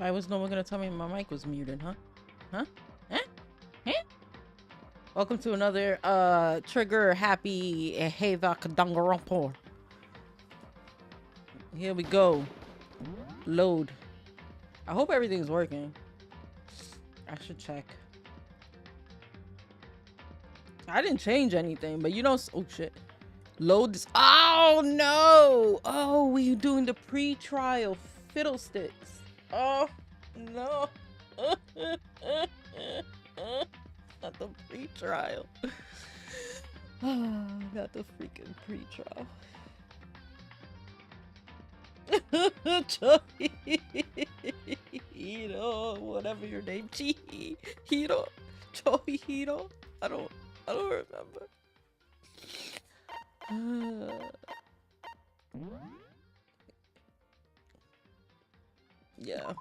Why was no one gonna tell me my mic was muted, huh? Huh? Huh? Huh? Welcome to another trigger happy Havoc Danganronpa. Here we go. Load. I hope everything's working. I should check. I didn't change anything, but you know, oh shit. Load this. Oh no! Oh, we doing the pre-trial fiddlesticks. Oh no! Not the pre-trial. Not the freaking pre-trial. Chihiro, whatever your name, Chihiro, Chihiro. I don't remember. Yeah.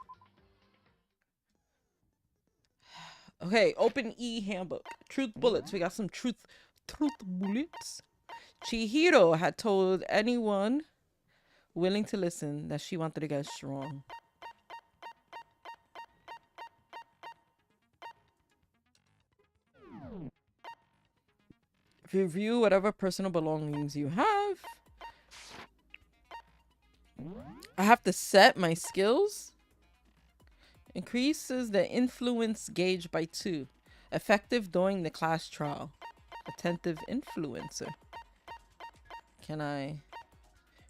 Okay, open E handbook. Truth bullets. We got some truth bullets. Chihiro had told anyone willing to listen that she wanted to get strong. Review whatever personal belongings you have. I have to set my skills. Increases the influence gauge by 2. Effective during the class trial. Attentive influencer. Can I...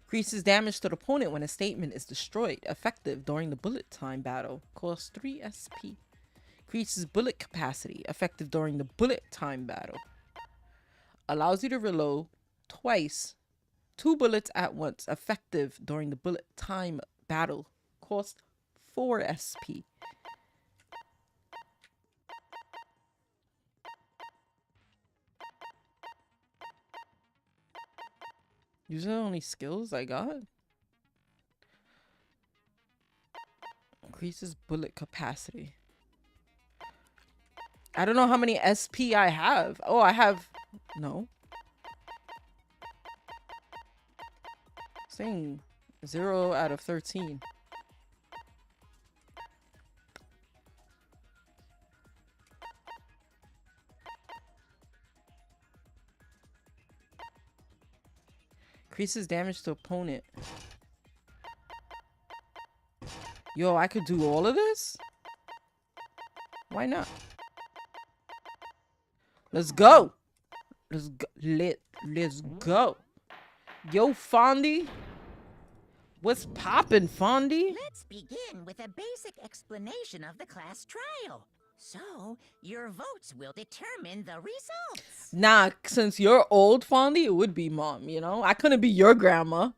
Increases damage to the opponent when a statement is destroyed. Effective during the bullet time battle. Costs 3 SP. Increases bullet capacity. Effective during the bullet time battle. Allows you to reload twice. 2 bullets at once. Effective during the bullet time battle. Cost 4 SP. These are the only skills I got. Increases bullet capacity. I don't know how many SP I have. Oh, I have... No. Saying 0 out of 13. Increases damage to opponent. Yo, I could do all of this? Why not? Let's go. Let's go. Let's go. Yo, Fondy. What's poppin', Fondy? Let's begin with a basic explanation of the class trial. So, your votes will determine the results. Nah, since you're old, Fondy, it would be Mom, you know? I couldn't be your grandma.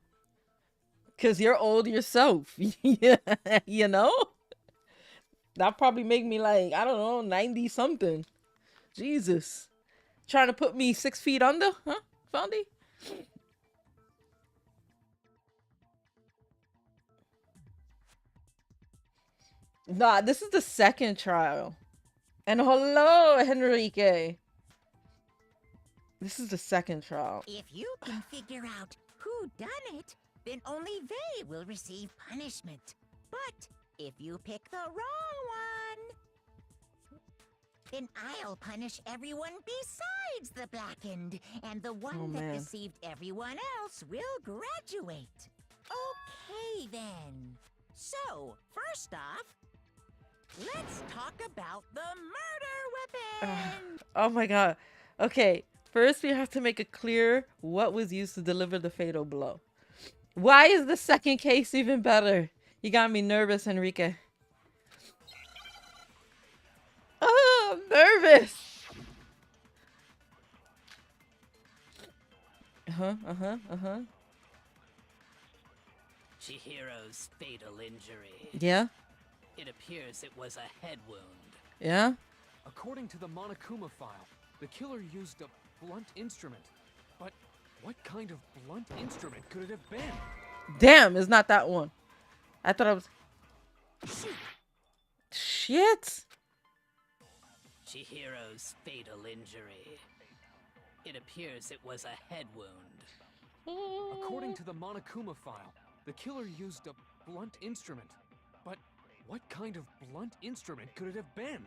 Because you're old yourself. Yeah, you know? That probably make me like, I don't know, 90 something. Jesus. Trying to put me 6 feet under? Huh, Fondy? Nah, this is the second trial. And hello, Henrique. This is the second trial. If you can figure out who done it, then only they will receive punishment. But if you pick the wrong one, then I'll punish everyone besides the blackened, and the one that deceived everyone else will graduate. Okay, then. So, first off, let's talk about the murder weapon! Oh my god. Okay, first we have to make it clear what was used to deliver the fatal blow. Why is the second case even better? You got me nervous, Enrique. Oh, I'm nervous! Chihiro's fatal injury. Yeah? It appears it was a head wound. Yeah? According to the Monokuma file, the killer used a blunt instrument. But what kind of blunt instrument could it have been? Damn, it's not that one. I thought I was... Shit! Chihiro's fatal injury. It appears it was a head wound. According to the Monokuma file, the killer used a blunt instrument. But what kind of blunt instrument could it have been?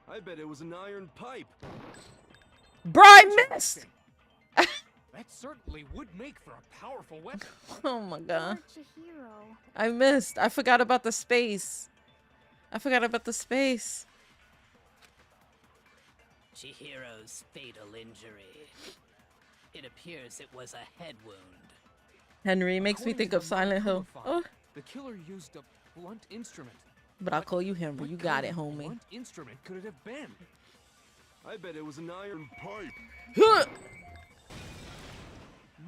I bet it was an iron pipe. Bro, I missed. That certainly would make for a powerful weapon. Oh my god. Poor Chihiro. I missed. I forgot about the space. I forgot about the space. Chihiro's fatal injury. It appears it was a head wound. Henry makes me According think to of the Silent Hill. Monokuma Oh, file, the killer used a blunt instrument. but I'll call you Henry. What You got kind it, of homie. Blunt instrument could it have been? I bet it was an iron pipe. Huh!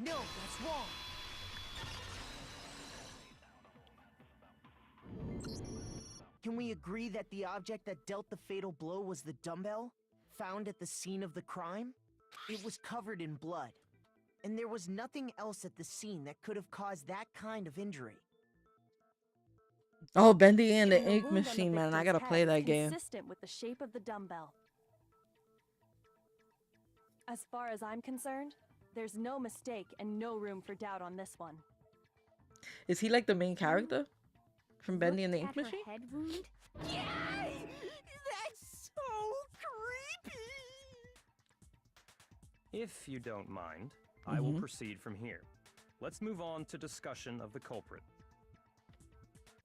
No, that's wrong. Can we agree that the object that dealt the fatal blow was the dumbbell found at the scene of the crime? It was covered in blood, and there was nothing else at the scene that could have caused that kind of injury. Oh, Bendy and the And the ink wound on the machine, man. I victim's gotta head play is that game. Consistent with the shape of the dumbbell. As far as I'm concerned, there's no mistake and no room for doubt on this one. Is he like the main character from Bendy and the ink Look at her machine? head wound. Yay! That's so creepy! If you don't mind, I will proceed from here. Let's move on to discussion of the culprit.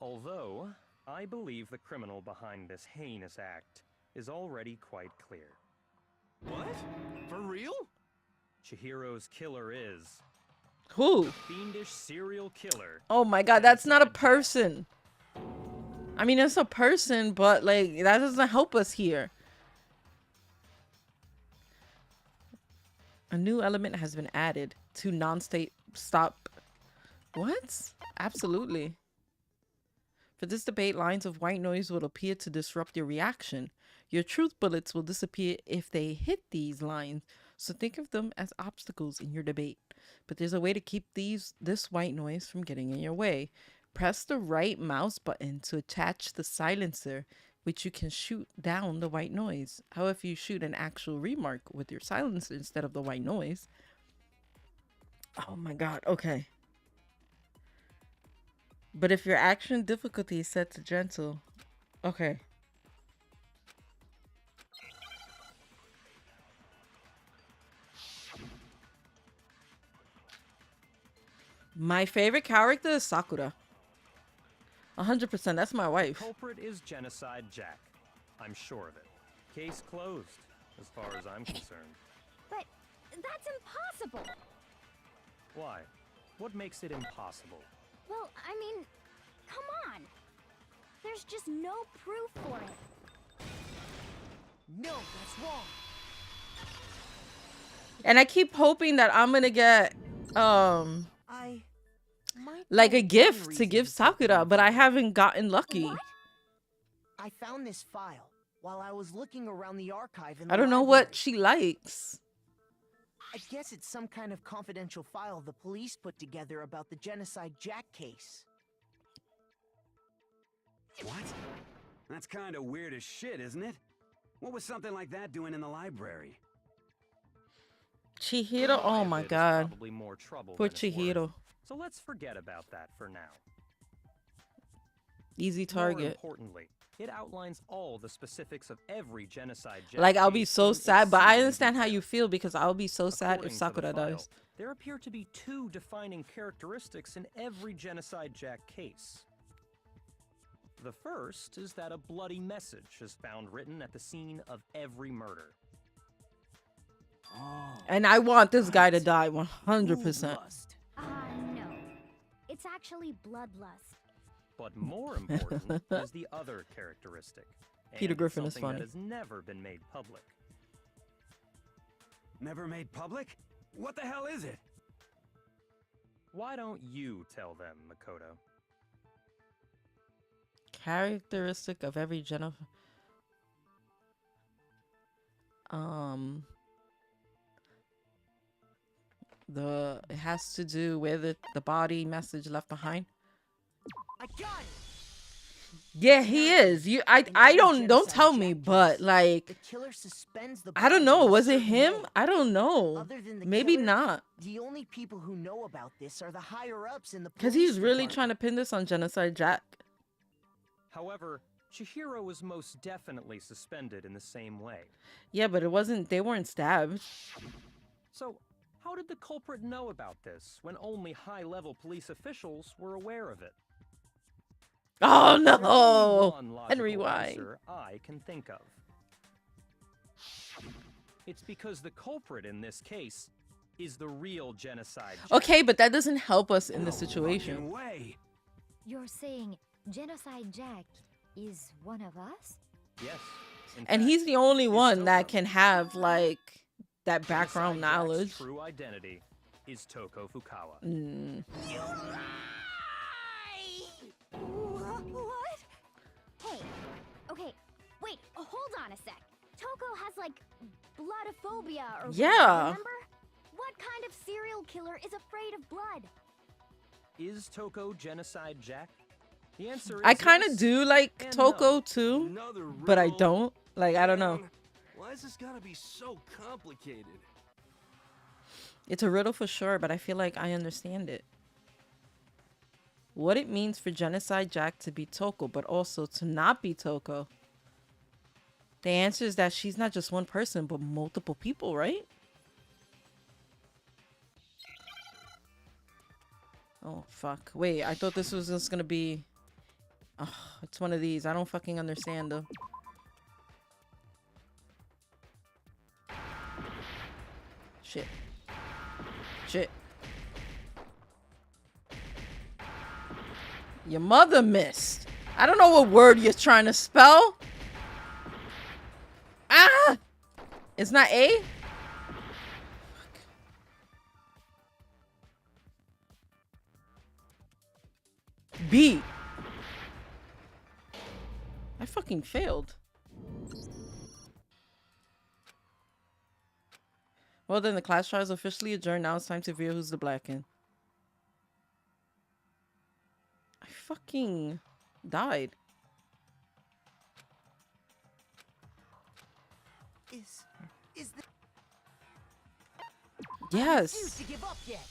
Although, I believe the criminal behind this heinous act is already quite clear. What? For real? Chihiro's killer is Who? fiendish serial killer. Oh my god, that's not a person. I mean, it's a person, but like, that doesn't help us here. A new element has been added to non-state stop. What? Absolutely. For this debate, lines of white noise will appear to disrupt your reaction. Your truth bullets will disappear if they hit these lines, so think of them as obstacles in your debate. But there's a way to keep this white noise from getting in your way. Press the right mouse button to attach the silencer, which you can shoot down the white noise. However, if you shoot an actual remark with your silencer instead of the white noise. Oh my god, okay. But if your action difficulty is set to gentle, okay. My favorite character is Sakura. 100%, that's my wife. Culprit is Genocide Jack. I'm sure of it. Case closed, as far as I'm concerned. But that's impossible. Why? What makes it impossible? Well, I mean, come on. There's just no proof for it. No, that's wrong. And I keep hoping that I'm gonna get I might like know a one gift to reason give this happened. Sakura, but I haven't gotten lucky. What? I found this file while I was looking around the archive in I the don't know library. what she likes. I guess it's some kind of confidential file the police put together about the Genocide Jack case. What? That's kind of weird as shit, isn't it? What was something like that doing in the library? Chihiro, oh Why my it is god. Probably more trouble Poor than it's worth. Chihiro. So let's forget about that for now. Easy More target. importantly, it outlines all the specifics of every genocide. Like, I'll be case so in sad, but I exceeding understand how detail. you feel because I'll be so sad According if to the Sakura file, dies. There appear to be two defining characteristics in every Genocide Jack case. The first is that a bloody message is found written at the scene of every murder. Oh. And I want this guy to die 100%. Bloodlust. No. It's actually bloodlust. But more important is the other characteristic. Peter and Griffin is something funny. that has never been made public. Never made public? What the hell is it? Why don't you tell them, Makoto? Characteristic of every Jennifer. It has to do with the body message left behind. I got it! Yeah, he is. I don't tell me, but The like killer suspends the I don't body know. in a Was it certain him? way. I don't know. Other than the Maybe killer, not. The only people who know about this are the higher ups in the Because police he's really department. trying to pin this on Genocide Jack. However, Chihiro was most definitely suspended in the same way. Yeah, but they weren't stabbed. So, how did the culprit know about this when only high-level police officials were aware of it? Oh There's only no! one And logical rewind. answer I can think of. It's because the culprit in this case is the real genocide. Okay, but that doesn't help us in the No situation. fucking way. You're saying Genocide Jack is one of us? Yes. In And fact, he's the only it's one that Toko. can have, like, that background Genocide Jack's knowledge. true identity is Toko Fukawa. Mm. What? Hey, okay, wait, hold on a sec. Toko has like bloodophobia or whatever, Yeah. remember? What kind of serial killer is afraid of blood? Is Toko Genocide Jack? The answer is I kind of yes do like and Toko no. too, Another but I riddle? don't. Like, I don't know. Man, why is this gotta be so complicated? It's a riddle for sure, but I feel like I understand it. What it means for Genocide Jack to be Toko, but also to not be Toko. The answer is that she's not just one person, but multiple people, right? Oh, fuck. Wait, I thought this was just gonna be... Oh, it's one of these. I don't fucking understand, though. Shit. Shit. Your mother missed. I don't know what word you're trying to spell. Ah! It's not A? B. I fucking failed. Well then, the class trial is officially adjourned. Now it's time to reveal who's the Blacken. I fucking died. Is the Yes. to give up yet?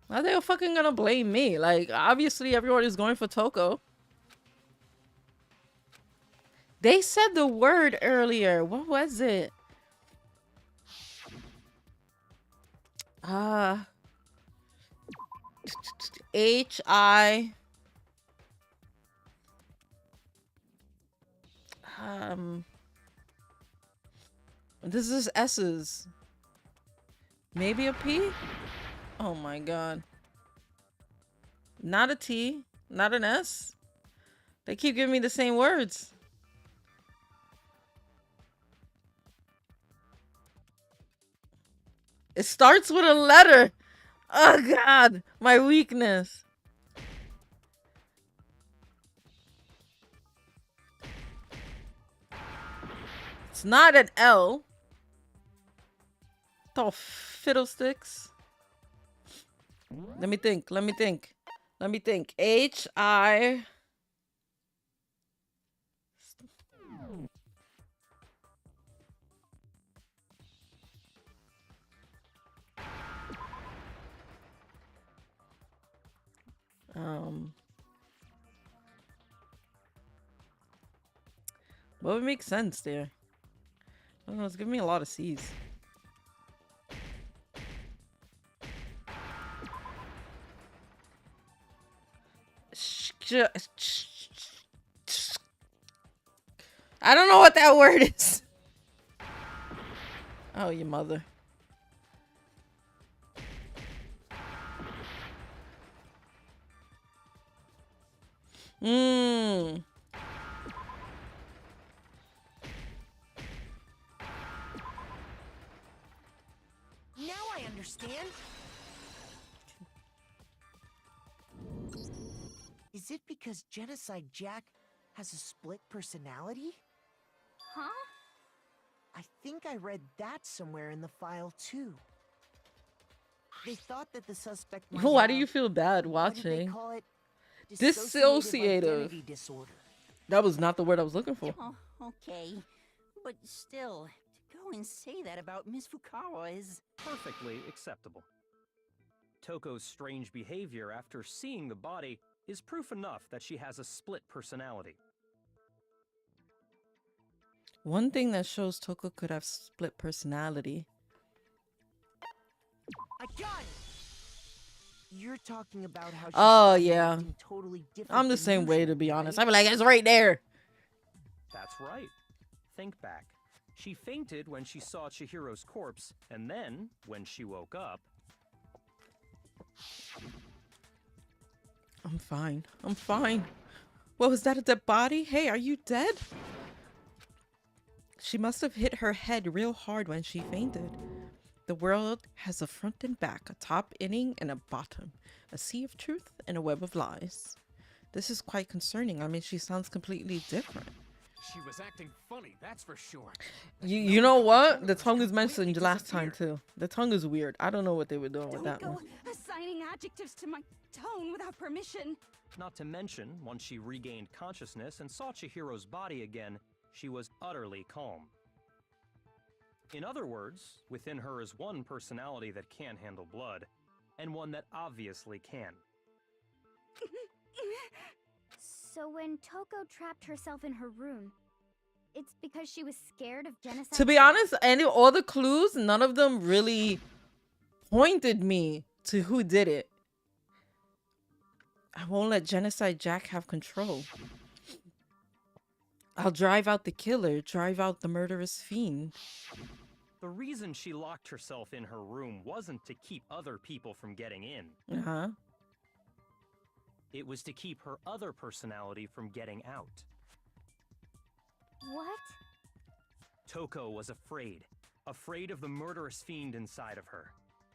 Why are they fucking gonna blame me? Like, obviously everyone is going for Toko. They said the word earlier. What was it? H-I... This is S's. Maybe a P? Oh my god. Not a T. Not an S. They keep giving me the same words. It starts with a letter. Oh god. My weakness. It's not an L. Oh, fiddlesticks. Let me think. Let me think. Let me think. H-I... What would make sense there? I don't know, it's giving me a lot of C's. I don't know what that word is. Oh, your mother. Mmm. Now I understand. Is it because Genocide Jack has a split personality? Huh? I think I read that somewhere in the file too. They thought that the suspect might Why do have- you feel bad what did they watching? call it? Dissociative. Identity disorder. That was not the word I was looking for. Oh, okay. But still, to go and say that about Miss Fukawa is... Perfectly acceptable. Toko's strange behavior after seeing the body is proof enough that she has a split personality. One thing that shows Toko could have split personality. I got it. You're talking about how she's Oh, suddenly yeah. acting totally different I'm the than same way, to usual, be honest. right? I'd be like, it's right there. That's right. Think back. She fainted when she saw Chihiro's corpse, and then, when she woke up... I'm fine. I'm fine. What was that, a dead body? Hey, are you dead? She must have hit her head real hard when she fainted. The world has a front and back, a top inning and a bottom, a sea of truth and a web of lies. This is quite concerning. I mean, she sounds completely different. She was acting funny, that's for sure. You know what? The tongue is mentioned last time too. The tongue is weird. I don't know what they were doing with Don't that one. go assigning adjectives to my tone without permission. Not to mention, once she regained consciousness and saw Chihiro's body again, she was utterly calm. In other words, within her is one personality that can't handle blood, and one that obviously can. So when Toko trapped herself in her room, it's because she was scared of genocide? To be honest, all the clues, none of them really pointed me to who did it. I won't let Genocide Jack have control. I'll drive out the killer, drive out the murderous fiend. The reason she locked herself in her room wasn't to keep other people from getting in. Uh-huh. It was to keep her other personality from getting out. What? Toko was afraid. Afraid of the murderous fiend inside of her.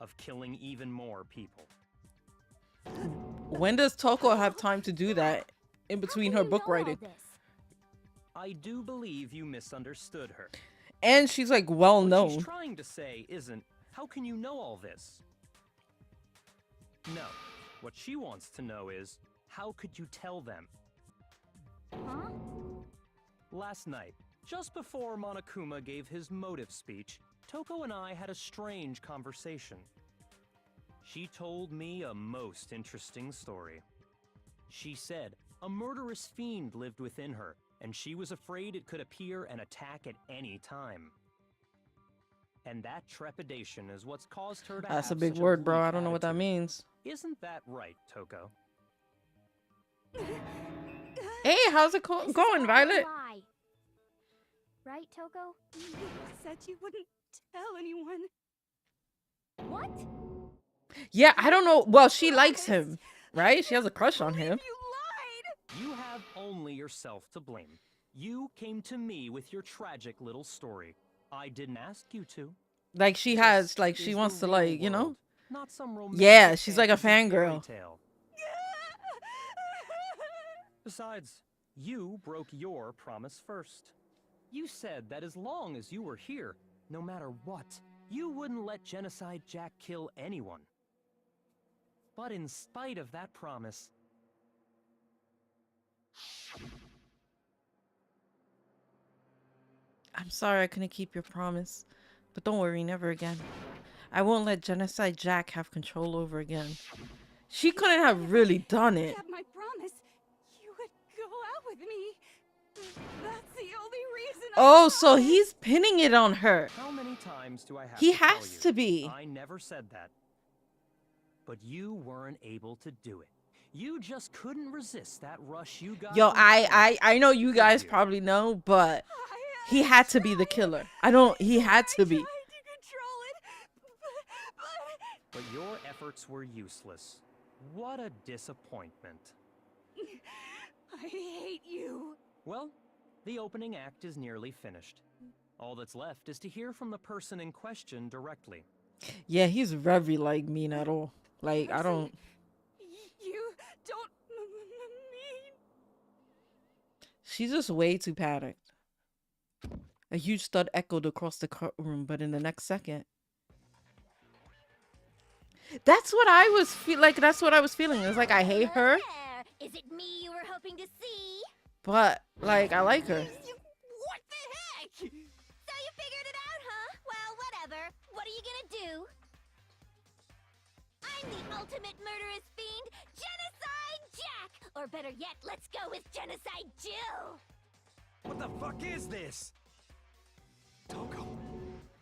Of killing even more people. When does Toko have time to do that in between her book writing? I do believe you misunderstood her. And she's like well What known. she's trying to say isn't, how can you know all this? No. What she wants to know is, how could you tell them? Huh? Last night, just before Monokuma gave his motive speech, Toko and I had a strange conversation. She told me a most interesting story. She said a murderous fiend lived within her, and she was afraid it could appear and attack at any time. And that trepidation is what's caused her to That's a have big such word, bro. weak I don't know what that attitude. means. Isn't that right, Toko? Hey, how's it This is going, all a Violet? lie. Right, Toko? You said you wouldn't tell anyone. What? Yeah, I don't know. Well, she likes him, right? She has a crush on him. You have only yourself to blame. You came to me with your tragic little story. I didn't ask you to. Like she This has, like is she the wants to, real like, you know? world, not some romantic Yeah, she's like a fantasy fairy fangirl. tale. Besides, you broke your promise first. You said that as long as you were here, no matter what, you wouldn't let Genocide Jack kill anyone. But in spite of that promise, I'm sorry I couldn't keep your promise. But don't worry, never again. I won't let Genocide Jack have control over again. She couldn't have really done it. Kept my promise. You would go out with me. That's the only reason. Oh, so he's pinning it on her. how many times do I have He to tell has you? to be. I never said that. But you weren't able to do it. You just couldn't resist that rush you got. Yo, from I know you Could guys you? probably know, but he had to be the killer. He had to be. But your efforts were useless. What a disappointment. I hate you. Well, the opening act is nearly finished. All that's left is to hear from the person in question directly. Yeah, he's very like mean at all. Like I don't. You don't mean. She's just way too panicked. A huge thud echoed across the courtroom, but in the next second. That's what I was That's what I was feeling. It was like I hate her, There. Is it me you were hoping to see? but like I like her. What the heck? So you figured it out, huh? Well, whatever. What are you gonna do? I'm the ultimate murderous fiend, Genocide Jack! Or better yet, let's go with Genocide Jill! What the fuck is this? Toko,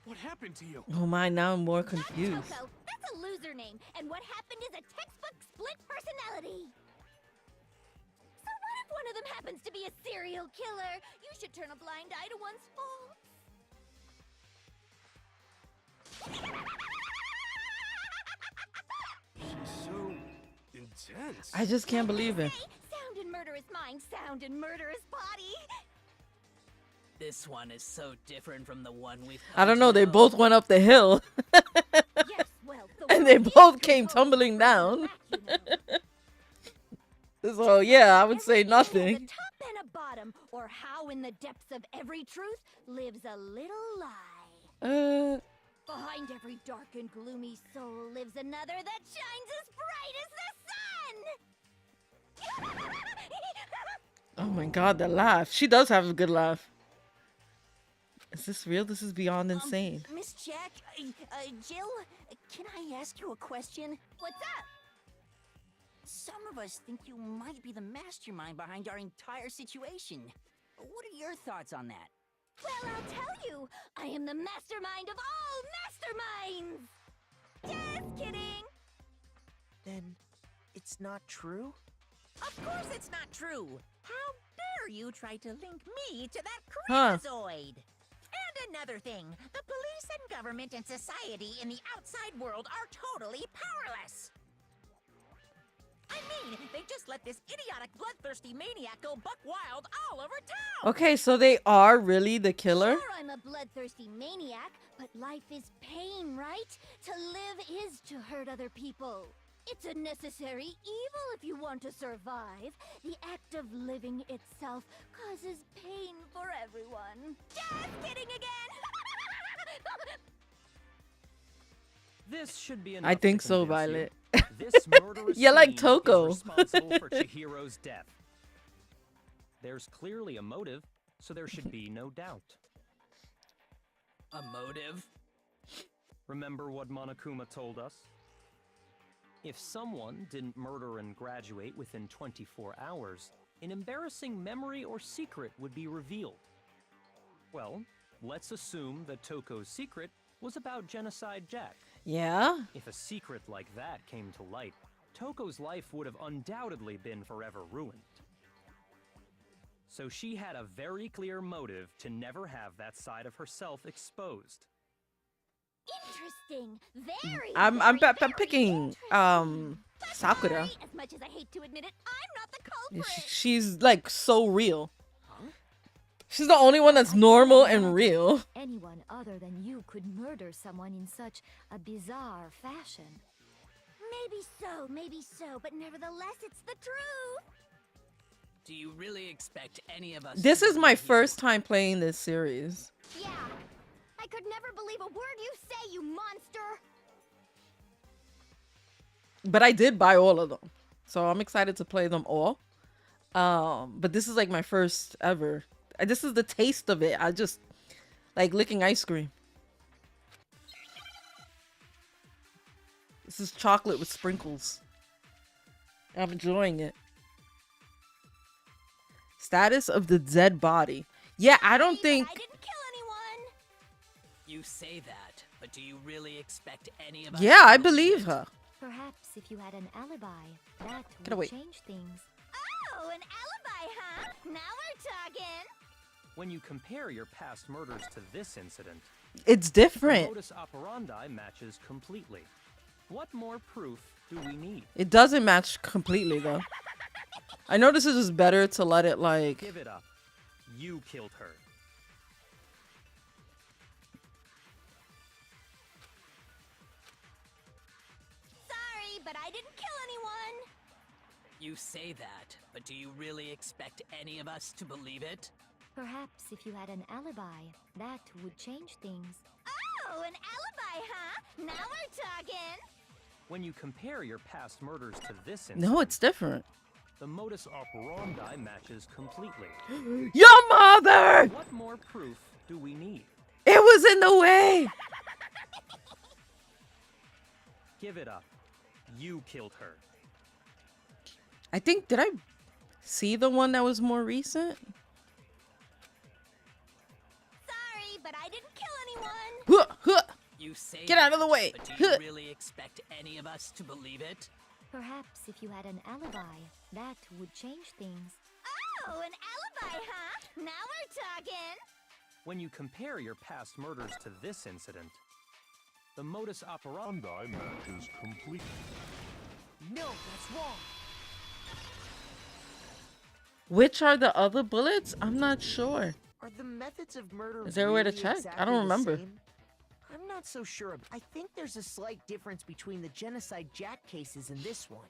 what happened to you? Oh my, now I'm more confused. Toko, that's a loser name, and what happened is a textbook split personality. So what if one of them happens to be a serial killer? You should turn a blind eye to one's faults. She's so intense. I just can't believe it. Sound in murderous mind, sound in murderous body. This one is so different from the one we've I don't know, they both went up the hill. Yes, well, the And they world both is came composed tumbling from down. black, you know. So yeah, I would say Everything has nothing. a top and a bottom, or how in the depths of every truth lives a little lie. Behind every dark and gloomy soul lives another that shines as bright as the sun. Oh my god, the laugh. She does have a good laugh. Is this real? This is beyond insane. Miss Jack, Jill, can I ask you a question? What's up? Some of us think you might be the mastermind behind our entire situation. What are your thoughts on that? Well, I'll tell you. I am the mastermind of all masterminds. Just kidding. Then it's not true? Of course it's not true. How dare you try to link me to that Huh. creazoid? And another thing, the police and government and society in the outside world are totally powerless. I mean, they just let this idiotic, bloodthirsty maniac go buck wild all over town. Okay, so they are really the killer? Sure, I'm a bloodthirsty maniac, but life is pain, right? To live is to hurt other people. It's a necessary evil if you want to survive. The act of living itself causes pain for everyone. Just kidding again! This should be enough I to think so, convince you. Violet. This murderous You're like fiend Toko. is responsible for Chihiro's death. There's clearly a motive, so there should be no doubt. A motive? Remember what Monokuma told us? If someone didn't murder and graduate within 24 hours, an embarrassing memory or secret would be revealed. Well, let's assume that Toko's secret was about Genocide Jack. Yeah? If a secret like that came to light, Toko's life would have undoubtedly been forever ruined. So she had a very clear motive to never have that side of herself exposed. Interesting. Very, I'm very picking interesting. Sakura. Sorry, as much as I hate to admit it, I'm not the culprit. She's like so real. She's the only one that's normal and real. Anyone other than you could murder someone in such a bizarre fashion. Maybe so, but nevertheless, it's the truth. Do you really expect any of us? This to is my believe you? first time playing this series. Yeah, I could never believe a word you say, you monster. But I did buy all of them. So I'm excited to play them all. But this is like my first ever. This is the taste of it. I just like licking ice cream. This is chocolate with sprinkles. I'm enjoying it. Status of the dead body. Yeah, I don't think... I didn't kill anyone. You say that, but do you really expect any of us? Yeah, to I believe believe it? her. Perhaps if you had an alibi, that Get would away. change things. Oh, an alibi, huh? Now we're talking. When you compare your past murders to this incident, It's the different. modus operandi matches completely. What more proof do we need? It doesn't match completely, though. I know this is just better to let it, like... Give it up. You killed her. Sorry, but I didn't kill anyone. You say that, but do you really expect any of us to believe it? Perhaps if you had an alibi, that would change things. Oh, an alibi, huh? Now we're talking. When you compare your past murders to this incident, No, it's different. the modus operandi matches completely. Your mother! What more proof do we need? It was in the way! Give it up. You killed her. I think, did I see the one that was more recent? Sorry, but I didn't kill anyone. Huh, huh. You say Get out of the way. But do you really expect any of us to believe it? Perhaps if you had an alibi, that would change things. Oh, an alibi, huh? Now we're talking. When you compare your past murders to this incident, the modus operandi matches complete. No, that's wrong. Which are the other bullets? I'm not sure. Are the methods of murder Is there a way to really check? I exactly don't the remember. same? I'm not so sure. I think there's a slight difference between the Genocide Jack cases and this one.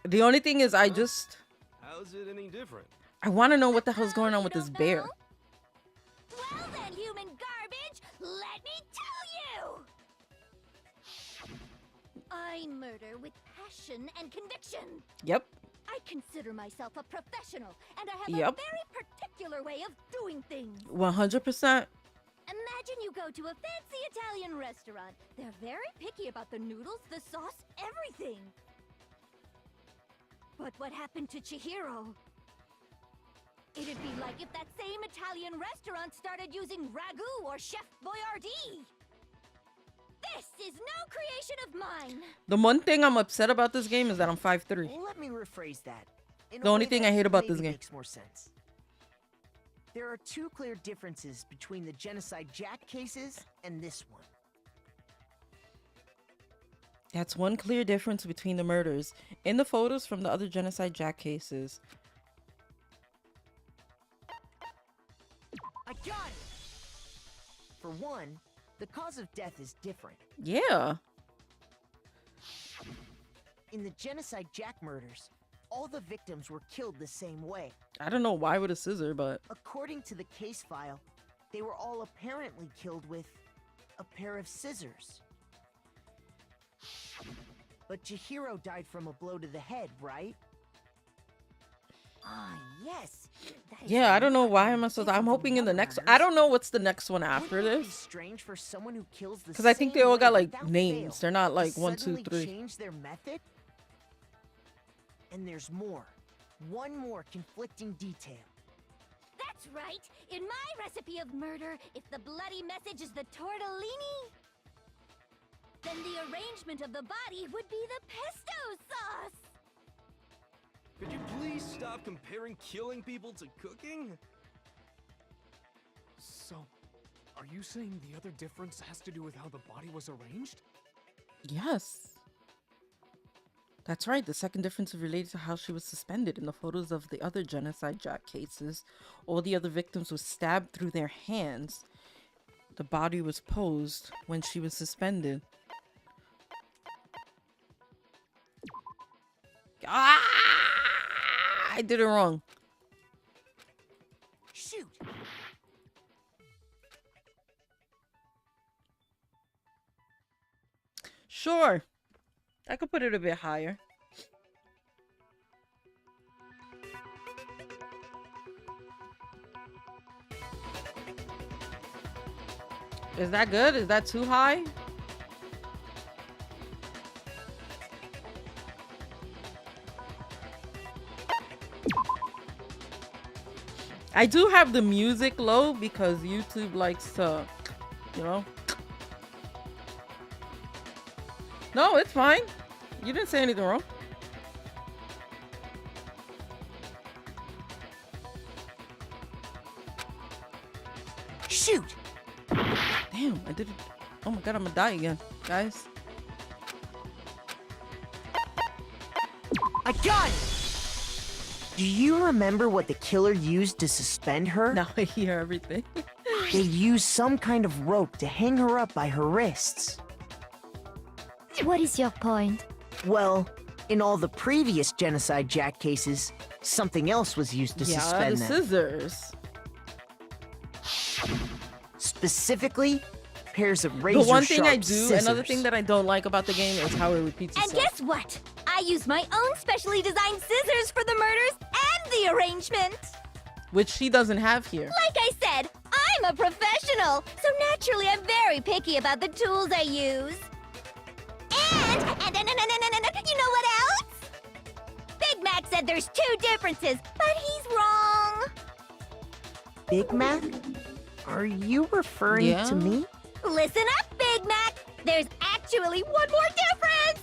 The only thing is I How's it any different? I want to know what the hell's going on with this Don't bear. know? Well then, human garbage, let me tell you! I murder with passion and conviction. Yep. I consider myself a professional, and I have Yep. a very particular way of doing things. 100%. Imagine you go to a fancy Italian restaurant. They're very picky about the noodles, the sauce, everything. But what happened to Chihiro? It'd be like if that same Italian restaurant started using ragu or Chef Boyardee. This is no creation of mine. The one thing I'm upset about this game is that I'm 5'3". Let me rephrase that. In a The only way thing that I hate about maybe this game. makes more sense. There are two clear differences between the Genocide Jack cases and this one. That's one clear difference between the murders. In the photos from the other Genocide Jack cases, I got it! For one, the cause of death is different. yeah. In the Genocide Jack murders, all the victims were killed the same way. I don't know why with a scissor, but According to the case file, they were all apparently killed with a pair of scissors. But Chihiro died from a blow to the head, right? Ah, yes. That is yeah, I don't know not why how I'm you so. think I'm of hoping in the another next. murders. I don't know what's the next one after Wouldn't it be this, strange for someone who kills the because I think they same all way got like without names. fail They're not to like 1, 2, suddenly 3. change their method? And there's more. One more conflicting detail. That's right. In my recipe of murder, if the bloody message is the tortellini, then the arrangement of the body would be the pesto sauce. Could you please stop comparing killing people to cooking? So, are you saying the other difference has to do with how the body was arranged? Yes. That's right. The second difference is related to how she was suspended. In the photos of the other Genocide Jack cases, all the other victims were stabbed through their hands. The body was posed when she was suspended. Ah! I did it wrong. Shoot! Sure. I could put it a bit higher. Is that good? Is that too high? I do have the music low because YouTube likes to, you know. No, it's fine. You didn't say anything wrong. Shoot! Damn, I did it. Oh my god, I'm gonna die again, guys. I got it! Do you remember what the killer used to suspend her? Now I hear everything. They used some kind of rope to hang her up by her wrists. What is your point? Well, in all the previous Genocide Jack cases, something else was used to Yeah, suspend the them. scissors. Specifically, pairs of The razor-sharp one thing I do, another scissors. thing that I don't like about the game is how it repeats And itself. guess what? I use my own specially designed scissors for the murders and the arrangement. Which she doesn't have here. Like I said, I'm a professional, so naturally I'm very picky about the tools I use. And you know what else? Mac said there's 2 differences, but he's wrong. Big Mac? Are you referring Yeah. to me? Listen up, Big Mac. There's actually one more difference.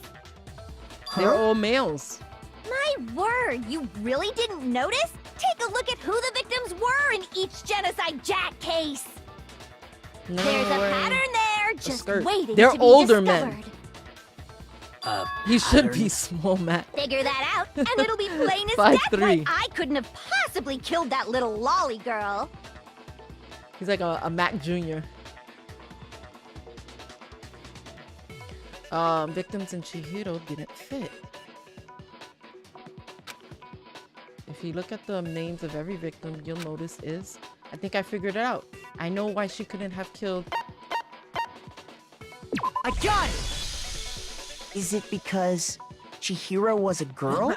They're all males. My word, you really didn't notice? Take a look at who the victims were in each Genocide Jack case. No There's a way. pattern there, just skirt. waiting They're to be older discovered. men. He should be small, Matt. Figure that out, and it'll be plain as 5'3". death why I couldn't have possibly killed that little lolly girl. He's like a Mac Jr. Victims in Chihiro didn't fit. If you look at the names of every victim, you'll notice is... I think I figured it out. I know why she couldn't have killed... I got it! Is it because Chihiro was a girl?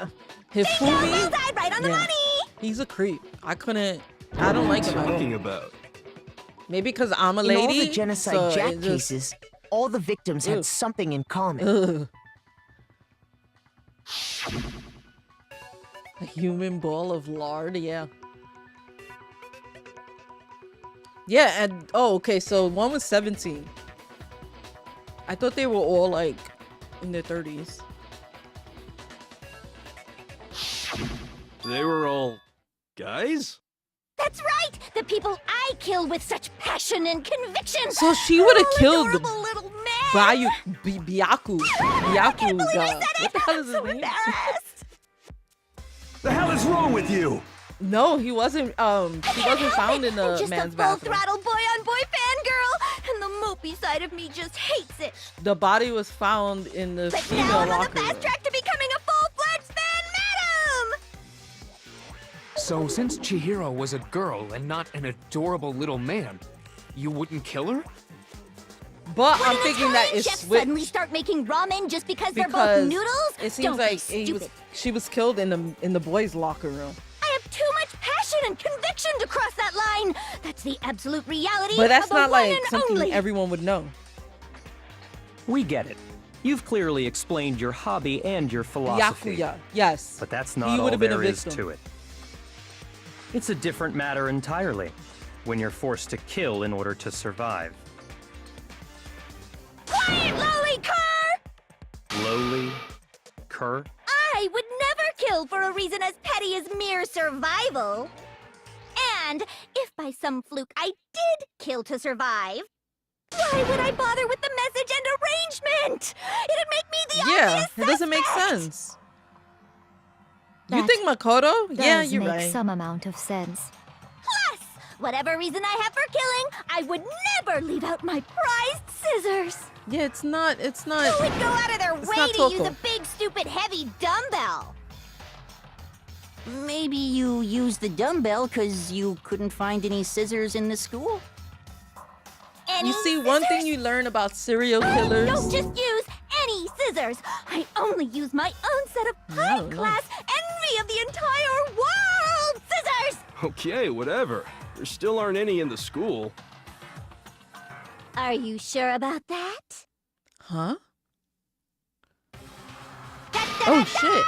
Hifumi? Bullseye, right on the money! He's a creep. I don't like him at all. Talking about. Maybe because I'm a In lady. all the Genocide so Jack it just- cases, all the victims Ugh. had something in common. Ugh. A human ball of lard, yeah. Yeah, and okay, so one was 17. I thought they were all like in their 30s. They were all guys? That's right! The people I kill with such passion and conviction! So she would have All killed adorable little men! Byaku. I can't believe I said What it! the hell I'm is his so name? embarrassed! The hell is wrong with you? No, he wasn't. He wasn't found in I'm the just man's a bathroom. full-throttle boy-on-boy fangirl, and the mopey side of me just hates it. The body was found in the But female now I'm on the locker room. fast track to becoming a full-fledged fan madam! So since Chihiro was a girl and not an adorable little man, you wouldn't kill her? But Would I'm an thinking that Italian it's chef suddenly start making ramen just because they're because both noodles? it seems Don't like be stupid. she was killed in the boys' locker room. I have too much passion and conviction to cross that line. That's the absolute reality. But that's of the not one like and something only. everyone would know. We get it. You've clearly explained your hobby and your philosophy. Yakuya, yes. But that's He not all would've been a there is victim. to it. It's a different matter entirely when you're forced to kill in order to survive. Quiet, lowly cur! Lowly cur? I would never kill for a reason as petty as mere survival. And if by some fluke I did kill to survive, why would I bother with the message and arrangement? It'd make me the Yeah, obvious it doesn't make suspect. sense. You That think Makoto? Yeah, does you're make right. some amount of sense. Plus, whatever reason I have for killing, I would never leave out my prized scissors. Yeah, it's not. Who would go out of their It's way not to use Toko. a big, stupid, heavy dumbbell? Maybe you used the dumbbell because you couldn't find any scissors in the school? Any You see, one thing scissors? you learn about serial killers. Don't just use any scissors. I only use my own set of No, high-class envy of the entire world scissors. Okay, whatever. There still aren't any in the school. Are you sure about that? Huh? Oh shit!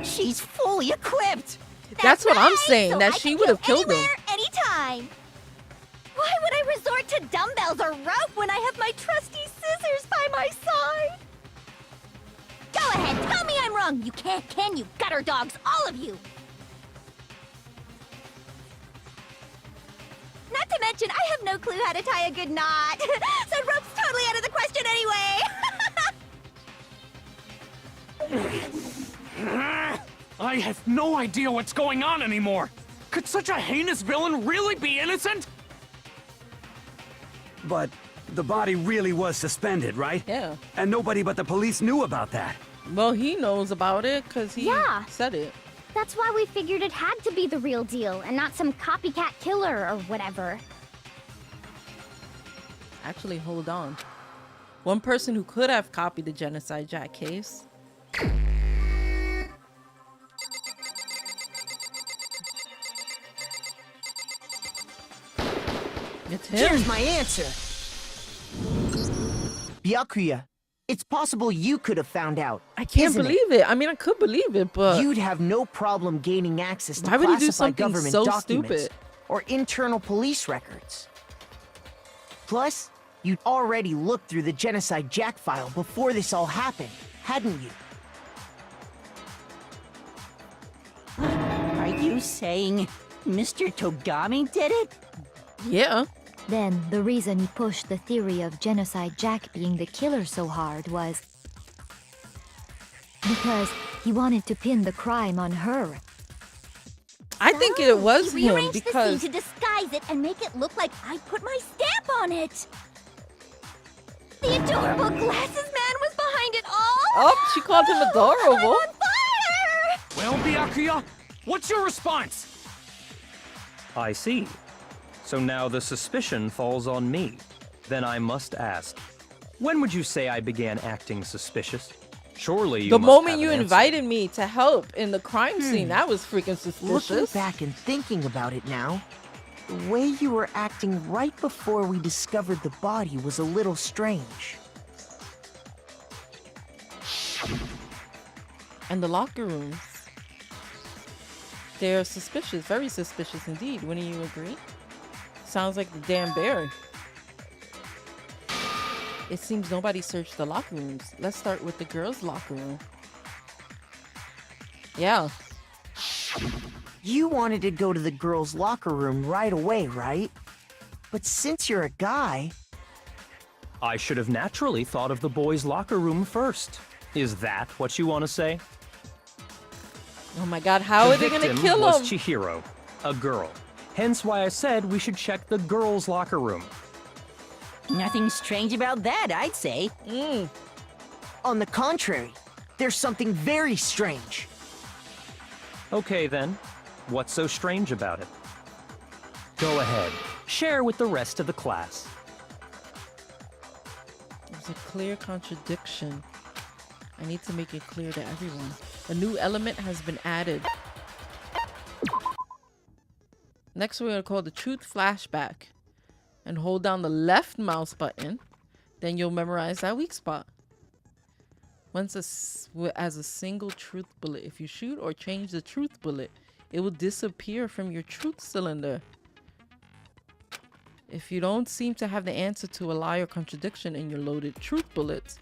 She's fully equipped! That's what I'm saying. So That I she can would have kill killed him. anywhere, anytime. Why would I resort to dumbbells or rope when I have my trusty scissors by my side? Go ahead, tell me I'm wrong. You can't, can you, gutter dogs, all of you? Not to mention, I have no clue how to tie a good knot. So rope's totally out of the question anyway. I have no idea what's going on anymore! Could such a heinous villain really be innocent? But the body really was suspended, right? Yeah. And nobody but the police knew about that. Well, he knows about it because he Yeah. said it. That's why we figured it had to be the real deal and not some copycat killer or whatever. Actually, hold on. One person who could have copied the Genocide Jack case. It's him. Here's my answer. Byakuya, It's possible you could have found out. I can't isn't believe it. I mean, I could believe it, but you'd have no problem gaining access to why would he do classified something government so documents stupid? or internal police records. Plus, you'd already looked through the Genocide Jack file before this all happened, hadn't you? Are you saying Mr. Togami did it? Yeah. Then the reason he pushed the theory of Genocide Jack being the killer so hard was because he wanted to pin the crime on her. I think it was He him rearranged the because scene to disguise it and make it look like I put my stamp on it. The adorable glasses man was behind it all. oh, she called him adorable. I'm on fire! Well, Byakuya, what's your response? I see. So now the suspicion falls on me. Then I must ask, when would you say I began acting suspicious? Surely you The must moment have you an answer. invited me to help in the crime scene, that was freaking Looking suspicious. back and thinking about it now, the way you were acting right before we discovered the body was a little strange. And the locker rooms. They're suspicious, very suspicious indeed. Wouldn't you agree? Sounds like the damn bear. It seems nobody searched the locker rooms. Let's start with the girls' locker room. Yeah. You wanted to go to the girls' locker room right away, right? But since you're a guy, I should have naturally thought of the boys' locker room first. Is that what you want to say? Oh my god, how are they gonna victim kill was him? Chihiro, a girl. Hence why I said we should check the girls' locker room. Nothing strange about that, I'd say. on the contrary, there's something very strange. Okay then, what's so strange about it? Go ahead, share with the rest of the class. There's a clear contradiction. I need to make it clear to everyone. A new element has been added. Next, we're going to call the truth flashback. And hold down the left mouse button. Then you'll memorize that weak spot. Once as a single truth bullet. If you shoot or change the truth bullet, it will disappear from your truth cylinder. If you don't seem to have the answer to a lie or contradiction in your loaded truth bullets,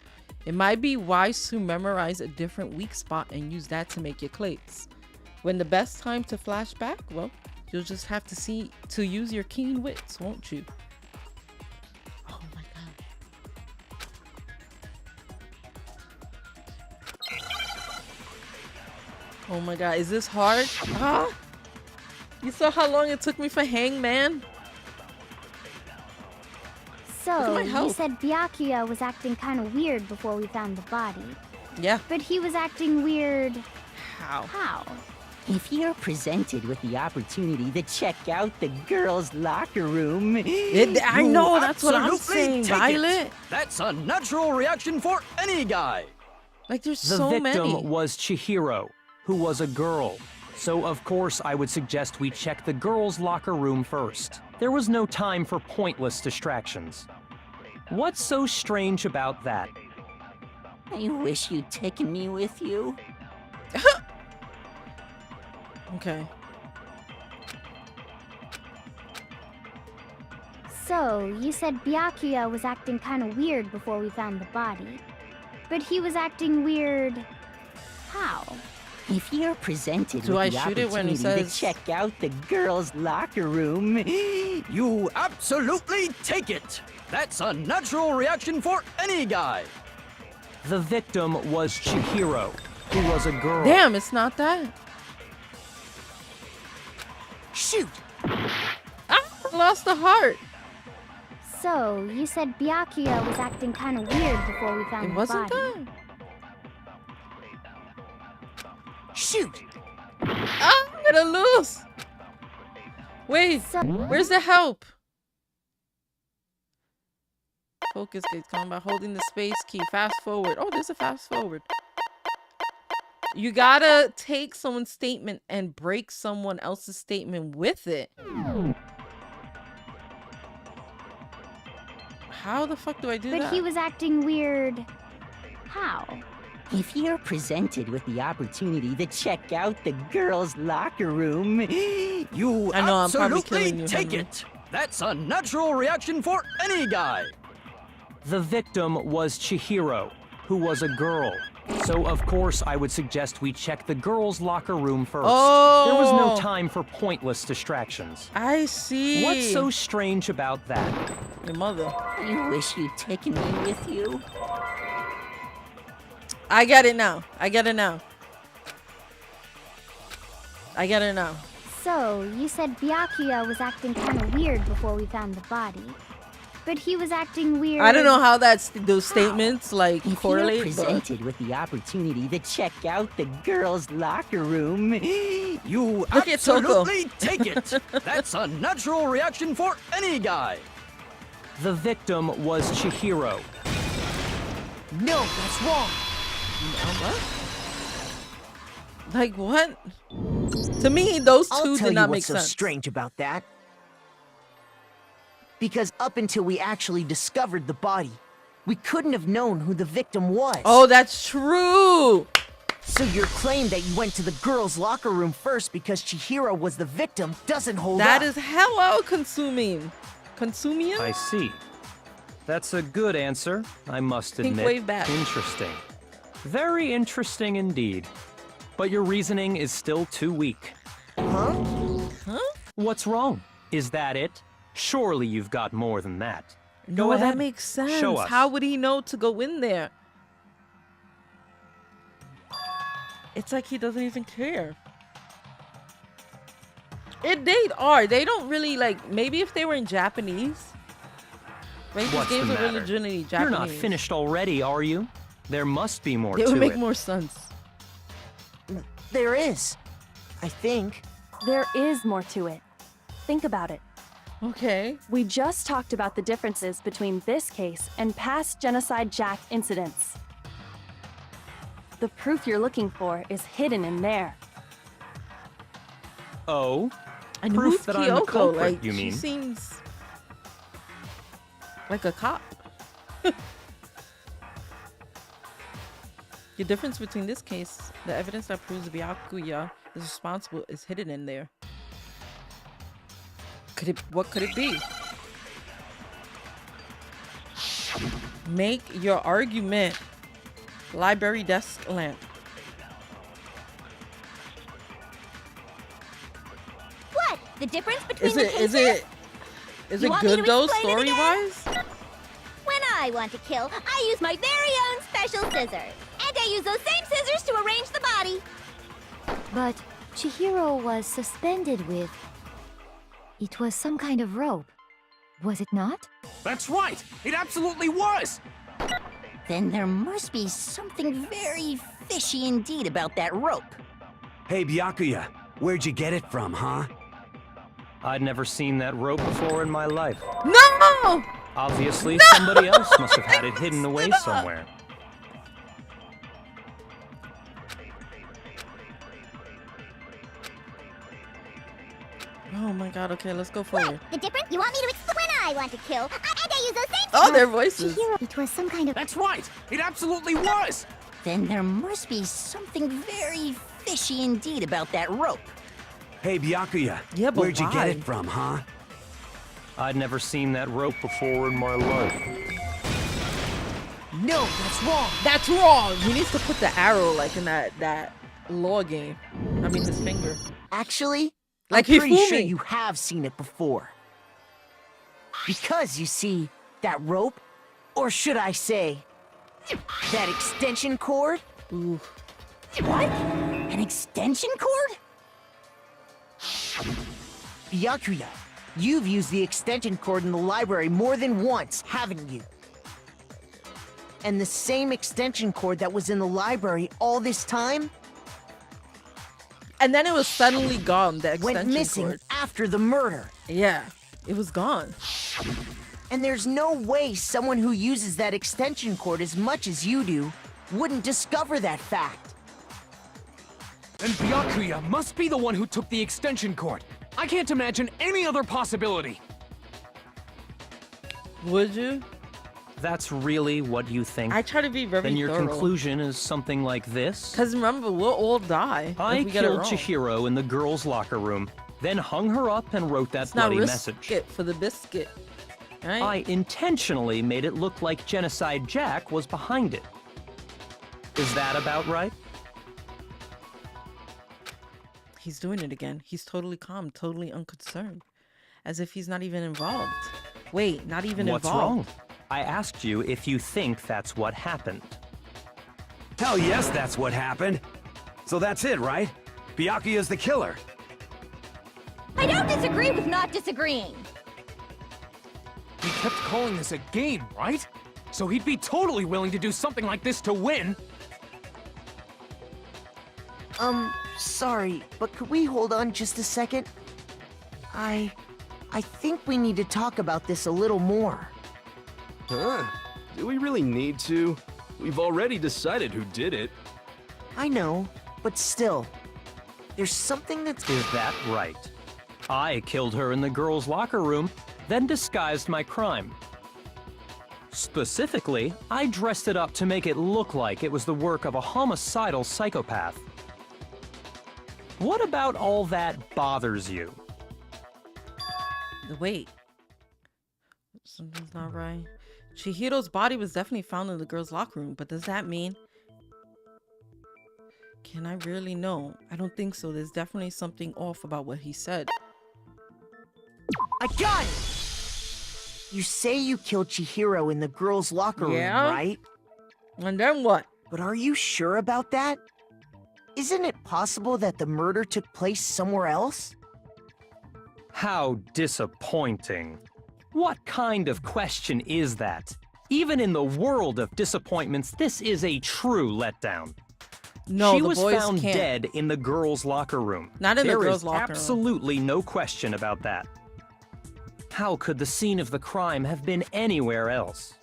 it might be wise to memorize a different weak spot and use that to make your clates. When the best time to flash back, well, you'll just have to use your keen wits, won't you? Oh my god. Oh my god, is this hard? Ah! You saw how long it took me for Hangman? So, my you health. said Byakuya was acting kind of weird before we found the body. Yeah. But he was acting weird... How? How? If you're presented with the opportunity to check out the girls' locker room... I know, that's what I'm saying, Violet. That's a natural reaction for any guy. Like, there's The so victim many. was Chihiro, who was a girl. So of course I would suggest we check the girls' locker room first. There was no time for pointless distractions. What's so strange about that? I wish you'd taken me with you. Okay. So, you said Byakuya was acting kind of weird before we found the body. But he was acting weird... How? If you're presented Do with I the shoot it when he opportunity says- to check out the girls' locker room... You absolutely take it. That's a natural reaction for any guy. The victim was Chihiro, who was a girl. Damn, it's not that. Shoot! I lost the heart. So, you said Byakuya was acting kind of weird before we found It the wasn't body. that. Shoot! I'm gonna lose. Wait, where's the help? Focus gates come by holding the space key. Fast forward. Oh, there's a fast forward. You gotta take someone's statement and break someone else's statement with it. How the fuck do I do But that? he was acting weird... How? If you're presented with the opportunity to check out the girls' locker room, You I know, I'm probably absolutely killing you, take Henry. it. That's a natural reaction for any guy. The victim was Chihiro, who was a girl. So, of course, I would suggest we check the girls' locker room first. There was no Oh. time for pointless distractions. I see. What's so strange about that? Your mother. you wish you'd taken me with you. I get it now. I get it now. I get it now. So, you said Byakuya was acting kind of weird before we found the body. But he was acting weird. I don't know how those statements like If correlate. you're But presented with the opportunity to check out the girls' locker room, You Look at Toko. absolutely take it. That's a natural reaction for any guy. The victim was Chihiro. No, that's wrong. what? Like what? To me, those I'll two tell did you not what's make so sense. strange about that. Because up until we actually discovered the body, we couldn't have known who the victim was. Oh, that's true. So your claim that you went to the girls' locker room first because Chihiro was the victim doesn't hold That up. is hello consuming. Consuming? I see. That's a good answer, I must Pink admit. wave back. Interesting. Very interesting indeed. But your reasoning is still too weak. Huh? Huh? What's wrong? Is that it? Surely you've got more than that. No, Go ahead. that makes sense. Show us. How would he know to go in there? It's like he doesn't even care. They don't really like. Maybe if they were in Japanese. Right? These What's the games are really matter? generally Japanese. You're not finished already, are you? There must be more It to would make it. more sense. There is. I think. There is more to it. Think about it. Okay. We just talked about the differences between this case and past Genocide Jack incidents. The proof you're looking for is hidden in there. Oh? And Proof who's that I'm the Kyoko? culprit, Like, you she mean? seems like a cop. The difference between this case, the evidence that proves Byakuya is responsible is hidden in there. What could it be? Make your argument. Library desk lamp. What? The difference between Is the it cases? You want me good to though, explain it story again? wise? When I want to kill, I use my very own special scissors. And I use those same scissors to arrange the body. But Chihiro was suspended with... It was some kind of rope. Was it not? That's right! It absolutely was! Then there must be something very fishy indeed about that rope. Hey, Byakuya, where'd you get it from, huh? I'd never seen that rope before in my life. No! Obviously, somebody else must have had it hidden away somewhere. Oh my god, okay, let's go forward. The difference? You want me to explain? When I want to kill, and I use those same Oh, their voices. Chihiro, it was some kind of... That's right! It absolutely was! Then there must be something very fishy indeed about that rope. Hey, Byakuya, Yeah, but where'd you get why? it from, huh? I'd never seen that rope before in my life. No, that's wrong. That's wrong. He needs to put the arrow like in that law game. I mean his finger. Actually, Like I'm he pretty fooled sure me. you have seen it before. Because you see, that rope, or should I say, that extension cord? Ooh. What? An extension cord? Byakuya, you've used the extension cord in the library more than once, haven't you? And the same extension cord that was in the library all this time And then it was suddenly gone, the extension went missing cord. after the murder. Yeah, it was gone. And there's no way someone who uses that extension cord as much as you do wouldn't discover that fact. Then Byakuya must be the one who took the extension cord. I can't imagine any other possibility. Would you? That's really what you think? I try to be very Then your thorough. conclusion is something like this? Because remember, we'll all die I if we get it killed wrong. Chihiro in the girls' locker room, then hung her up and wrote that It's not bloody risk message. it for the biscuit. Right? I intentionally made it look like Genocide Jack was behind it. Is that about right? He's doing it again. He's totally calm, totally unconcerned. As if he's not even involved. Wait, not even What's involved. wrong? I asked you if you think that's what happened. Hell yes, that's what happened. So that's it, right? Byakuya's the killer. I don't disagree with not disagreeing. He kept calling this a game, right? So he'd be totally willing to do something like this to win. Sorry, but could we hold on just a second? I think we need to talk about this a little more. Huh? Do we really need to? We've already decided who did it. I know, but still, there's something that's... Is that right? I killed her in the girls' locker room, then disguised my crime. Specifically, I dressed it up to make it look like it was the work of a homicidal psychopath. What about all that bothers you? Wait. Something's not right. Chihiro's body was definitely found in the girls' locker room, but does that mean... Can I really know? I don't think so. There's definitely something off about what he said. I got it! You say you killed Chihiro in the girls' locker room, right? And then what? But are you sure about that? Isn't it possible that the murder took place somewhere else? How disappointing. What kind of question is that? Even in the world of disappointments, this is a true letdown. No, she the was boys found can't. dead in the girls' locker room. Not in the girls' locker room. There is absolutely no question about that. How could the scene of the crime have been anywhere else?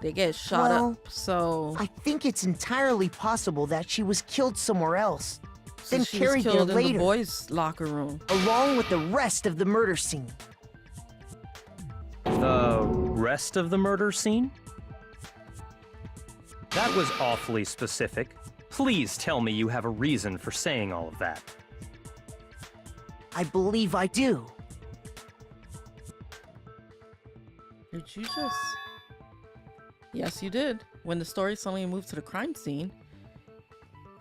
They get shot Well, up, so... I think it's entirely possible that she was killed somewhere else, So then she was carried there killed in later, the boys' locker room. along with the rest of the murder scene. The rest of the murder scene? That was awfully specific. Please tell me you have a reason for saying all of that. I believe I do. Did you just... Yes, you did. When the story suddenly moved to the crime scene,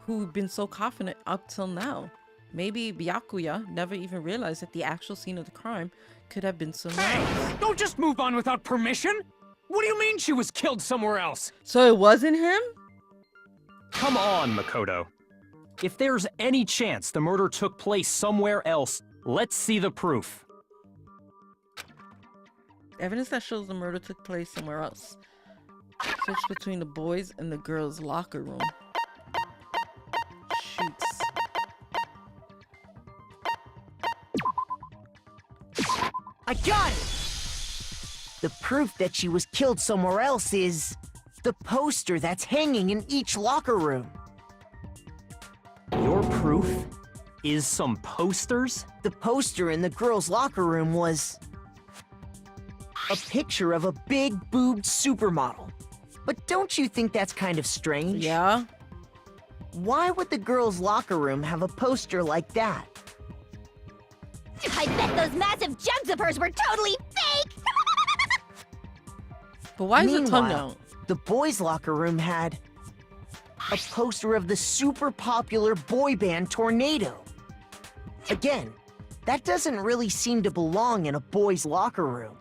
who'd been so confident up till now. Maybe Byakuya never even realized that the actual scene of the crime could have been somewhere else. Don't just move on without permission! What do you mean she was killed somewhere else? So it wasn't him? Come on, Makoto. If there's any chance the murder took place somewhere else, let's see the proof. Evidence that shows the murder took place somewhere else. Switch between the boys and the girls' locker room. Shoots. I got it! The proof that she was killed somewhere else is the poster that's hanging in each locker room. Your proof is some posters? The poster in the girls' locker room was a picture of a big boobed supermodel. But don't you think that's kind of strange? Yeah. Why would the girls' locker room have a poster like that? I bet those massive jugs of hers were totally fake! But why is the tongue Meanwhile, out? the boys' locker room had a poster of the super popular boy band Tornado. Again, that doesn't really seem to belong in a boys' locker room.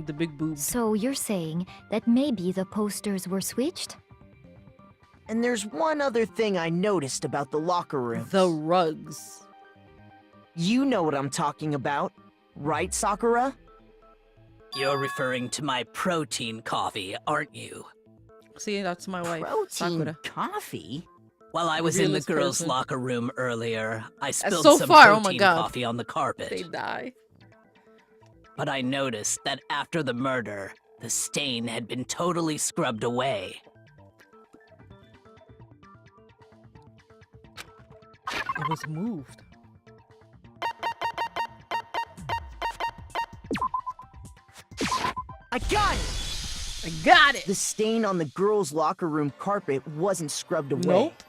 The big boobs. So you're saying that maybe the posters were switched? And there's one other thing I noticed about the locker rooms. The rugs. You know what I'm talking about, right, Sakura? You're referring to my protein coffee, aren't you? See, that's my wife, Protein Sakura. coffee? While I was in the Realist girls' person. locker room earlier, I spilled so some far, oh protein my God. coffee on the carpet. They die. But I noticed that after the murder, the stain had been totally scrubbed away. It was moved. I got it! I got it! The stain on the girls' locker room carpet wasn't scrubbed away. Nope.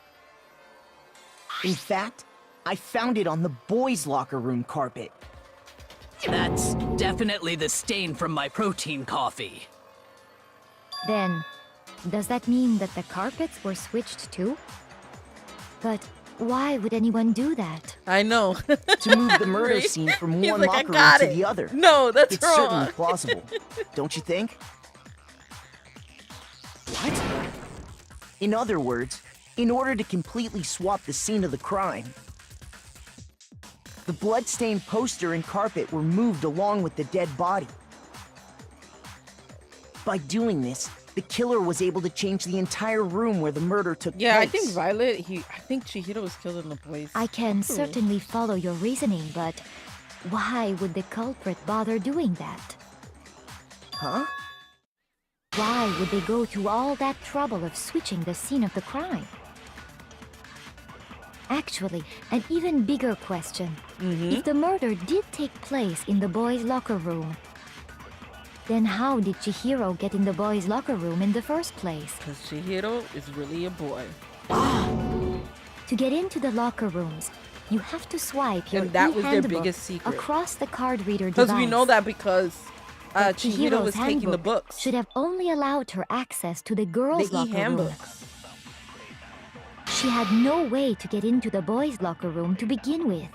In fact, I found it on the boys' locker room carpet. That's definitely the stain from my protein coffee. Then, does that mean that the carpets were switched too? But why would anyone do that? I know. To move the murder Right? scene from He's one like, locker "I got room to it." the other. No, that's it's wrong. certainly plausible, don't you think? What? In other words, in order to completely swap the scene of the crime, the blood-stained poster and carpet were moved along with the dead body. By doing this, the killer was able to change the entire room where the murder took Yeah, I place. think I think Chihiro was killed in the boys. I can certainly follow your reasoning, but why would the culprit bother doing that? Huh? Why would they go to all that trouble of switching the scene of the crime? Actually, an even bigger question. If the murder did take place in the boys' locker room, then how did Chihiro get in the boys' locker room in the first place? Because Chihiro is really a boy. To get into the locker rooms, you have to swipe your And that was their e-handbook biggest secret. across the card reader device. Because we know that because But Chihiro Chihiro's was taking the handbook books. should have only allowed her access to the girls' The locker room. e-handbooks. She had no way to get into the boys' locker room to begin with.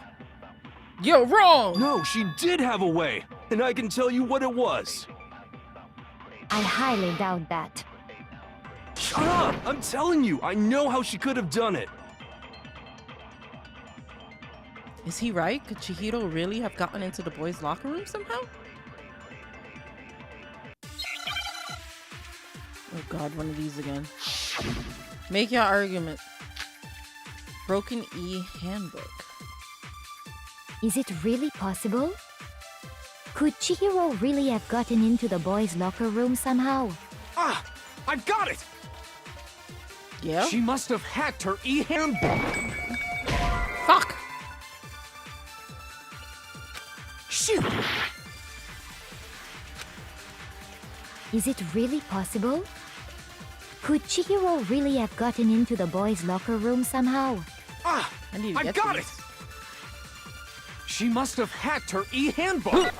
You're wrong! No, she did have a way, and I can tell you what it was. I highly doubt that. Shut up! I'm telling you, I know how she could have done it. Is he right? Could Chihiro really have gotten into the boys' locker room somehow? Oh god, one of these again. Make your argument. Broken E-handbook. Is it really possible? Could Chihiro really have gotten into the boys' locker room somehow? Ah! I've got it! Yeah? She must have hacked her e-handbook. Fuck! Shoot! Is it really possible? Could Chihiro really have gotten into the boys' locker room somehow? Ah! I need to I've get got these. it! She must have hacked her e-handbook.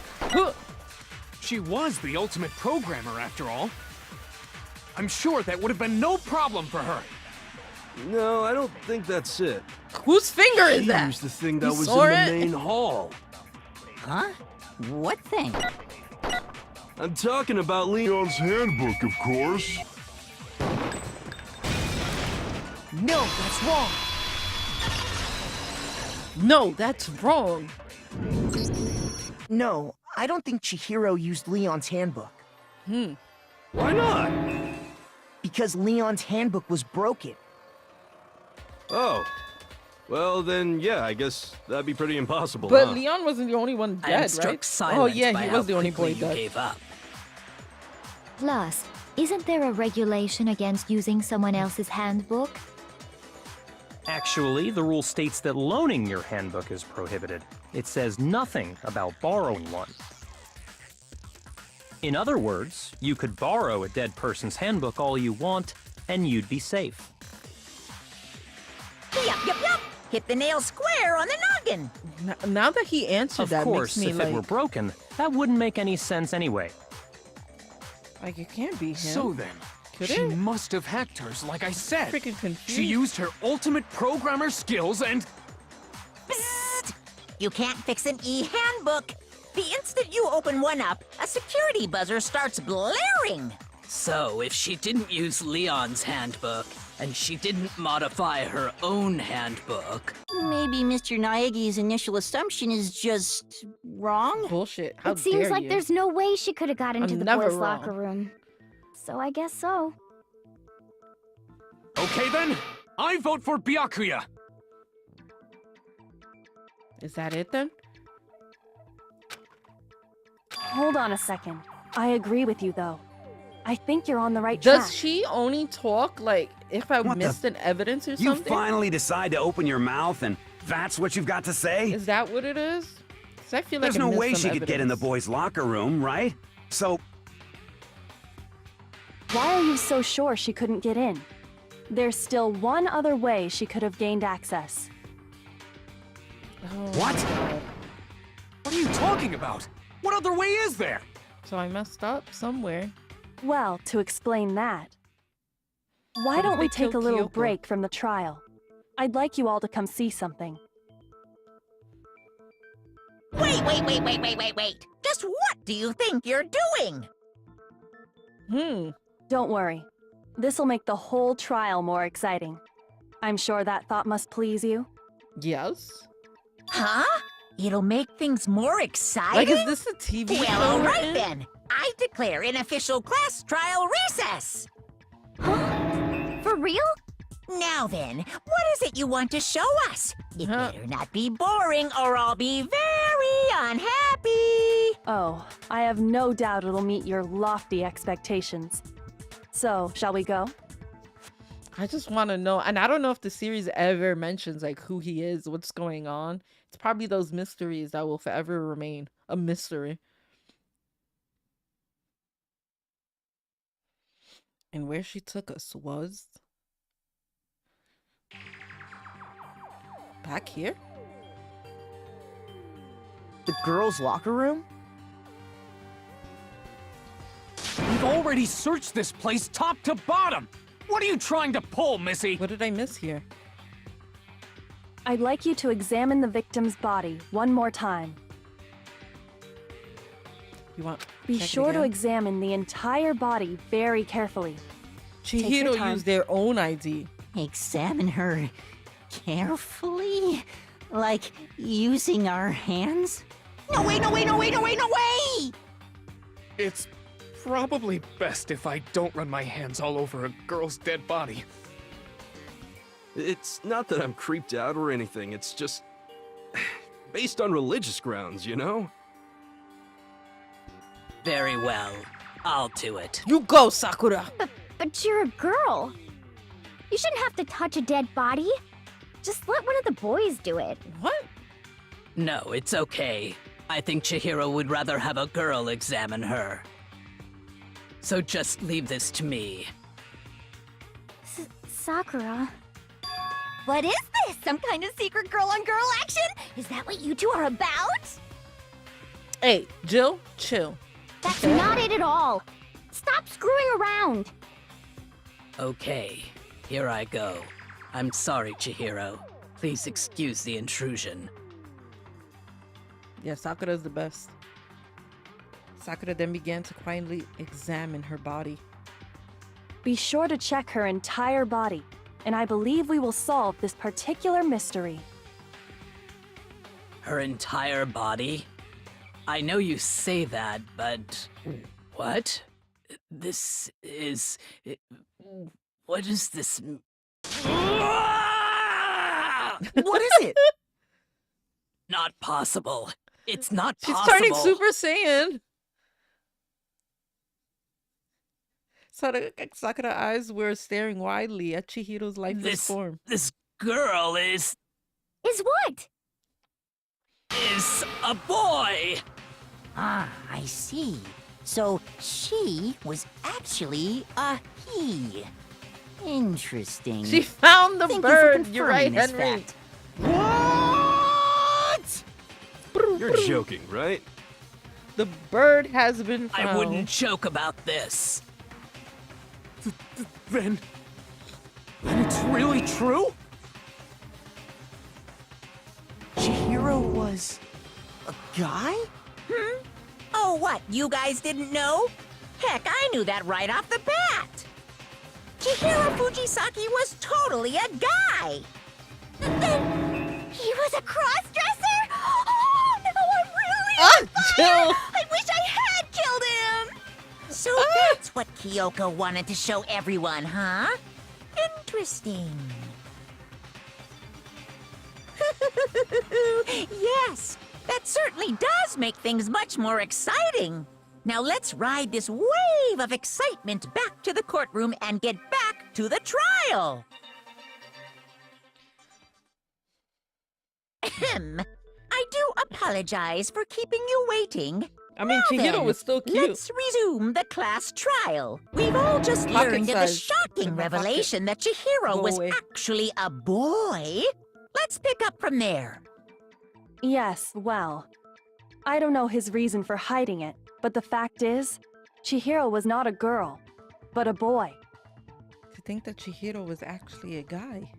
She was the ultimate programmer, after all. I'm sure that would have been no problem for her. No, I don't think that's it. Whose finger is She that? used the thing that You was in saw the it? main hall. Huh? What thing? I'm talking about Leon's handbook, of course. No, that's wrong. No, that's wrong. No, I don't think Chihiro used Leon's handbook. Why not? Because Leon's handbook was broken. Oh. Well, then, yeah, I guess that'd be pretty impossible, But huh? Leon wasn't the only one I am dead, struck right? silent Oh yeah, by he how was the only boy quickly you dead. gave up. Plus, isn't there a regulation against using someone else's handbook? Actually, the rule states that loaning your handbook is prohibited. It says nothing about borrowing one. In other words, you could borrow a dead person's handbook all you want, and you'd be safe. Yup, yup, yup! Hit the nail square on the noggin! Now that he answered Of that, course, makes me if like, it were broken, that wouldn't make any sense anyway. like it can't be him. So then, Could she it? must have hacked hers, like I said. Freaking confused. She used her ultimate programmer skills and... Psst! You can't fix an e-handbook! The instant you open one up, a security buzzer starts blaring! So, if she didn't use Leon's handbook, and she didn't modify her own handbook, Maybe Mr. Naegi's initial assumption is just wrong? Bullshit. How It seems dare like you? there's no way she could have got into I'm the never boys' wrong. locker room. So I guess so. Okay then, I vote for Byakuya. Is that it then? Hold on a second. I agree with you, though. I think you're on the right track. Does she only talk like if I What the- missed an evidence or You something? finally decide to open your mouth and that's what you've got to say? Is that what it is? 'Cause I feel like There's I no missed way some she could get in the evidence. boys' locker room, right? So, Why are you so sure she couldn't get in? There's still one other way she could have gained access. What? What are you talking about? What other way is there? So I messed up somewhere. Well, to explain that, why What if don't we they take a kill little Kyoko? break from the trial? I'd like you all to come see something. Wait. Just what do you think you're doing? Don't worry. This'll make the whole trial more exciting. I'm sure that thought must please you. Yes. Huh? It'll make things more exciting? Like, is this a TV show? Well, all we're right in? then. I declare an official class trial recess. For real? Now then, what is it you want to show us? It better not be boring or I'll be very unhappy. Oh, I have no doubt it'll meet your lofty expectations. So, shall we go? I just want to know, and I don't know if the series ever mentions like who he is, what's going on. It's probably those mysteries that will forever remain a mystery. And where she took us was back here? The girls' locker room? We've already searched this place top to bottom. What are you trying to pull, Missy? What did I miss here? I'd like you to examine the victim's body one more time. You want? Be check it sure to again? examine the entire body very carefully. Take your Chihiro time. used their own ID. Examine her carefully? Like using our hands? No way! It's probably best if I don't run my hands all over a girl's dead body. It's not that I'm creeped out or anything, it's just based on religious grounds, you know? Very well. I'll do it. You go, Sakura! But you're a girl. You shouldn't have to touch a dead body. Just let one of the boys do it. What? No, it's okay. I think Chihiro would rather have a girl examine her. So just leave this to me. Sakura. What is this? Some kind of secret girl-on-girl action? Is that what you two are about? Hey, Jill, chill. That's not it at all. Stop screwing around. Okay, here I go. I'm sorry, Chihiro. Please excuse the intrusion. Yeah, Sakura's the best. Sakura then began to quietly examine her body. Be sure to check her entire body, and I believe we will solve this particular mystery. Her entire body? I know you say that, but... What? This is... What is this... What is it? Not possible. It's not She's possible. turning Super Saiyan. Sakura's eyes were staring widely at Chihiro's lifeless form. This girl is what? Is a boy. Ah, I see. So she was actually a he. Interesting. She found the Thank you for bird. You're right, confirming this Henry. fact. What? You're joking, right? The bird has been found. I wouldn't joke about this. Then it's really true? Chihiro was a guy? Oh, what? You guys didn't know? Heck, I knew that right off the bat. Chihiro Fujisaki was totally a guy. He was a cross-dresser? Oh, no, I'm really on fire! Jill. I wish I had killed him! So that's what Kyoko wanted to show everyone, huh? Interesting. Yes, that certainly does make things much more exciting. Now let's ride this wave of excitement back to the courtroom and get back to the trial. Ahem. I do apologize for keeping you waiting. I mean, Now Chihiro then, was still cute. Let's resume the class trial. We've all just Pocket learned of the size. shocking My pocket. revelation that Chihiro Go was away. actually a boy. Let's pick up from there. Yes, well, I don't know his reason for hiding it, but the fact is, Chihiro was not a girl, but a boy. To think that Chihiro was actually a guy.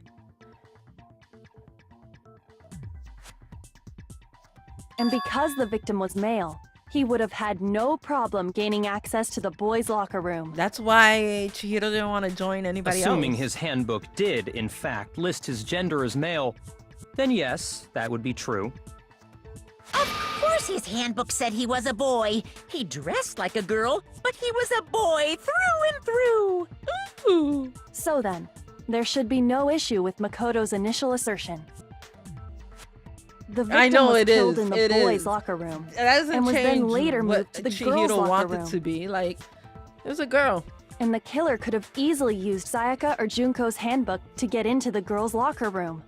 And because the victim was male, he would have had no problem gaining access to the boys' locker room. That's why Chihiro didn't want to join anybody Assuming else. his handbook did, in fact, list his gender as male, then yes, that would be true. Of course his handbook said he was a boy. He dressed like a girl, but he was a boy through and through. Ooh. So then, there should be no issue with Makoto's initial assertion. The victim I know was it killed is. in the It boys' is. locker room It doesn't and was then change later what moved to the girls' Chihiro locker wanted room. to be. Like, it was a girl. And the killer could have easily used Sayaka or Junko's handbook to get into the girls' locker room.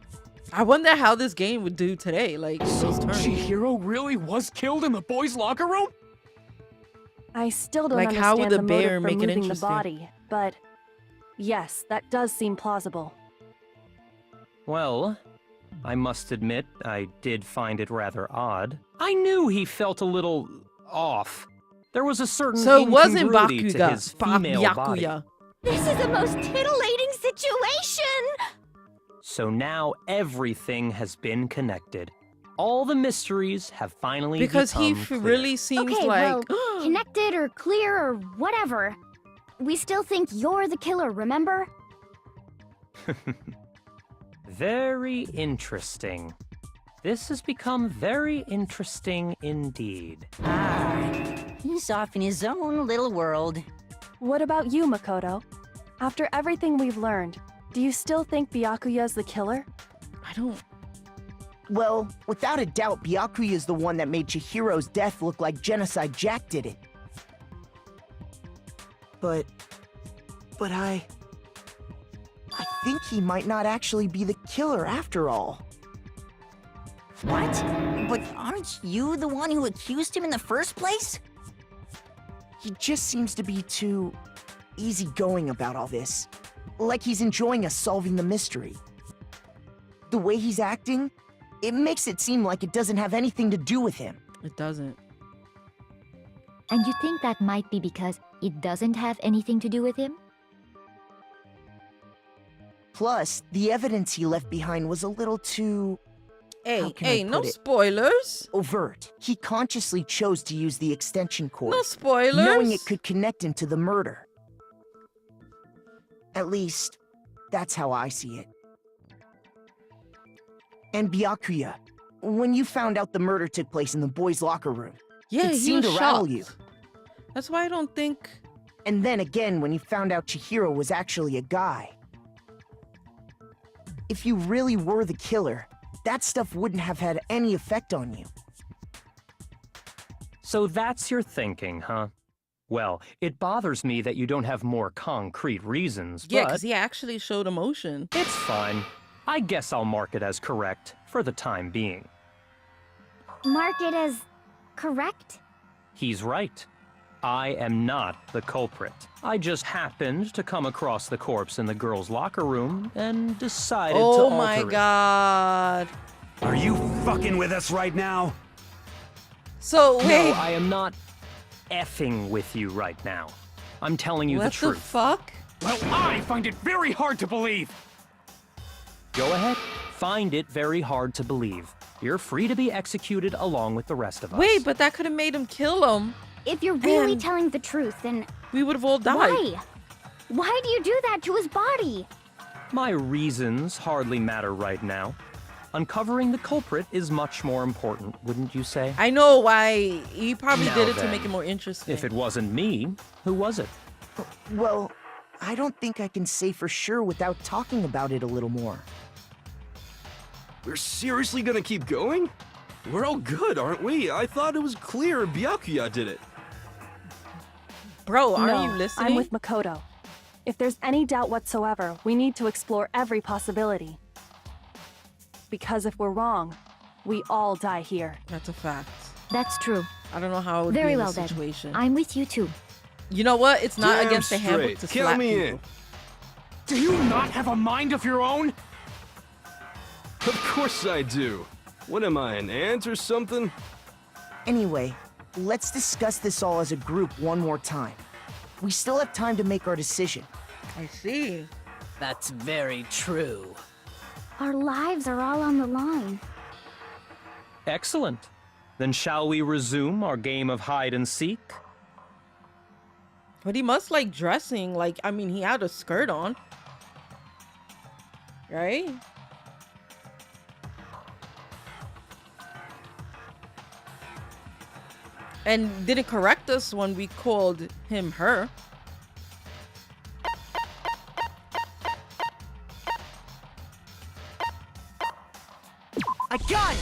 I wonder how this game would do today. Like, So those turns. Chihiro really was killed in the boys' locker room? I still don't Like, understand how would the the bear motive for make it moving the interesting? body, but yes, that does seem plausible. Well, I must admit, I did find it rather odd. I knew he felt a little off. There was a certain So it wasn't incongruity to Bakuga. his female body. Byakuya. This is the most titillating situation! So now everything has been connected. All the mysteries have finally Because he become clear. really seems Okay, like... well, connected or clear or whatever. We still think you're the killer, remember? Very interesting. This has become very interesting indeed. He's off in his own little world. What about you, Makoto? After everything we've learned, do you still think Byakuya's the killer? I don't... Well, without a doubt, Byakuya is the one that made Chihiro's death look like Genocide Jack did it. But I think he might not actually be the killer after all. What? But aren't you the one who accused him in the first place? He just seems to be too easygoing about all this. Like he's enjoying us solving the mystery. The way he's acting, it makes it seem like it doesn't have anything to do with him. It doesn't. And you think that might be because it doesn't have anything to do with him? Plus, the evidence he left behind was a little too... Hey, can I hey, no put it? spoilers. overt. He consciously chose to use the extension cord, No spoilers. knowing it could connect him to the murder. At least, that's how I see it. And Byakuya, when you found out the murder took place in the boys' locker room, Yeah, it he seemed was to rattle shocked. you. That's why I don't think... And then again, when you found out Chihiro was actually a guy. If you really were the killer, that stuff wouldn't have had any effect on you. So that's your thinking, huh? Well, it bothers me that you don't have more concrete reasons, Yeah, but because he actually showed emotion. it's fine. I guess I'll mark it as correct for the time being. Mark it as correct? He's right. I am not the culprit. I just happened to come across the corpse in the girls' locker room and decided to Oh alter my it. god. Are you fucking with us right now? So, No, wait. I am not effing with you right now. I'm telling you What the the truth. fuck? Well, I find it very hard to believe. Go ahead. Find it very hard to believe. You're free to be executed along with the rest of us. Wait, but that could have made him kill him. If you're really And- telling the truth, then We would have all died. why? Why do you do that to his body? My reasons hardly matter right now. Uncovering the culprit is much more important, wouldn't you say? I know why. He probably Now did it to then, make it more interesting. If it wasn't me, who was it? Well, I don't think I can say for sure without talking about it a little more. We're seriously gonna keep going? We're all good, aren't we? I thought it was clear Byakuya did it. Bro, aren't no, you listening? I'm with Makoto. If there's any doubt whatsoever, we need to explore every possibility. Because if we're wrong, we all die here. That's a fact. That's true. I don't know how it would Very be in well this then. situation. I'm with you too. You know what? It's not Damn against the handbook straight. to Count slap me people. in. Do you not have a mind of your own? Of course I do. What am I, an ant or something? Anyway, let's discuss this all as a group one more time. We still have time to make our decision. I see. That's very true. Our lives are all on the line. Excellent. Then shall we resume our game of hide and seek? But he must like dressing. Like, I mean, he had a skirt on. Right? And didn't correct us when we called him her. I got it!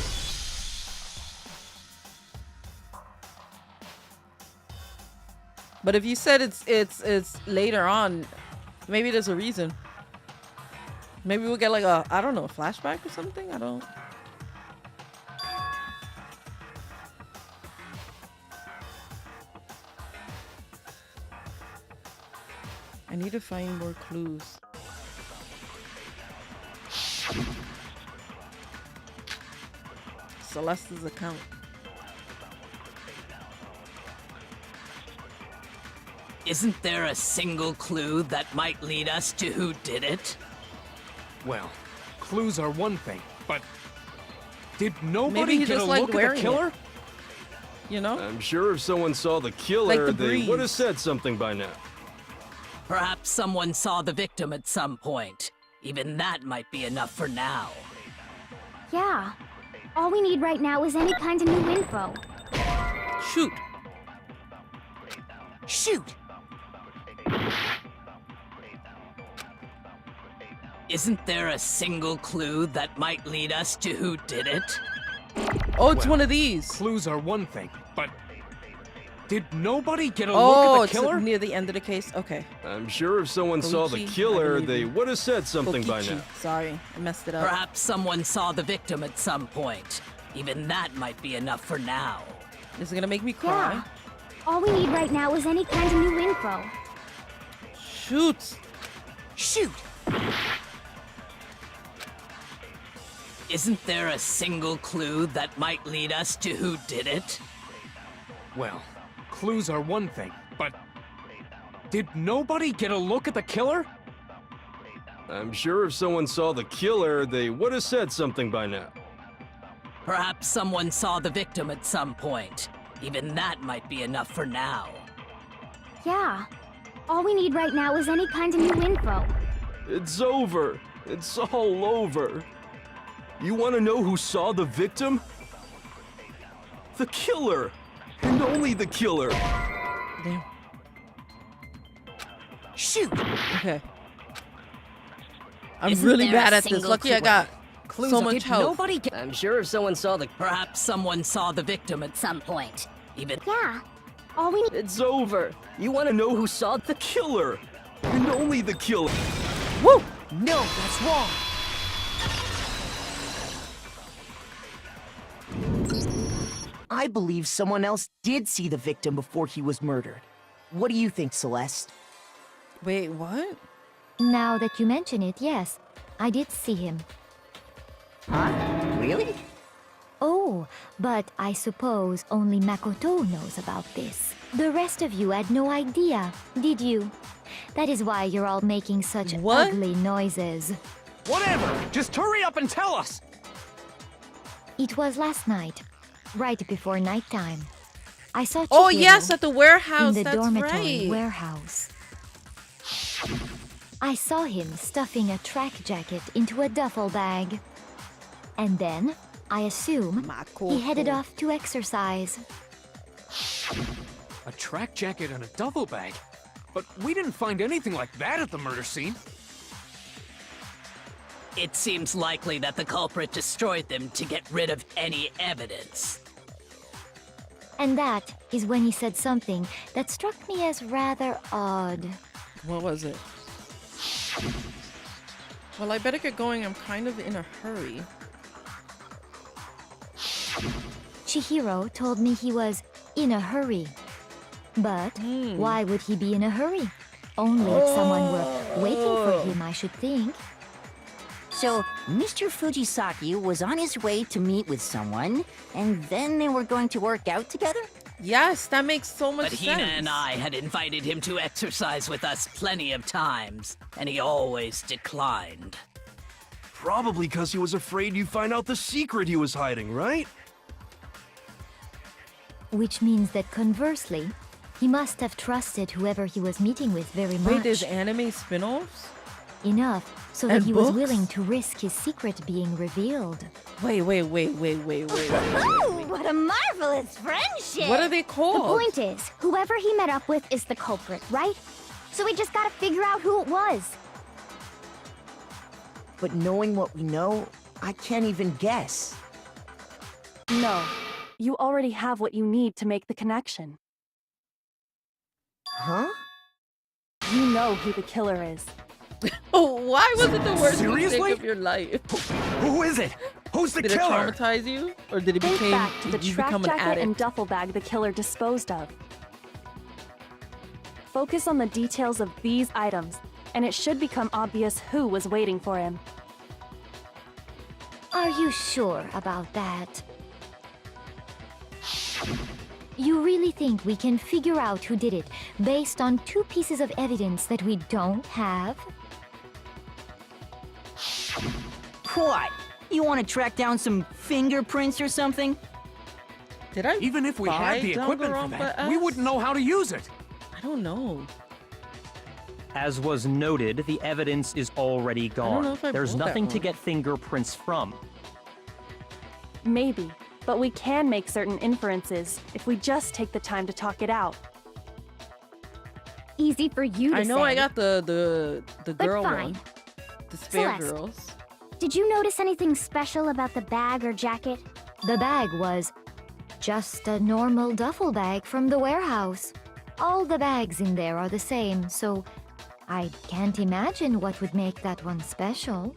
But if you said it's later on, maybe there's a reason. Maybe we'll get like a, I don't know, a flashback or something? I don't. I need to find more clues. Celeste's account. Isn't there a single clue that might lead us to who did it? Well, clues are one thing, but did Maybe nobody he get a just liked look at the wearing killer? it. You know? I'm sure if someone saw the killer, the they breeze. would have said something by now. Perhaps someone saw the victim at some point. Even that might be enough for now. Yeah. All we need right now is any kind of new info. Shoot. Shoot! Isn't there a single clue that might lead us to who did it? Oh, it's Well, one of these. Clues are one thing, but did nobody get a Oh, look at it's the killer? near the end of the case. Okay. I'm sure if someone saw the Koichi, I killer, believe they you. would have said something by Kokichi. now. Sorry, I messed it up. Perhaps someone saw the victim at some point. Even that might be enough for now. This is gonna make me cry. Yeah. All we need right now is any kind of new info. Shoot. Shoot! Isn't there a single clue that might lead us to who did it? Well, clues are one thing, but did nobody get a look at the killer? I'm sure if someone saw the killer, they would have said something by now. Perhaps someone saw the victim at some point. Even that might be enough for now. Yeah. All we need right now is any kind of new info. It's over. It's all over. You want to know who saw the victim? The killer. And only the killer. Damn. Shoot! Okay. I'm Isn't really there bad a at this. single Lucky I clue- got Clues so are- much did health. Nobody get. I'm sure if someone saw the... Perhaps someone saw the victim at some point. Even. Yeah. All we need. It's over. You want to know who saw the killer? And only the killer. Woo! No, that's wrong! I believe someone else did see the victim before he was murdered. What do you think, Celeste? Wait, what? Now that you mention it, yes, I did see him. Huh? Really? Oh, but I suppose only Makoto knows about this. The rest of you had no idea, did you? That is why you're all making such What? ugly noises. Whatever! Just hurry up and tell us! It was last night, right before nighttime. I saw Oh Chihiro yes, at the warehouse. in the That's dormitory right. warehouse. I saw him stuffing a track jacket into a duffel bag. And then, I assume, he headed Makoto. off to exercise. A track jacket and a duffel bag? But we didn't find anything like that at the murder scene. It seems likely that the culprit destroyed them to get rid of any evidence. And that is when he said something that struck me as rather odd. What was it? Well, I better get going. I'm kind of in a hurry. Chihiro told me he was in a hurry. But why would he be in a hurry? Only if someone were waiting for him, I should think. So, Mr. Fujisaki was on his way to meet with someone, and then they were going to work out together? Yes, that makes so much But sense. Hina and I had invited him to exercise with us plenty of times, and he always declined. Probably because he was afraid you'd find out the secret he was hiding, right? Which means that conversely, he must have trusted whoever he was meeting with very much. Wait, there's anime spin-offs? Enough so that And he was books? willing to risk his secret being revealed. Wait. Ooh, what a marvelous friendship! What are they The called? point is, whoever he met up with is the culprit, right? So we just gotta figure out who it was. But knowing what we know, I can't even guess. No, you already have what you need to make the connection. Huh? You know who the killer is. Oh, why was it the worst Seriously? mistake of your life? Who is it? Who's the Did it killer? traumatize you? Or did it Think become back to the you track become an jacket and addict? duffel bag the killer disposed of. Focus on the details of these items, and it should become obvious who was waiting for him. Are you sure about that? You really think we can figure out who did it based on 2 pieces of evidence that we don't have? What? You want to track down some fingerprints or something? Did I Even if we buy had the equipment for Danganronpa that, we S? wouldn't know how to use it. I don't know. As was noted, the evidence is already gone. know if I There's bought that nothing to one. get fingerprints from. Maybe, but we can make certain inferences if we just take the time to talk it out. Easy for you to I know say. I got the girl fine. one. The spare Celeste. girls. Did you notice anything special about the bag or jacket? The bag was just a normal duffel bag from the warehouse. All the bags in there are the same, so I can't imagine what would make that one special.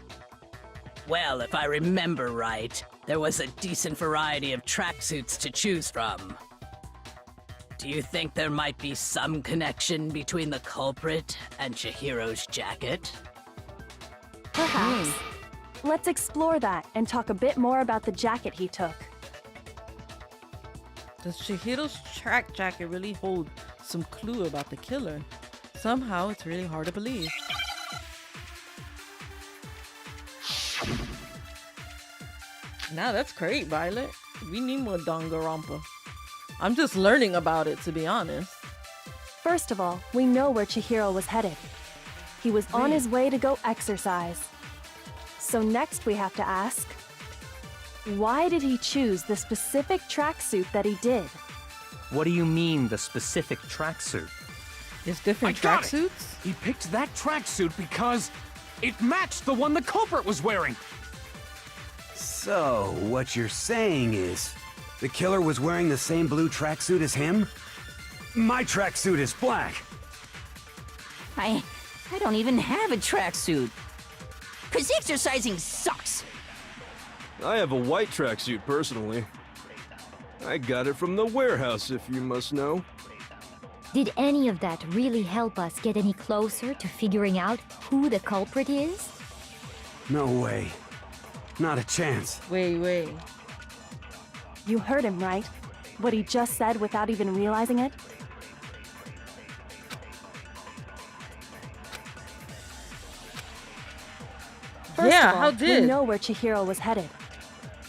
Well, if I remember right, there was a decent variety of tracksuits to choose from. Do you think there might be some connection between the culprit and Chihiro's jacket? Perhaps. Let's explore that and talk a bit more about the jacket he took. Does Chihiro's track jacket really hold some clue about the killer? Somehow it's really hard to believe. Now that's great, Violet. We need more Danganronpa. I'm just learning about it, to be honest. First of all, we know where Chihiro was headed. He was on his way to go exercise. So next we have to ask, why did he choose the specific tracksuit that he did? What do you mean, the specific tracksuit? There's different I got it. tracksuits? He picked that tracksuit because it matched the one the culprit was wearing. So, what you're saying is, the killer was wearing the same blue tracksuit as him? My tracksuit is black. I don't even have a tracksuit. 'Cause exercising sucks. I have a white tracksuit personally. I got it from the warehouse, if you must know. Did any of that really help us get any closer to figuring out who the culprit is? No way. Not a chance. Wait. You heard him, right? What he just said without even realizing it? First Yeah, of all, how we did? know where Chihiro was headed.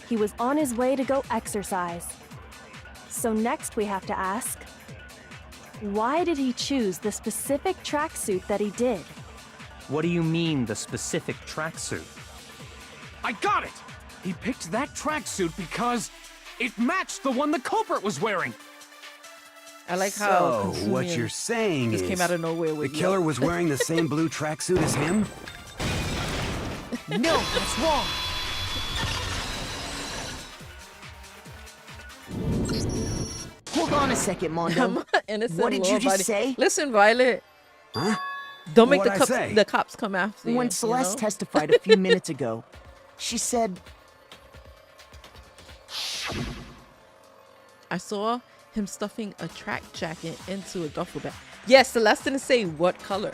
He was on his way to go exercise. So next we have to ask, why did he choose the specific tracksuit that he did? What do you mean, the specific tracksuit? I got it! He picked that tracksuit because it matched the one the culprit was wearing. I like how So, what Kasumi you're saying just is, came out of nowhere the with killer yup. was wearing the same blue tracksuit as him? No, that's wrong. Hold on a second, Mondo. Innocent What did you just law-abiding- say? Listen, Violet. Huh? Don't make What'd I say? the cops come after you. When you Celeste know? testified a few minutes ago, she said, I saw him stuffing a track jacket into a duffel bag. Yes, Celeste didn't say what color.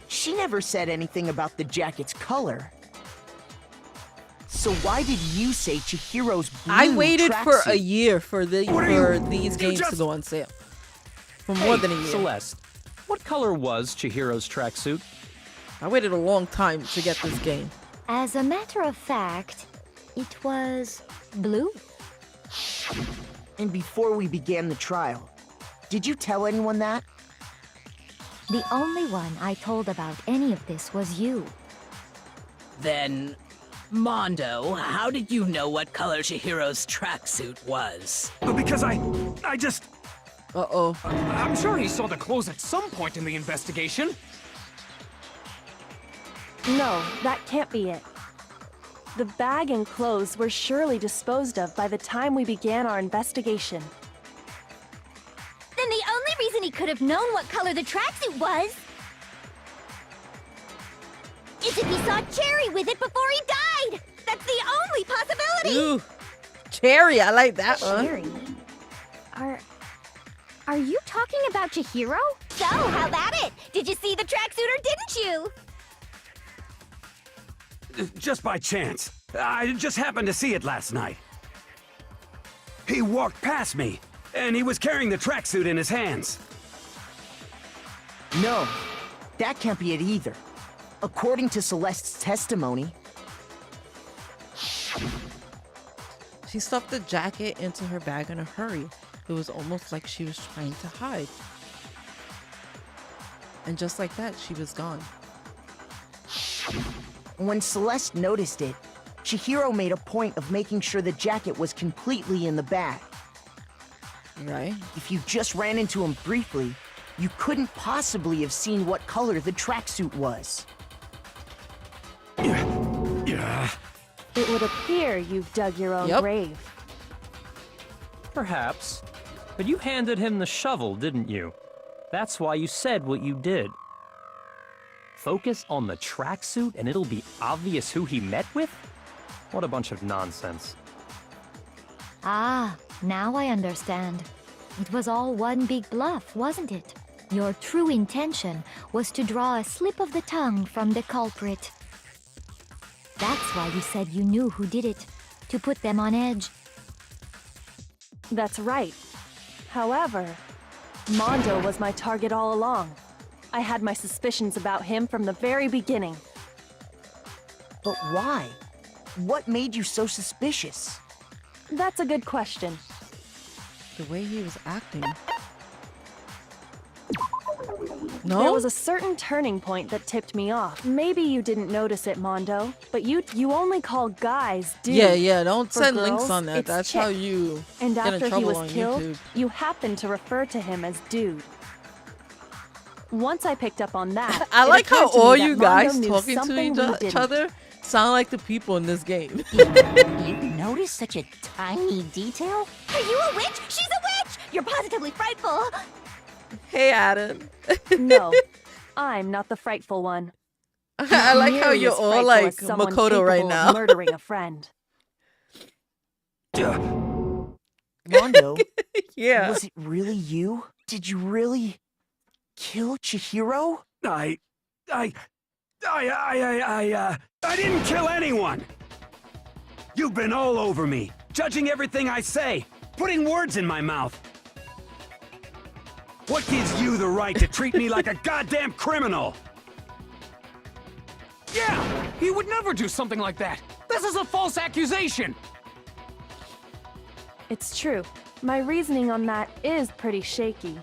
She never said anything about the jacket's color. So why did you say Chihiro's blue I waited for a tracksuit? year for these games to go on sale. For more than a year. Celeste, what color was Chihiro's tracksuit? I waited a long time to get this game. As a matter of fact, it was blue. And before we began the trial, did you tell anyone that? The only one I told about any of this was you. Then, Mondo, how did you know what color Chihiro's tracksuit was? Because I just... Uh-oh. I'm sure he saw the clothes at some point in the investigation. No, that can't be it. The bag and clothes were surely disposed of by the time we began our investigation. Then the only reason he could have known what color the tracksuit was is if he saw Cherry with it before he died! That's the only possibility! Ooh. Cherry, I like that one. Cherry? Are you talking about Chihiro? So, how about it? Did you see the tracksuit or didn't you? Just by chance. I just happened to see it last night. He walked past me, and he was carrying the tracksuit in his hands. No, that can't be it either. According to Celeste's testimony, She stuffed the jacket into her bag in a hurry. It was almost like she was trying to hide. And just like that, she was gone. when Celeste noticed it, Chihiro made a point of making sure the jacket was completely in the bag. Right. If you just ran into him briefly, you couldn't possibly have seen what color the tracksuit was. Yeah. It would appear you've dug your own grave. Perhaps. But you handed him the shovel, didn't you? That's why you said what you did. Focus on the tracksuit and it'll be obvious who he met with? What a bunch of nonsense. Ah, now I understand. It was all one big bluff, wasn't it? Your true intention was to draw a slip of the tongue from the culprit. That's why you said you knew who did it, to put them on edge. That's right. However, Mondo was my target all along. I had my suspicions about him from the very beginning. But why? What made you so suspicious? That's a good question. The way he was acting. No? There was a certain turning point that tipped me off. Maybe you didn't notice it, Mondo, but you only call guys dude. Yeah, don't For send girls, links on that. it's That's chick. how you And get in after he trouble was on killed, YouTube. you happened to refer to him as dude. Once I picked up on that, I it like how occurred to me all that you Mondo guys knew talking to something we each didn't. other sound like the people in this game. You notice such a tiny detail? Are you a witch? She's a witch! You're positively frightful! Hey, Adam. No, I'm not the frightful one. I like how Nearly you're as all frightful like as someone Makoto right capable of now. murdering a friend. Mondo, Yeah. was it really you? Did you really kill Chihiro? I didn't kill anyone! You've been all over me, judging everything I say, putting words in my mouth. What gives you the right to treat me like a goddamn criminal? Yeah, he would never do something like that. This is a false accusation. It's true. My reasoning on that is pretty shaky.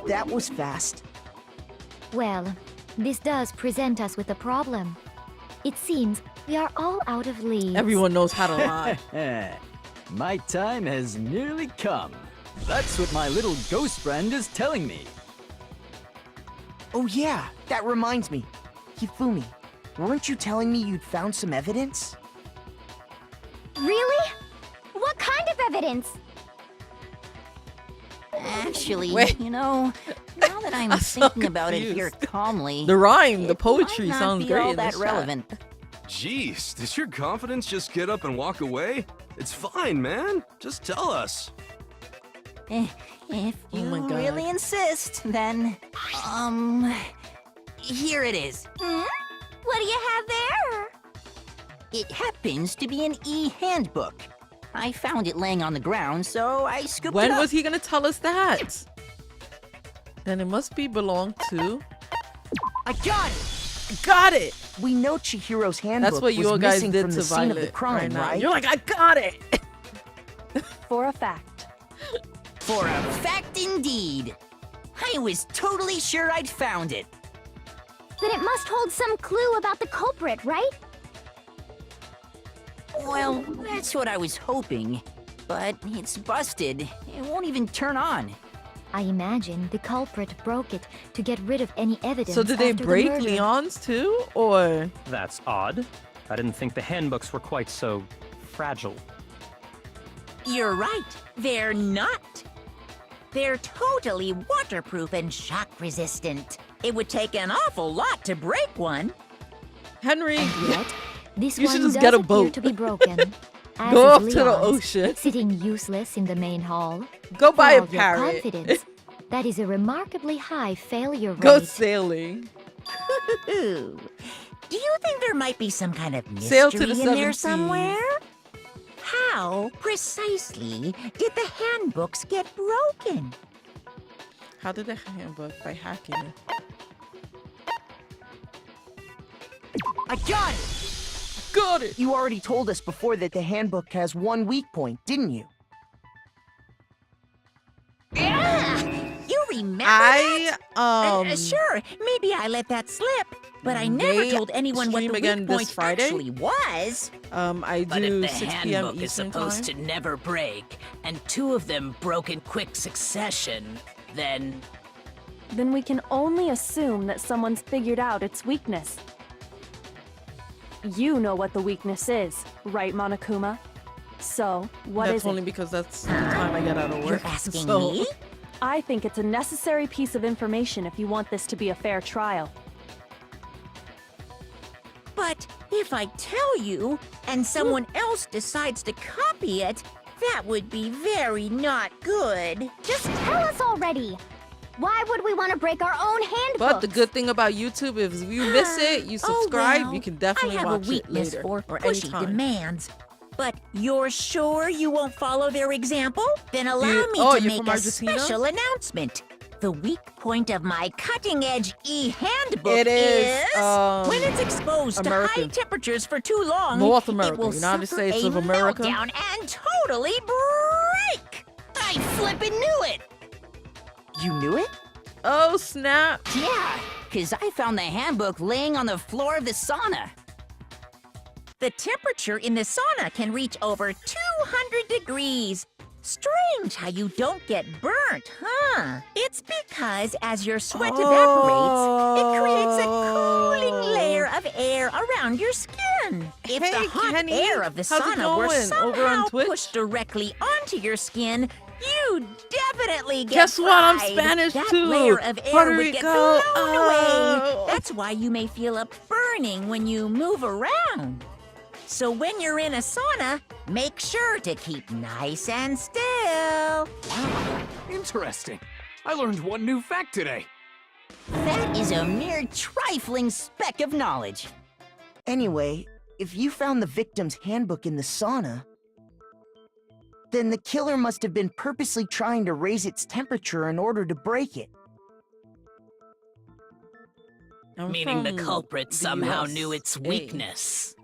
That was fast. Well, this does present us with a problem. It seems we are all out of leads. Everyone knows how to lie. My time has nearly come. That's what my little ghost friend is telling me. Oh yeah, that reminds me. Hifumi, weren't you telling me you'd found some evidence? Really? What kind of evidence? Actually, Wait. you know, now that I'm so thinking about it here confused. calmly, The rhyme, the it poetry might not sounds be great all in that this chat. relevant. Jeez, did your confidence just get up and walk away? It's fine, man. Just tell us. If you my God. really insist, then, here it is. What do you have there? It happens to be an e-handbook. I found it laying on the ground, so I scooped it When up. was he gonna tell us that? Then it must be belong to. I got it! Got it! We know Chihiro's handbook That's what you was all guys missing did from to the scene of the Violet crime, right now. right? You're like, I got it! For a fact. For a fact indeed. I was totally sure I'd found it. Then it must hold some clue about the culprit, right? Well, that's what I was hoping. But it's busted. It won't even turn on. I imagine the culprit broke it to get rid of any evidence. So did they after the break murder. Leon's too, or? That's odd. I didn't think the handbooks were quite so fragile. You're right. They're not. They're totally waterproof and shock resistant. It would take an awful lot to break one. Henry, Yet, this you one should just does get a appear boat. to be broken. As Go is off to the Leon's, ocean. sitting useless in the main hall. Go buy a For all your parrot. confidence, that is a remarkably high failure rate. Go sailing. Ooh. Do you think there might be some kind of Sail to mystery the in seven there seas. somewhere? How precisely did the handbooks get broken? How did the handbook? By hacking it. I got it! Got it! You already told us before that the handbook has one weak point, didn't you? Yeah! You remember that? I Sure, maybe I let that slip, but I never They told anyone what stream the again weak this point Friday? actually was. I But if do the 6 p.m. handbook is Eastern supposed time. to never break, and two of them broke in quick succession, then Then we can only assume that someone's figured out its weakness. You know what the weakness is, right, Monokuma? So, what That's is only it? because that's the time I get out of work. You're asking so. me? I think it's a necessary piece of information if you want this to be a fair trial. But if I tell you, and someone else decides to copy it, that would be very not good. Just tell us already. Why would we want to break our own handbook? But the good thing about YouTube is if you miss it, you subscribe, well, you can definitely I have watch a weakness it later for or pushy anytime. demands. But you're sure you won't follow their example? Then allow You- me oh, to you're make from a Argentina? special announcement. The weak point of my cutting-edge e-handbook It is, when it's exposed to high American. temperatures for too long, North it America, will United suffer States a of America. meltdown and totally break. I flippin' knew it. You knew it? Oh, snap. Yeah, because I found the handbook laying on the floor of the sauna. The temperature in the sauna can reach over 200 degrees. Strange how you don't get burnt, huh? It's because as your sweat evaporates, it creates a cooling layer of air around your skin. If Hey, the hot Kenny, air of the how's it sauna were going over on somehow Twitch? pushed directly onto your skin, you'd definitely get Guess what? I'm fried. Spanish that too. layer of air Puerto would get Rico. blown Oh. away. That's why you may feel a burning when you move around. So when you're in a sauna, make sure to keep nice and still. Wow, interesting. I learned one new fact today. That is a mere trifling speck of knowledge. Anyway, if you found the victim's handbook in the sauna, then the killer must have been purposely trying to raise its temperature in order to break it. I'm meaning the from culprit the somehow knew its USA. weakness.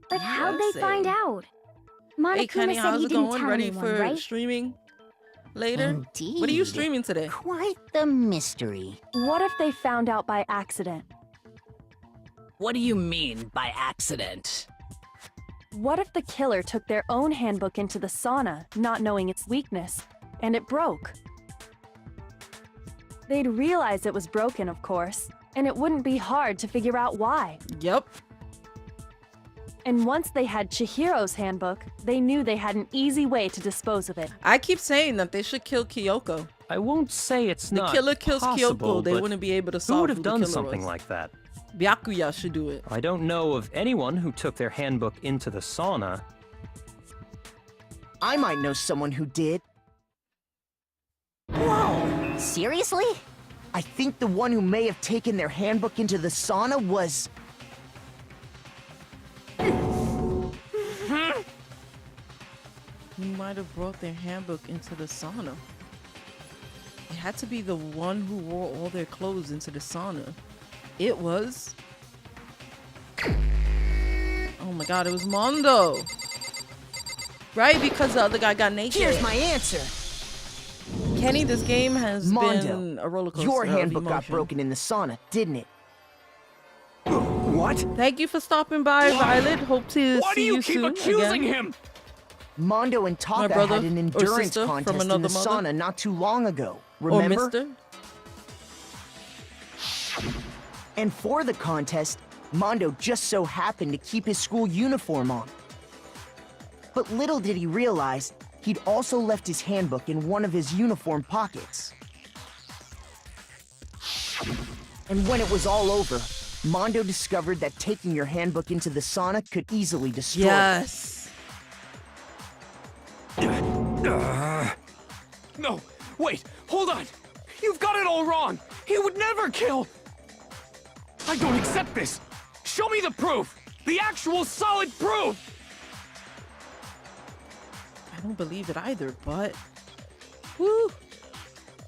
But how'd they USA. find out? Hey, Monokuma Kenny, said how's he it didn't going? tell Ready anyone, for right? streaming later? What are you Indeed. streaming today? Quite the mystery. What if they found out by accident? What do you mean by accident? What if the killer took their own handbook into the sauna, not knowing its weakness, and it broke? They'd realize it was broken, of course, and it wouldn't be hard to figure out why. Yep. And once they had Chihiro's handbook, they knew they had an easy way to dispose of it. I keep saying that they should kill Kyoko. I won't say it's The not killer kills possible, Kyoko, they but wouldn't be able to who solve would have the done killer something was. like that? Byakuya should do it. I don't know of anyone who took their handbook into the sauna. I might know someone who did. Whoa! Seriously? I think the one who may have taken their handbook into the sauna was... He might have brought their handbook into the sauna. It had to be the one who wore all their clothes into the sauna. It was... Oh my god, it was Mondo! Right? Because the other guy got naked. Here's my answer! Kenny, this game has Mondo, been a roller coaster. Your of handbook got emotion. broken in the sauna, didn't it? What? Thank you for stopping by, Violet. Hope to Why do see you you keep soon accusing again. him? Mondo and Taka brother had an or endurance sister from contest in the another mother? sauna not too long ago. Or Remember? Mister. And for the contest, Mondo just so happened to keep his school uniform on. But little did he realize, he'd also left his handbook in one of his uniform pockets. And when it was all over, Mondo discovered that taking your handbook into the sauna could easily destroy it. Yes. No, wait, hold on. You've got it all wrong. He would never kill. I don't accept this. Show me the proof. The actual solid proof. I don't believe it either, but... Woo!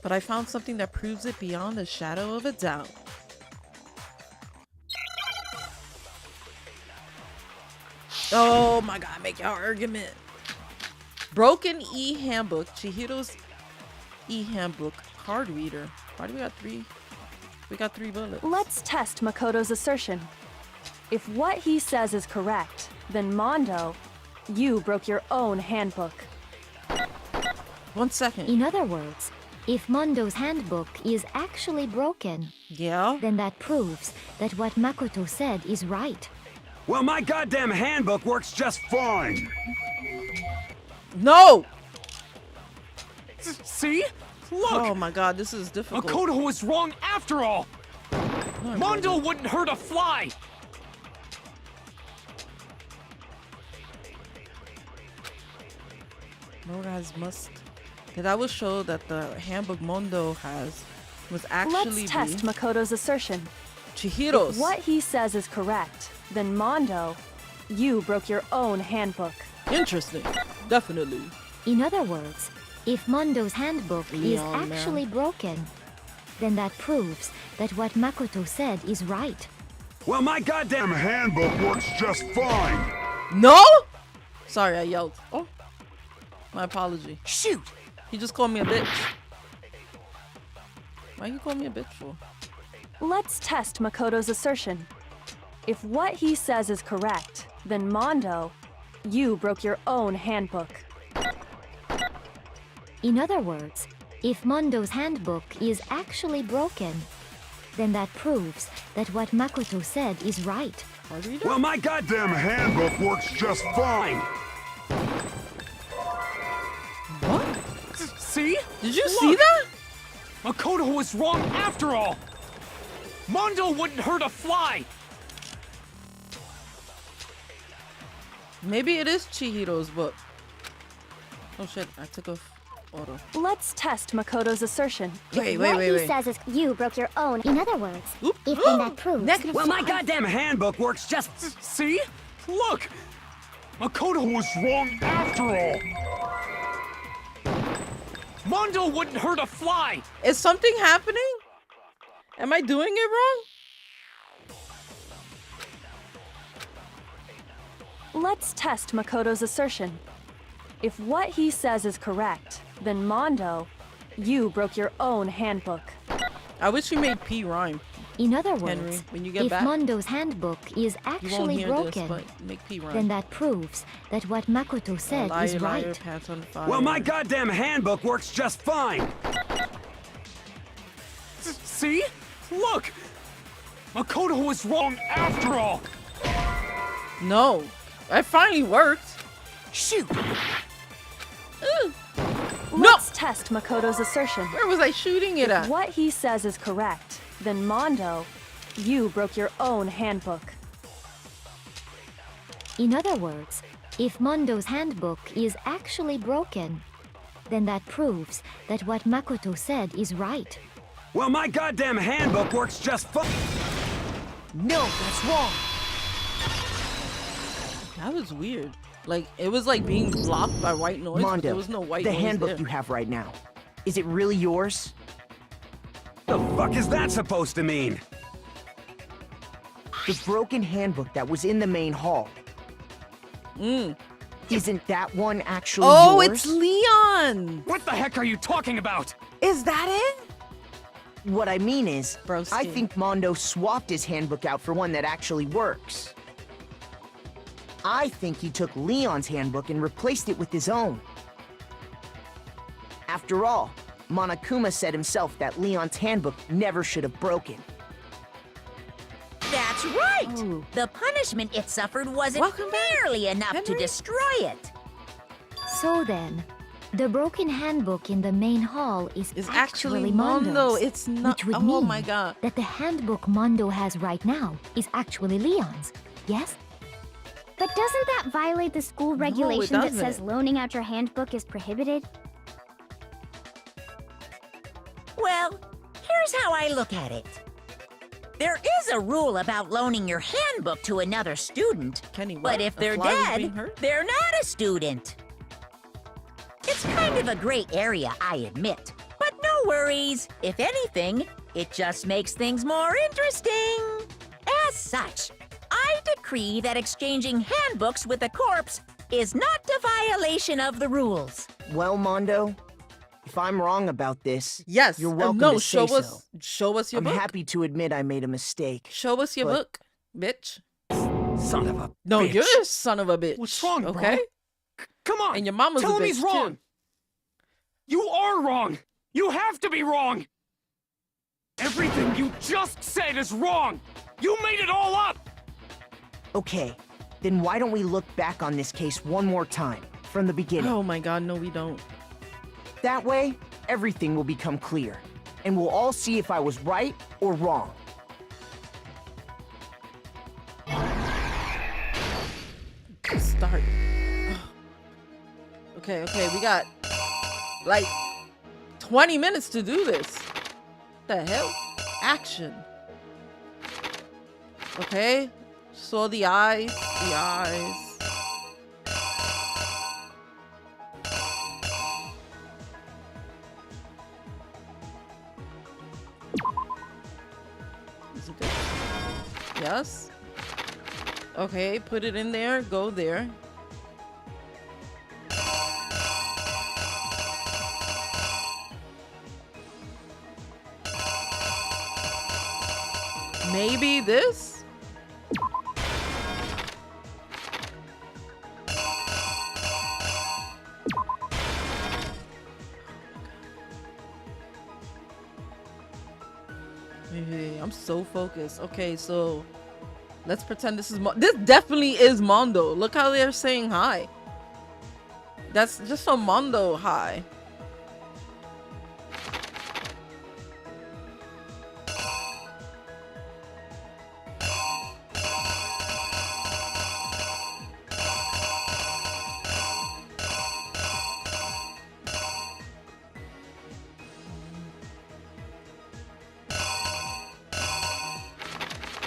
But I found something that proves it beyond a shadow of a doubt. Oh my god, make your argument. Broken e-handbook. Chihiro's e-handbook card reader. Why do we got three? We got 3 bullets. Let's test Makoto's assertion. If what he says is correct, then Mondo, you broke your own handbook. 1 second. In other words, if Mondo's handbook is actually broken, then that proves that what Makoto said is right. Well, my goddamn handbook works just fine. No! See? Look! Oh my god, this is difficult. Makoto was wrong after all! Mondo wouldn't hurt a fly! No guys must... That will show that the handbook Mondo has was actually Let's test Makoto's assertion. Chihiro's. If what he says is correct, then Mondo, you broke your own handbook. Interesting. Definitely. In other words, if Mondo's handbook is Leon, actually man. broken, then that proves that what Makoto said is right. Well, my goddamn handbook works just fine. No? Sorry, I yelled. Oh. My apology. Shoot! He just called me a bitch. Why you call me a bitch for? Let's test Makoto's assertion. If what he says is correct, then Mondo, you broke your own handbook. In other words, if Mondo's handbook is actually broken, then that proves that what Makoto said is right. Well, my goddamn handbook works just fine. What? See? Did you Look! see that? Makoto was wrong after all! Mondo wouldn't hurt a fly! Maybe it is Chihiro's book. Oh shit, I took off auto. Let's test Makoto's assertion. Wait. What he says is you broke your own. In other words, if then that proves... Well, my goddamn handbook works just... See? Look! Makoto was wrong after all! Mondo wouldn't hurt a fly! Is something happening? Am I doing it wrong? Let's test Makoto's assertion. If what he says is correct, then Mondo, you broke your own handbook. I wish you made P rhyme. In other words, Henry, when you get if back, Mondo's handbook is you won't actually hear broken, this, but make P rhyme. then that proves that what Makoto said Liar, is right. liar, pants on fire. Well, my goddamn handbook works just fine. See? Look! Makoto was wrong after all! No. It finally worked. Shoot! Let's test Makoto's assertion. Where was I shooting it If at? what he says is correct, then Mondo, you broke your own handbook. In other words, If Mondo's handbook is actually broken, then that proves that what Makoto said is right. Well, my goddamn handbook works just fine. No, that's wrong. That was weird. Like, it was like being blocked by white noise, but Mondo, there was no white the noise handbook there. you have right now, is it really yours? The fuck is that supposed to mean? The broken handbook that was in the main hall. Isn't that one actually Oh, yours? it's Leon! What the heck are you talking about? Is that it? What I mean is, Broski. I think Mondo swapped his handbook out for one that actually works. I think he took Leon's handbook and replaced it with his own. After all, Monokuma said himself that Leon's handbook never should have broken. That's right! Oh. The punishment it suffered wasn't Welcome back, nearly enough to Henry. destroy it. So then, the broken handbook in the main hall is actually Mondo's. Mondo. It's not. Which would Oh mean my god. that the handbook Mondo has right now is actually Leon's. Yes? But doesn't that violate the school regulation that doesn't. says loaning out your handbook is prohibited? Well, here's how I look at it. There is a rule about loaning your handbook to another student, Kenny, what? but if A they're fly was being dead, hurt? they're not a student. It's kind of a gray area, I admit. But no worries. If anything, it just makes things more interesting. As such, I decree that exchanging handbooks with a corpse is not a violation of the rules. Well, Mondo, if I'm wrong about this, Yes. you're welcome no, to show say us. so. Show us your I'm book. happy to admit I made a mistake. Show us your but- book, bitch. Son of a No, bitch. you're a son of a bitch. What's wrong, bro? Okay. Come on! And your mama's Tell a him bitch he's wrong! too. You are wrong! You have to be wrong! Everything you just said is wrong! You made it all up! Okay, then why don't we look back on this case one more time, from the beginning? Oh my god, no, we don't. That way, everything will become clear, and we'll all see if I was right or wrong. Start. Okay, we got like 20 minutes to do this. The hell? Action. Okay. Saw the eyes. The eyes. Is it this? Yes. Okay, put it in there. Go there. Maybe this? Maybe. I'm so focused. Okay, so let's pretend this is this definitely is Mondo. Look how they're saying hi. That's just a Mondo hi.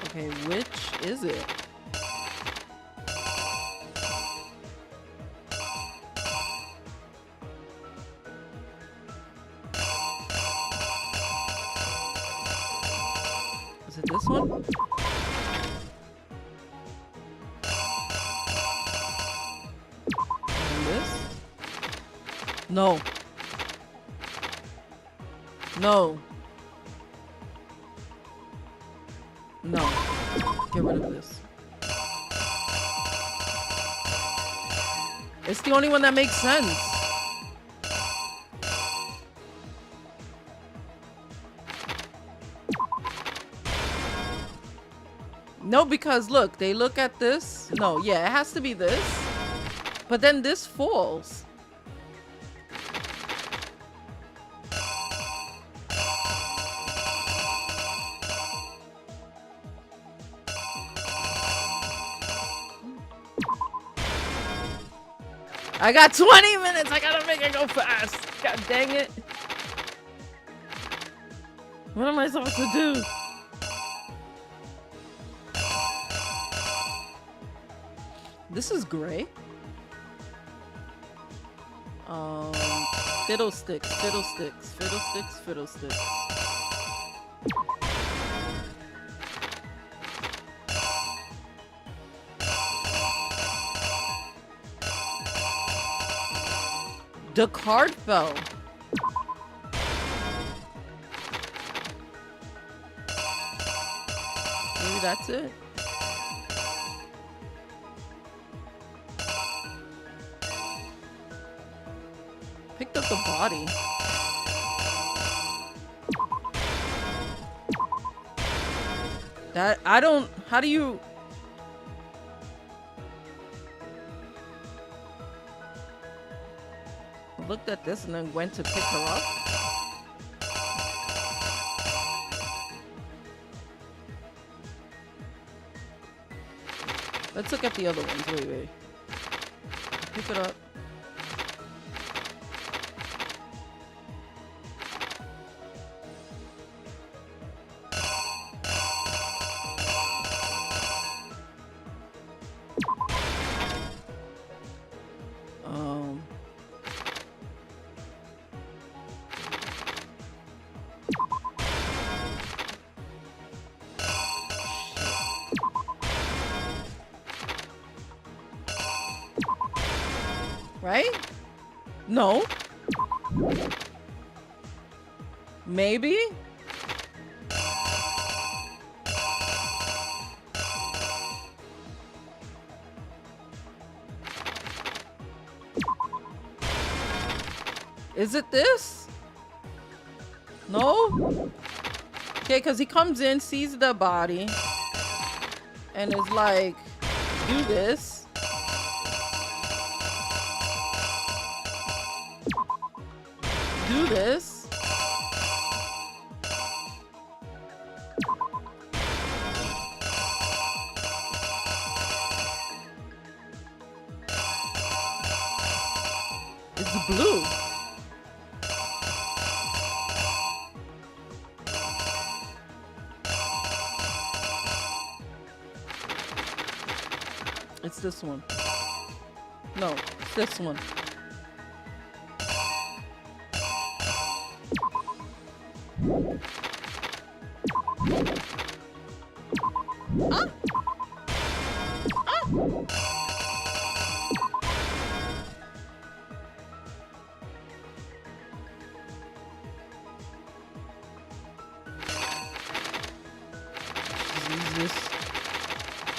Okay, which is it? Is it this one? And this? No. No. No. Get rid of this. It's the only one that makes sense. No, because look, they look at this. No, yeah, it has to be this. But then this falls. I got 20 minutes. I gotta make it go fast. God dang it. What am I supposed to do? This is gray. Fiddlesticks, fiddlesticks, fiddlesticks, fiddlesticks. The card fell. Maybe that's it. Picked up the body. That, I don't, how do you... I looked at this and then went to pick her up. Let's look at the other ones. Wait. Pick it up. Right? No. Maybe? Is it this? No? Okay, because he comes in, sees the body, and is like, do this. Do this. It's blue. It's this one. No, it's this one. Jesus.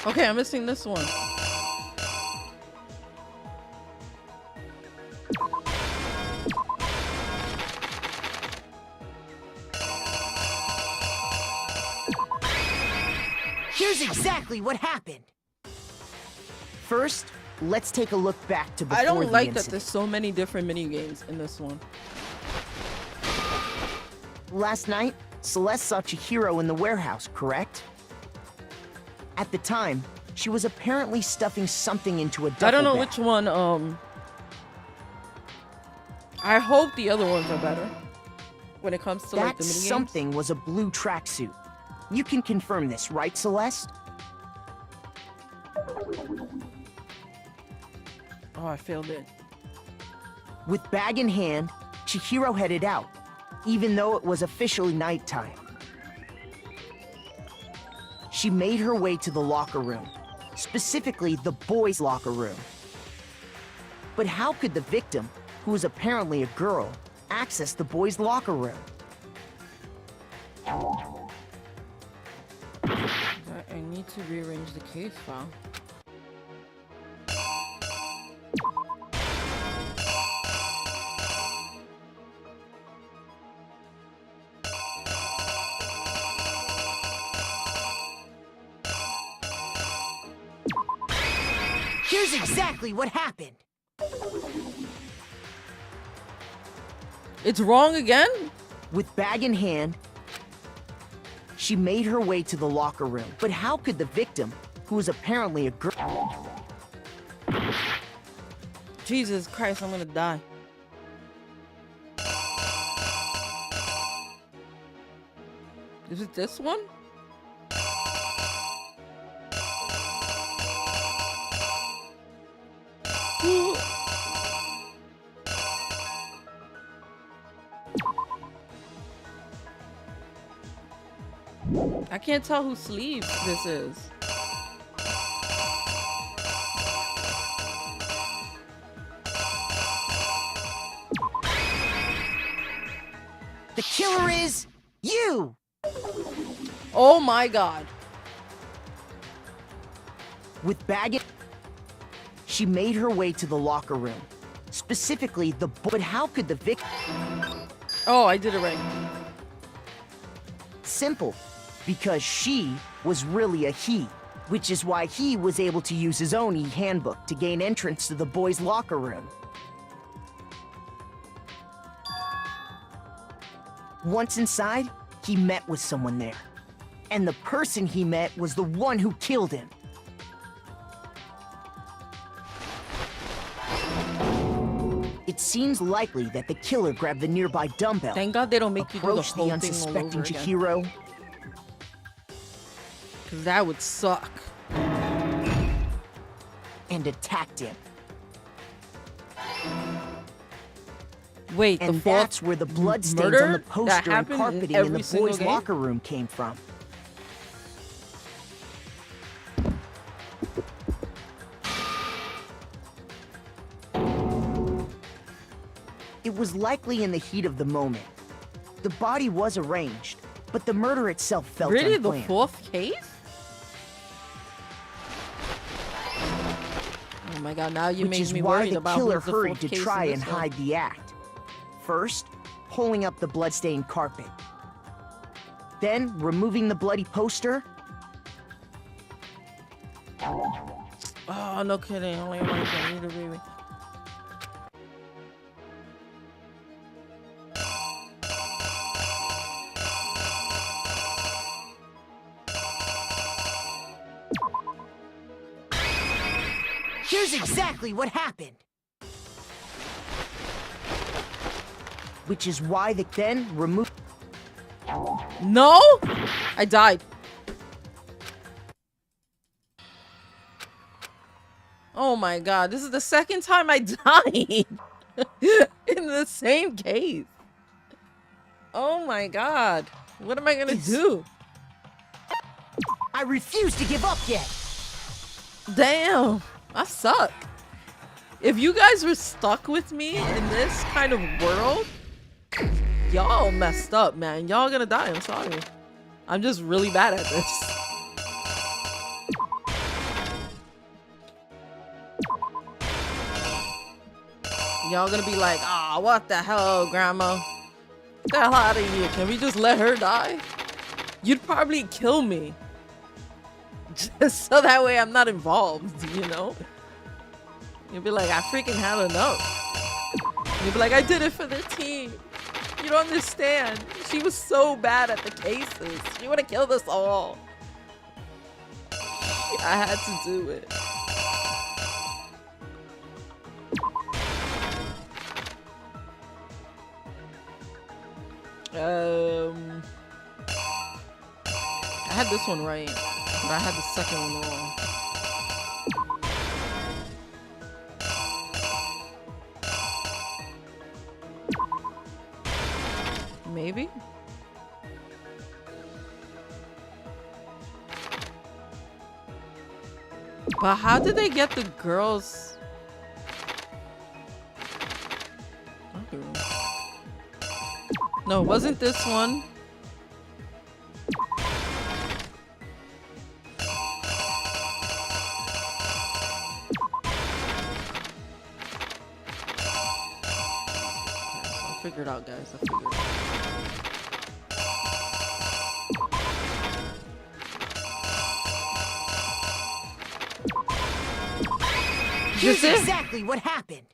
Okay, I'm missing this one. Here's exactly what happened. First, let's take a look back to before I don't the like that incident. there's so many different mini games in this one. Last night, Celeste saw Chihiro in the warehouse, correct? At the time, she was apparently stuffing something into a duffel I don't know bag. which one, I hope the other ones are better when it comes to like the That mini games. something was a blue tracksuit. You can confirm this, right, Celeste? Oh, I failed it. With bag in hand, Chihiro headed out, even though it was officially nighttime. She made her way to the locker room, specifically the boys' locker room. But how could the victim, who was apparently a girl, access the boys' locker room? I need to rearrange the case file. Here's exactly what happened. It's wrong again? With bag in hand, she made her way to the locker room. But how could the victim, who was apparently a girl... Jesus Christ, I'm gonna die. Is it this one? I can't tell whose sleeve this is. The killer is you! Oh my god. With baggage, she made her way to the locker room. Specifically, but how could the victim... Oh, I did it right. Simple. Because she was really a he, which is why he was able to use his own e-handbook to gain entrance to the boys' locker room. Once inside, he met with someone there. And the person he met was the one who killed him. It seems likely that the killer grabbed the nearby dumbbell. Thank God they don't make you do the whole thing all over unsuspecting again. Chihiro. Cause that would suck. And attacked him. Wait, and the fourth that's where the bloodstains murder on the that poster and happened in carpeting in every the single boys' game? locker room came from. It was likely in the heat of the moment. The body was arranged, but the murder itself felt Really, the unplanned. fourth case? Oh my god, now you Which made is me why worried the about killer who's the hurried fourth to case in try this and one. hide the act. First, pulling up the bloodstained carpet. Then, removing the bloody poster. Oh, no kidding. Only one can read a baby. Here's exactly what happened. Which is why they then removed... No! I died. Oh my god, this is the second time I died in the same case. Oh my god. What am I gonna do? I refuse to give up yet. Damn, I suck. If you guys were stuck with me in this kind of world, y'all messed up, man. Y'all gonna die, I'm sorry. I'm just really bad at this. Y'all gonna be like, ah, what the hell, grandma? Get the hell out of here. Can we just let her die? You'd probably kill me. Just so that way I'm not involved, you know? You'd be like, I freaking had enough. You'd be like, I did it for the team. You don't understand. She was so bad at the cases. She would have killed us all. I had to do it. I had this one right, but I had the second one wrong. Maybe? But how did they get the girls? No, it wasn't this one. I'll figure it out, guys. I'll figure it out. Here's exactly what happened.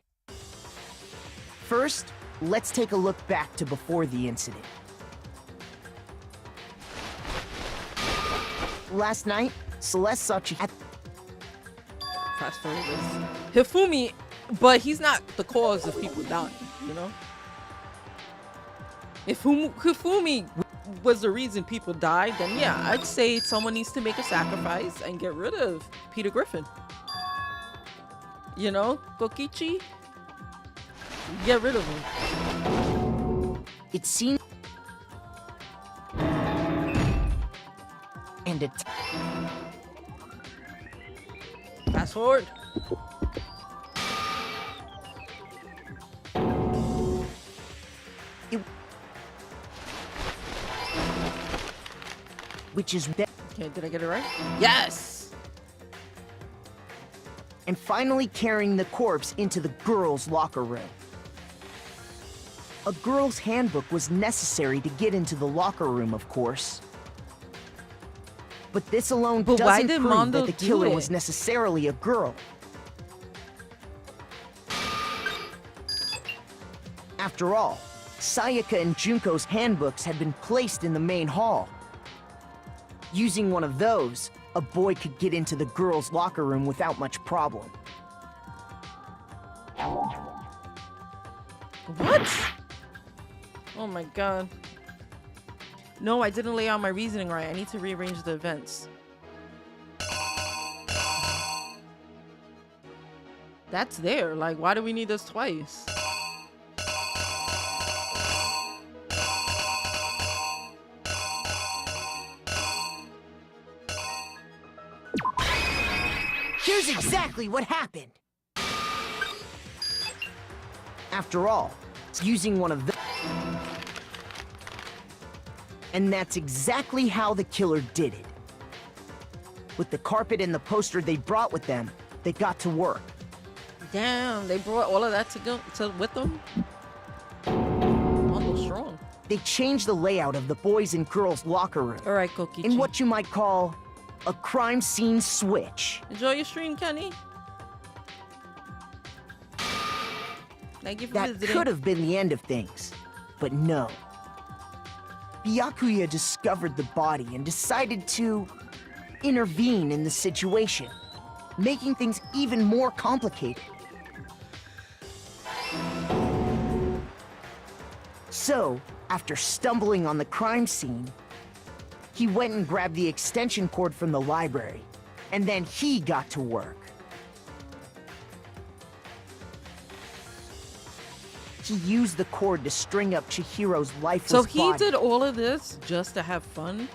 First, let's take a look back to before the incident. Last night, Celeste saw Chihiro. Fast forward this. Hifumi But he's not the cause of people dying, you know? If Hifumi was the reason people died, then yeah, I'd say someone needs to make a sacrifice and get rid of Peter Griffin. You know, Kokichi? Get rid of him. It seems... And it... Fast forward. Which is... Okay, did I get it right? Yes! And finally carrying the corpse into the girls' locker room. A girl's handbook was necessary to get into the locker room, of course. But this alone doesn't prove Mondo that the killer was necessarily a girl. After all, Sayaka and Junko's handbooks had been placed in the main hall. Using one of those, a boy could get into the girls' locker room without much problem. What? Oh my god. No, I didn't lay out my reasoning right. I need to rearrange the events. That's there. Like, why do we need this twice? Here's exactly what happened. After all, it's using one of the... And that's exactly how the killer did it. With the carpet and the poster they brought with them, they got to work. Damn, they brought all of that with them? Almost strong. They changed the layout of the boys' and girls' locker room. All right, Kokichi. In what you might call a crime scene switch. Enjoy your stream, Kenny. Thank you for That visiting. could have been the end of things, but no. Byakuya discovered the body and decided to intervene in the situation, making things even more complicated. So, after stumbling on the crime scene, he went and grabbed the extension cord from the library, and then he got to work. He used the cord to string up Chihiro's lifeless body. So he did all of this just to have fun?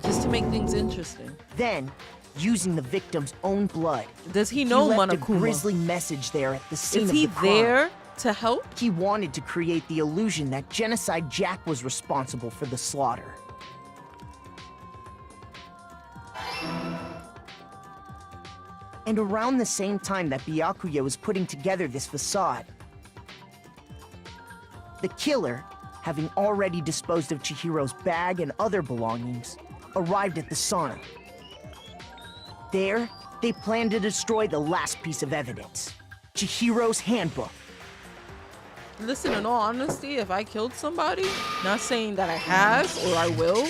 Just to make things interesting. Then, using the victim's own blood, does he know left Monokuma? a grisly message there at the scene Is of he the crime. there to help? He wanted to create the illusion that Genocide Jack was responsible for the slaughter. And around the same time that Byakuya was putting together this facade, the killer, having already disposed of Chihiro's bag and other belongings, arrived at the sauna. There, they planned to destroy the last piece of evidence, Chihiro's handbook. Listen, in all honesty, if I killed somebody, not saying that I have or I will,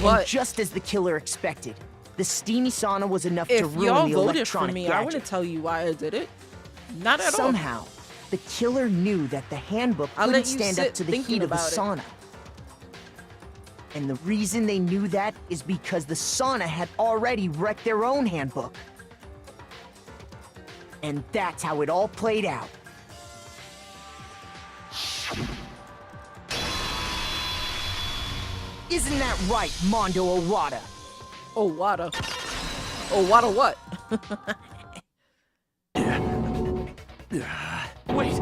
but And just as the killer expected, the steamy sauna was enough to if ruin y'all the voted electronic for me, gadget. I want to tell you why I did it. Not at all. Somehow, the killer knew that the handbook I'll couldn't let you stand up sit to the thinking heat of the about it. sauna. And the reason they knew that is because the sauna had already wrecked their own handbook. And that's how it all played out. Isn't that right, Mondo Owada? Owada? Owada what? Wait.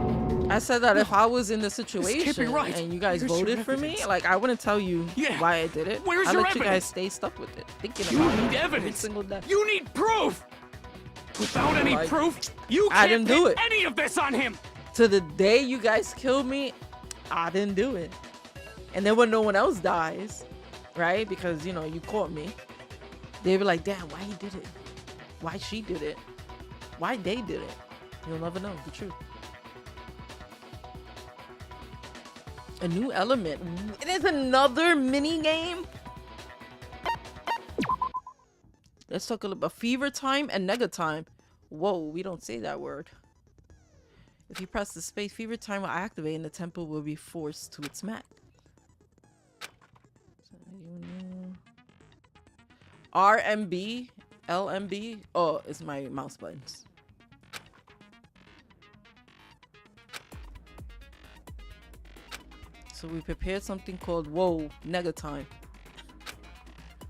I said that if I was in the situation can't be right. and you guys Where's your voted for me, evidence? like I wouldn't tell you why I did it. Where's I'll your let you guys evidence? stay stuck with it, thinking You about need it every evidence. single day. You need proof. Without any Like, proof, you I can't didn't do pin it. any of this on him. To the day you guys killed me, I didn't do it. And then when no one else dies, right? Because, you know, you caught me. They be like, damn, why he did it? Why she did it? Why they did it? You'll never know the truth. A new element. It is another mini game. Let's talk a little about fever time and nega time. Whoa, we don't say that word. If you press the space, fever time will activate and the tempo will be forced to its max. RMB, LMB. Oh, it's my mouse buttons. So we prepared something called Whoa, nega time.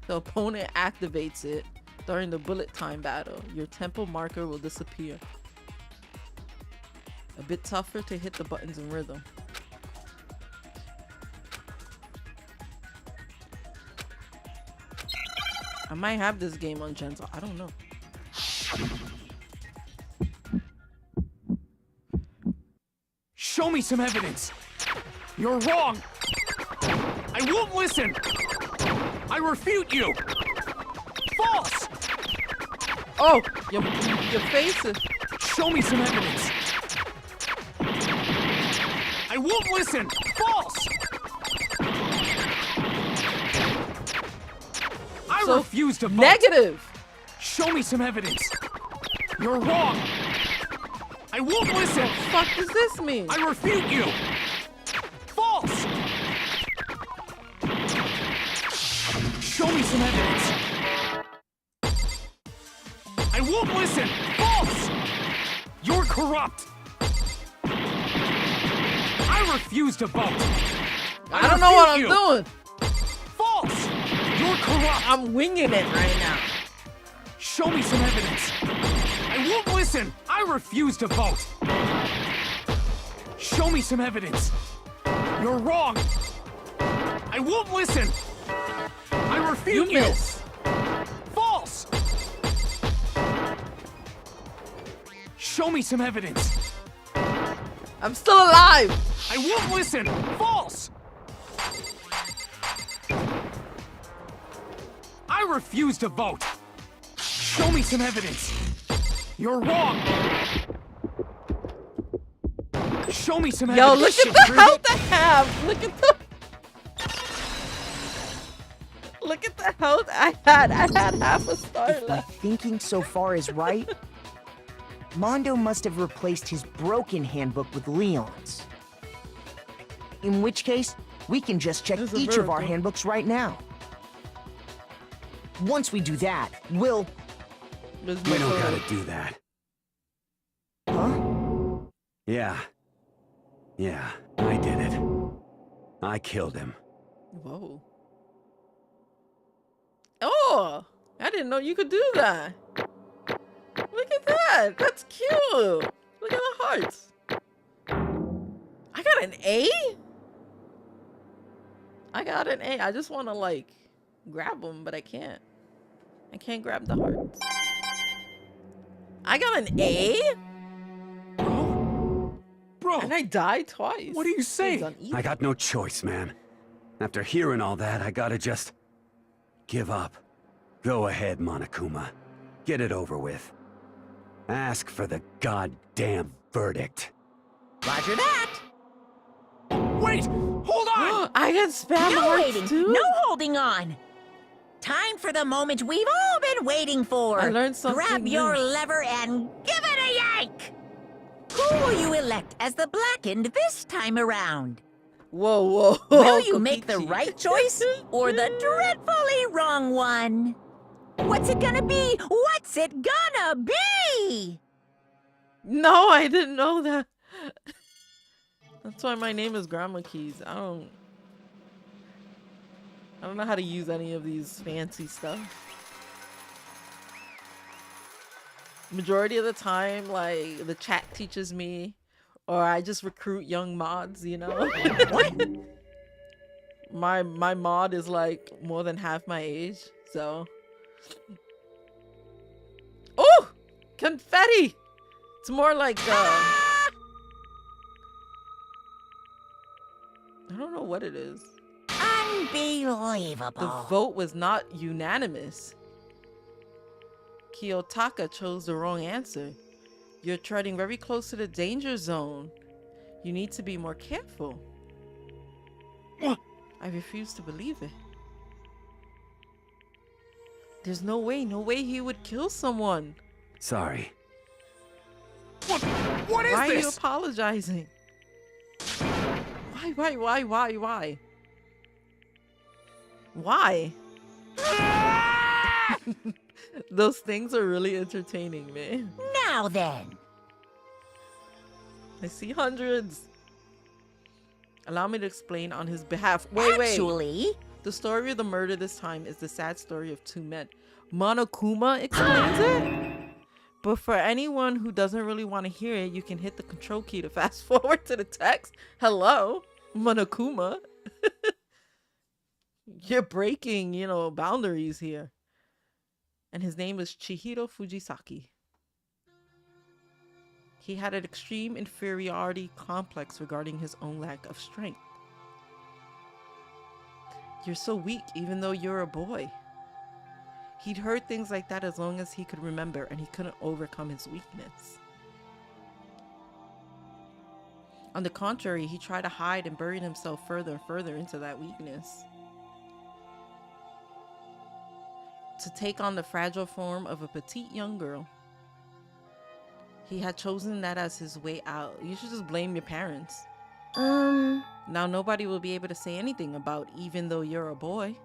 The opponent activates it during the bullet time battle. Your tempo marker will disappear. A bit tougher to hit the buttons in rhythm. I might have this game on Gentle. I don't know. Show me some evidence. You're wrong. I won't listen. I refute you. False. Oh, your face is... Show me some evidence. I won't listen. False. I refuse to vote. Negative. Show me some evidence. You're wrong. I won't listen. What the fuck does this mean? I refute you. False. Show me some evidence. I won't listen. False. You're corrupt. I refuse to vote. I don't know what I'm doing. False. You're corrupt. I'm winging it right now. Show me some evidence. I won't listen. I refuse to vote. Show me some evidence. You're wrong. I won't listen. I refute you. Miss. False. Show me some evidence. I'm still alive. I won't listen. False. I refuse to vote. Show me some evidence. You're wrong. Show me some evidence. Yo, look at the health I have. Look at the... Look at the health I had. I had half a star If my left. thinking so far is right, Mondo must have replaced his broken handbook with Leon's. In which case, we can just check There's a each of our miracle. handbooks right now. Once we do that, we'll... We don't gotta do that. Huh? Yeah. Yeah, I did it. I killed him. Whoa. Oh, I didn't know you could do that. Look at that. That's cute. Look at the hearts. I got an A? I got an A. I just want to, like, grab them, but I can't. I can't grab the hearts. I got an A? Bro. And I died twice. What are you saying? I got no choice, man. After hearing all that, I gotta just... give up. Go ahead, Monokuma. Get it over with. Ask for the goddamn verdict. Roger that. Wait! Hold on! I got spam No hearts waiting. too? No holding on. Time for the moment we've all been waiting for. I learned something Grab new. your lever and give it a yank. Who will you elect as the blackened this time around? Whoa, whoa. Will you make the right choice or the dreadfully wrong one? What's it gonna be? What's it gonna be? No, I didn't know that. That's why my name is Grandma Keys. I don't know how to use any of these fancy stuff. Majority of the time, like, the chat teaches me, or I just recruit young mods, you know? What? My mod is like more than half my age, so. Oh! Confetti! It's more like I don't know what it is. Unbelievable. The vote was not unanimous. Kiyotaka chose the wrong answer. You're treading very close to the danger zone. You need to be more careful. I refuse to believe it. There's no way he would kill someone. Sorry. What is Why this? are you apologizing? Why? Why? Those things are really entertaining, man. Now then. I see hundreds. Allow me to explain on his behalf. Wait. Actually, The story of the murder this time is the sad story of two men. Monokuma explains it. But for anyone who doesn't really want to hear it, you can hit the control key to fast forward to the text. Hello, Monokuma. You're breaking, boundaries here. And his name is Chihiro Fujisaki. He had an extreme inferiority complex regarding his own lack of strength. You're so weak even though you're a boy. He'd heard things like that as long as he could remember, and he couldn't overcome his weakness. On the contrary, he tried to hide and buried himself further and further into that weakness. To take on the fragile form of a petite young girl. He had chosen that as his way out. You should just blame your parents. Now nobody will be able to say anything about even though you're a boy.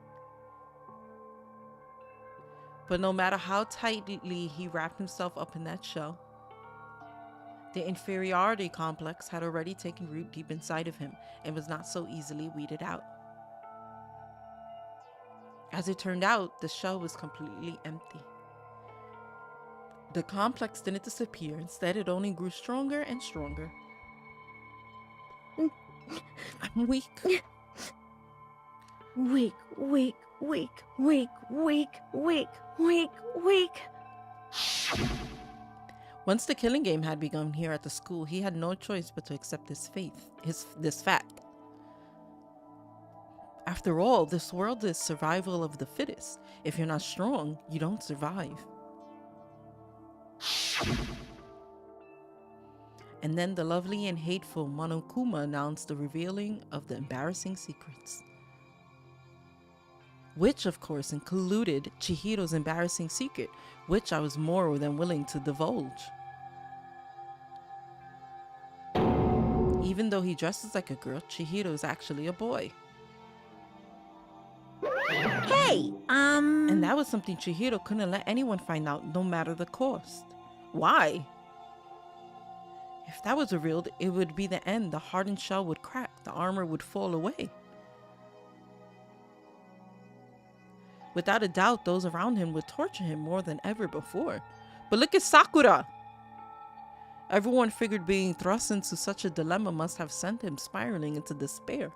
But no matter how tightly he wrapped himself up in that shell, the inferiority complex had already taken root deep inside of him and was not so easily weeded out. As it turned out, the shell was completely empty. The complex didn't disappear. Instead, it only grew stronger and stronger. I'm weak. Weak. Once the killing game had begun here at the school, he had no choice but to accept this fact. After all, this world is survival of the fittest. If you're not strong, you don't survive. And then the lovely and hateful Monokuma announced the revealing of the embarrassing secrets. Which, of course, included Chihiro's embarrassing secret, which I was more than willing to divulge. Even though he dresses like a girl, Chihiro is actually a boy. hey, And that was something Chihiro couldn't let anyone find out, no matter the cost. Why? If that was revealed, it would be the end. The hardened shell would crack, the armor would fall away. Without a doubt, those around him would torture him more than ever before. But look at Sakura! Everyone figured being thrust into such a dilemma must have sent him spiraling into despair.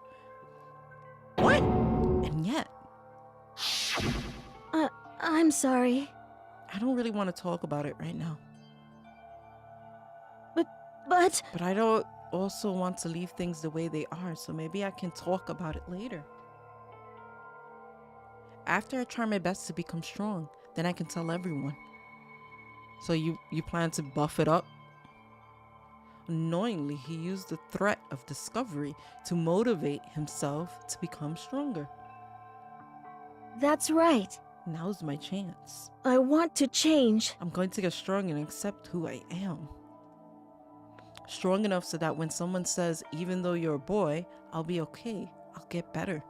What? And yet... I'm sorry. I don't really want to talk about it right now. But I don't also want to leave things the way they are, so maybe I can talk about it later. After I try my best to become strong, then I can tell everyone. So you plan to buff it up? Annoyingly, he used the threat of discovery to motivate himself to become stronger. that's right. Now's my chance. I want to change. I'm going to get strong and accept who I am. Strong enough so that when someone says, even though you're a boy, I'll be okay. I'll get better.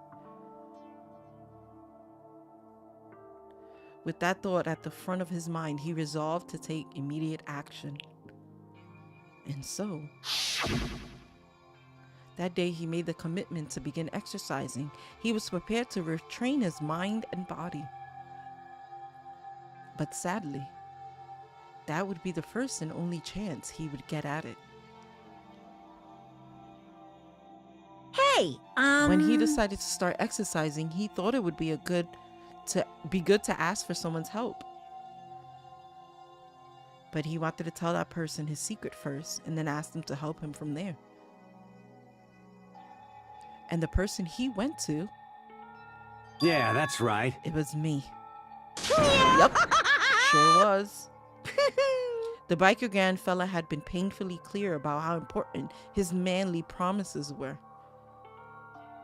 With that thought at the front of his mind, he resolved to take immediate action. And so, that day he made the commitment to begin exercising. He was prepared to retrain his mind and body. But sadly, that would be the first and only chance he would get at it. hey, When he decided to start exercising, he thought it would be good to ask for someone's help. But he wanted to tell that person his secret first and then ask them to help him from there. And the person he went to, Yeah, that's right. it was me. Yep, sure was. The biker gang fella had been painfully clear about how important his manly promises were.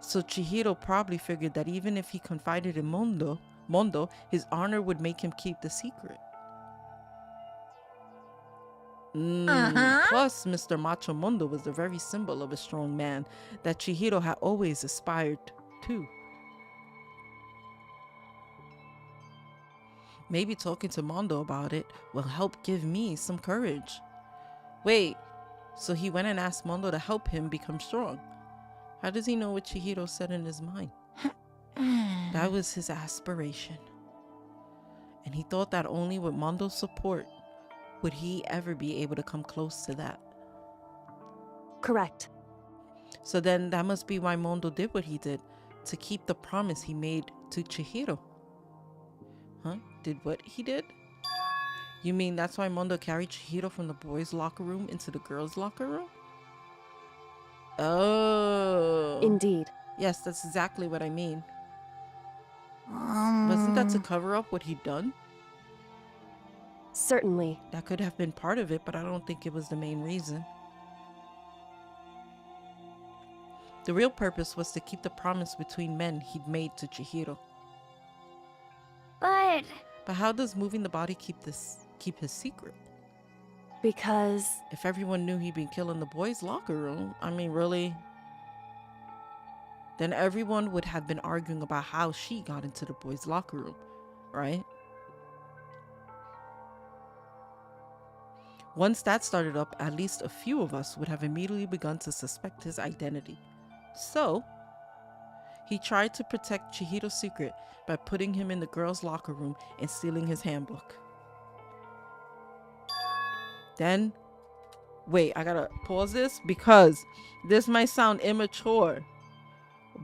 So Chihiro probably figured that even if he confided in Mondo, Mondo, his honor would make him keep the secret. Plus, Mr. Macho Mondo was the very symbol of a strong man that Chihiro had always aspired to. Maybe talking to Mondo about it will help give me some courage. Wait, so he went and asked Mondo to help him become strong. How does he know what Chihiro said in his mind? That was his aspiration. And he thought that only with Mondo's support would he ever be able to come close to that. Correct. So then that must be why Mondo did what he did, to keep the promise he made to Chihiro. Huh? Did what he did? You mean that's why Mondo carried Chihiro from the boys' locker room into the girls' locker room? Oh. Indeed. Yes, that's exactly what I mean. Wasn't that to cover up what he'd done? Certainly. That could have been part of it, but I don't think it was the main reason. The real purpose was to keep the promise between men he'd made to Chihiro. But how does moving the body keep his secret? Because if everyone knew he'd been killed in the boys' locker room, I mean, really? Then everyone would have been arguing about how she got into the boys' locker room, right? Once that started up, at least a few of us would have immediately begun to suspect his identity. So, he tried to protect Chihiro's secret by putting him in the girls' locker room and stealing his handbook. Then, wait, I gotta pause this because this might sound immature,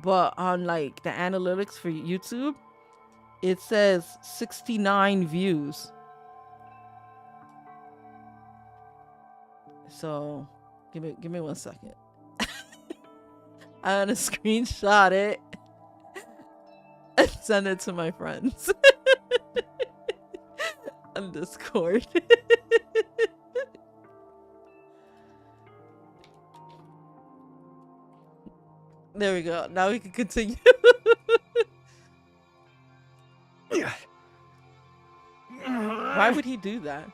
but on like the analytics for YouTube, it says 69 views. So, give me 1 second. I'm gonna screenshot it and send it to my friends on Discord. There we go. Now we can continue. Why would he do that?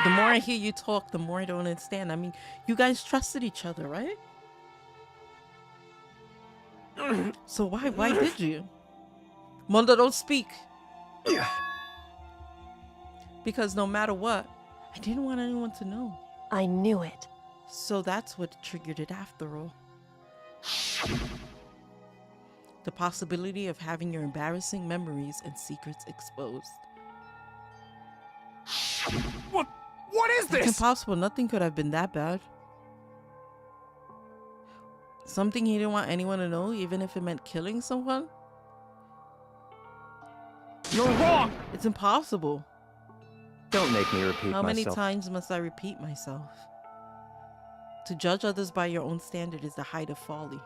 The more I hear you talk, the more I don't understand. I mean, you guys trusted each other, right? So why did you? Mondo, don't speak. Because no matter what, I didn't want anyone to know. I knew it. So that's what triggered it after all. The possibility of having your embarrassing memories and secrets exposed. What is this? It's impossible. Nothing could have been that bad. Something he didn't want anyone to know, even if it meant killing someone? You're wrong! It's impossible. Don't make me repeat myself. How many times must I repeat myself? To judge others by your own standard is the height of folly.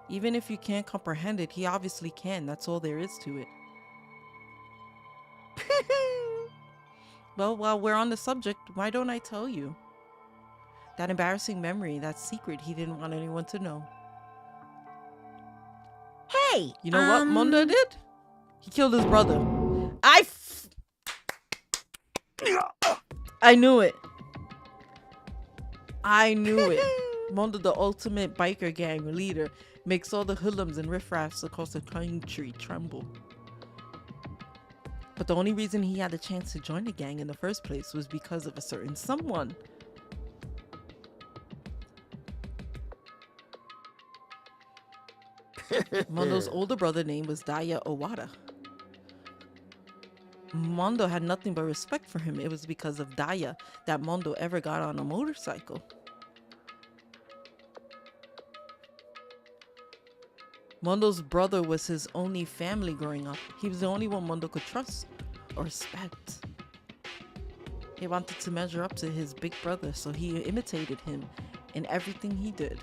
Even if you can't comprehend it, he obviously can. That's all there is to it. Well, while we're on the subject, why don't I tell you? That embarrassing memory, that secret he didn't want anyone to know. Hey! You know what Mondo did? He killed his brother. I knew it. I knew it. Mondo, the ultimate biker gang leader, makes all the hoodlums and riffraffs across the country tremble. But the only reason he had a chance to join the gang in the first place was because of a certain someone. Mondo's older brother name was Daya Owada. Mondo had nothing but respect for him. It was because of Daya that Mondo ever got on a motorcycle. Mondo's brother was his only family growing up. He was the only one Mondo could trust or respect. He wanted to measure up to his big brother, so he imitated him in everything he did.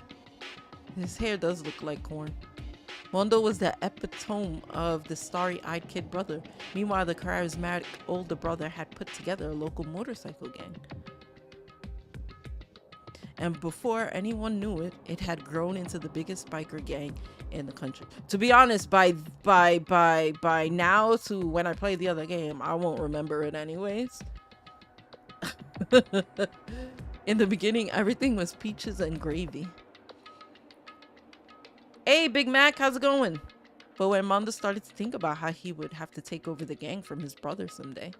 His hair does look like corn. Mondo was the epitome of the starry-eyed kid brother. Meanwhile, the charismatic older brother had put together a local motorcycle gang. And before anyone knew it, it had grown into the biggest biker gang in the country. To be honest, by now to when I play the other game, I won't remember it anyways. In the beginning, everything was peaches and gravy. Hey, Big Mac, how's it going? But when Mondo started to think about how he would have to take over the gang from his brother someday,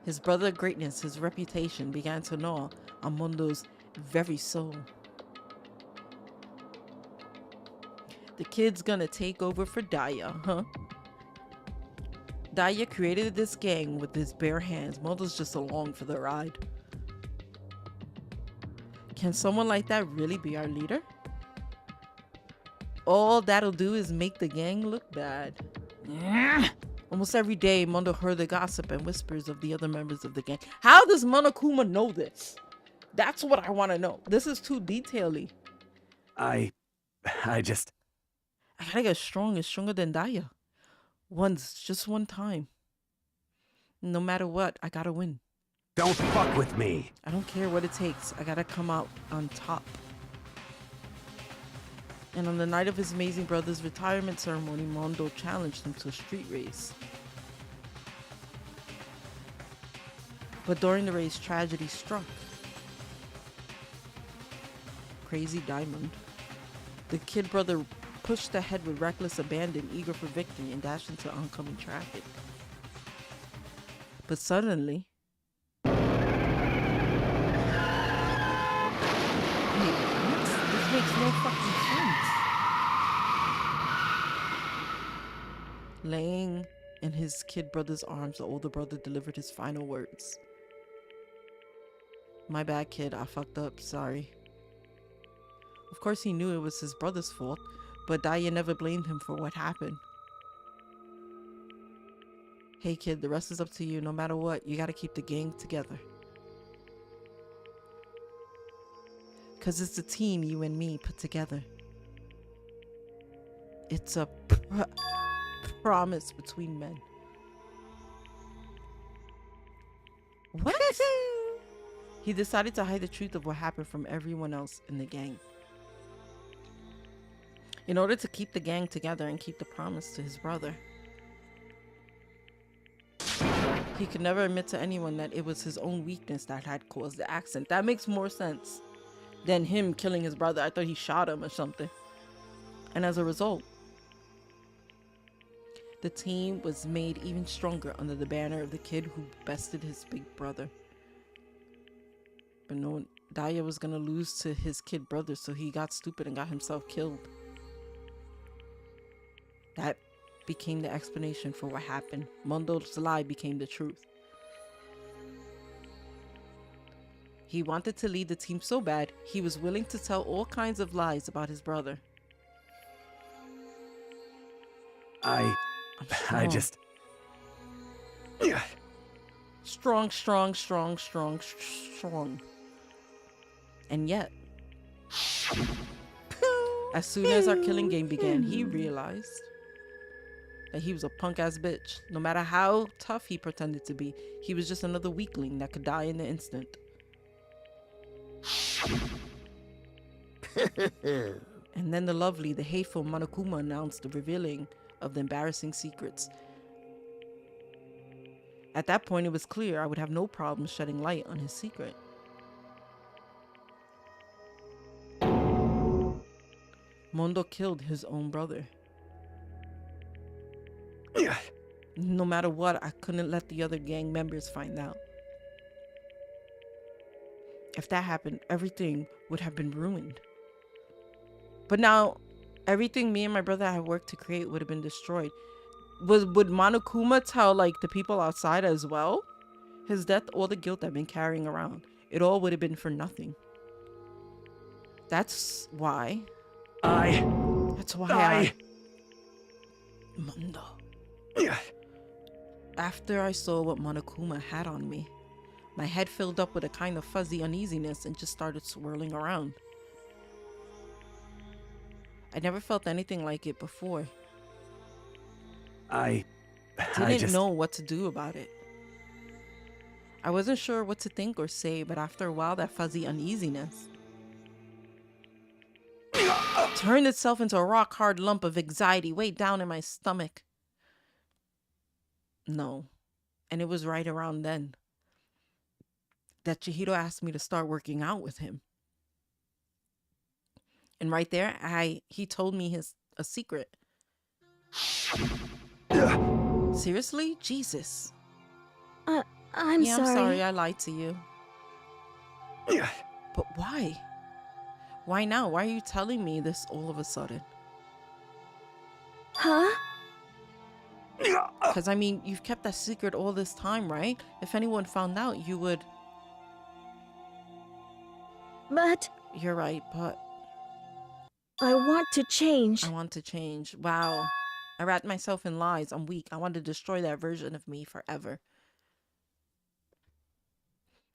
his brother's greatness, his reputation began to gnaw on Mondo's very soul. The kid's gonna take over for Daya, huh? Daya created this gang with his bare hands. Mondo's just along for the ride. Can someone like that really be our leader? All that'll do is make the gang look bad. Almost every day, Mondo heard the gossip and whispers of the other members of the gang. How does Monokuma know this? That's what I want to know. This is too detaily. I I gotta get strong and stronger than Daya. Just one time. No matter what, I gotta win. Don't fuck with me. I don't care what it takes. I gotta come out on top. And on the night of his amazing brother's retirement ceremony, Mondo challenged him to a street race. But during the race, tragedy struck. Crazy Diamond. The kid brother pushed ahead with reckless abandon, eager for victory, and dashed into oncoming traffic. But suddenly... Wait, what? This makes no fucking sense. Laying in his kid brother's arms, the older brother delivered his final words. My bad, kid. I fucked up. Sorry. Of course, he knew it was his brother's fault, but Daya never blamed him for what happened. Hey, kid, the rest is up to you. No matter what, you gotta keep the gang together. Because it's a team you and me put together. It's a promise between men. What? He decided to hide the truth of what happened from everyone else in the gang. In order to keep the gang together and keep the promise to his brother. He could never admit to anyone that it was his own weakness that had caused the accident. That makes more sense than him killing his brother. I thought he shot him or something. And as a result, the team was made even stronger under the banner of the kid who bested his big brother. But no, Daya was gonna lose to his kid brother, so he got stupid and got himself killed. That became the explanation for what happened. Mondo's lie became the truth. He wanted to lead the team so bad, he was willing to tell all kinds of lies about his brother. I just... Strong. And yet, as soon as our killing game began, he realized that he was a punk ass bitch. No matter how tough he pretended to be, he was just another weakling that could die in an instant. And then the hateful Monokuma announced the revealing of the embarrassing secrets. At that point, it was clear I would have no problem shedding light on his secret. Mondo killed his own brother. No matter what, I couldn't let the other gang members find out. If that happened, everything would have been ruined. But now, everything me and my brother had worked to create would have been destroyed. Would Monokuma tell, like, the people outside as well? His death, all the guilt I've been carrying around, it all would have been for nothing. That's why. Mondo. After I saw what Monokuma had on me, my head filled up with a kind of fuzzy uneasiness and just started swirling around. I never felt anything like it before. I didn't know what to do about it. I wasn't sure what to think or say, but after a while, that fuzzy uneasiness turned itself into a rock-hard lump of anxiety way down in my stomach. No. And it was right around then that Chihiro asked me to start working out with him. And right there, he told me a secret. Seriously? Jesus. I'm sorry. I'm sorry I lied to you. But why? Why now? Why are you telling me this all of a sudden? Huh? Because, I mean, you've kept that secret all this time, right? If anyone found out, you would... But... You're right, but... I want to change. I want to change. Wow. I wrapped myself in lies. I'm weak. I want to destroy that version of me forever.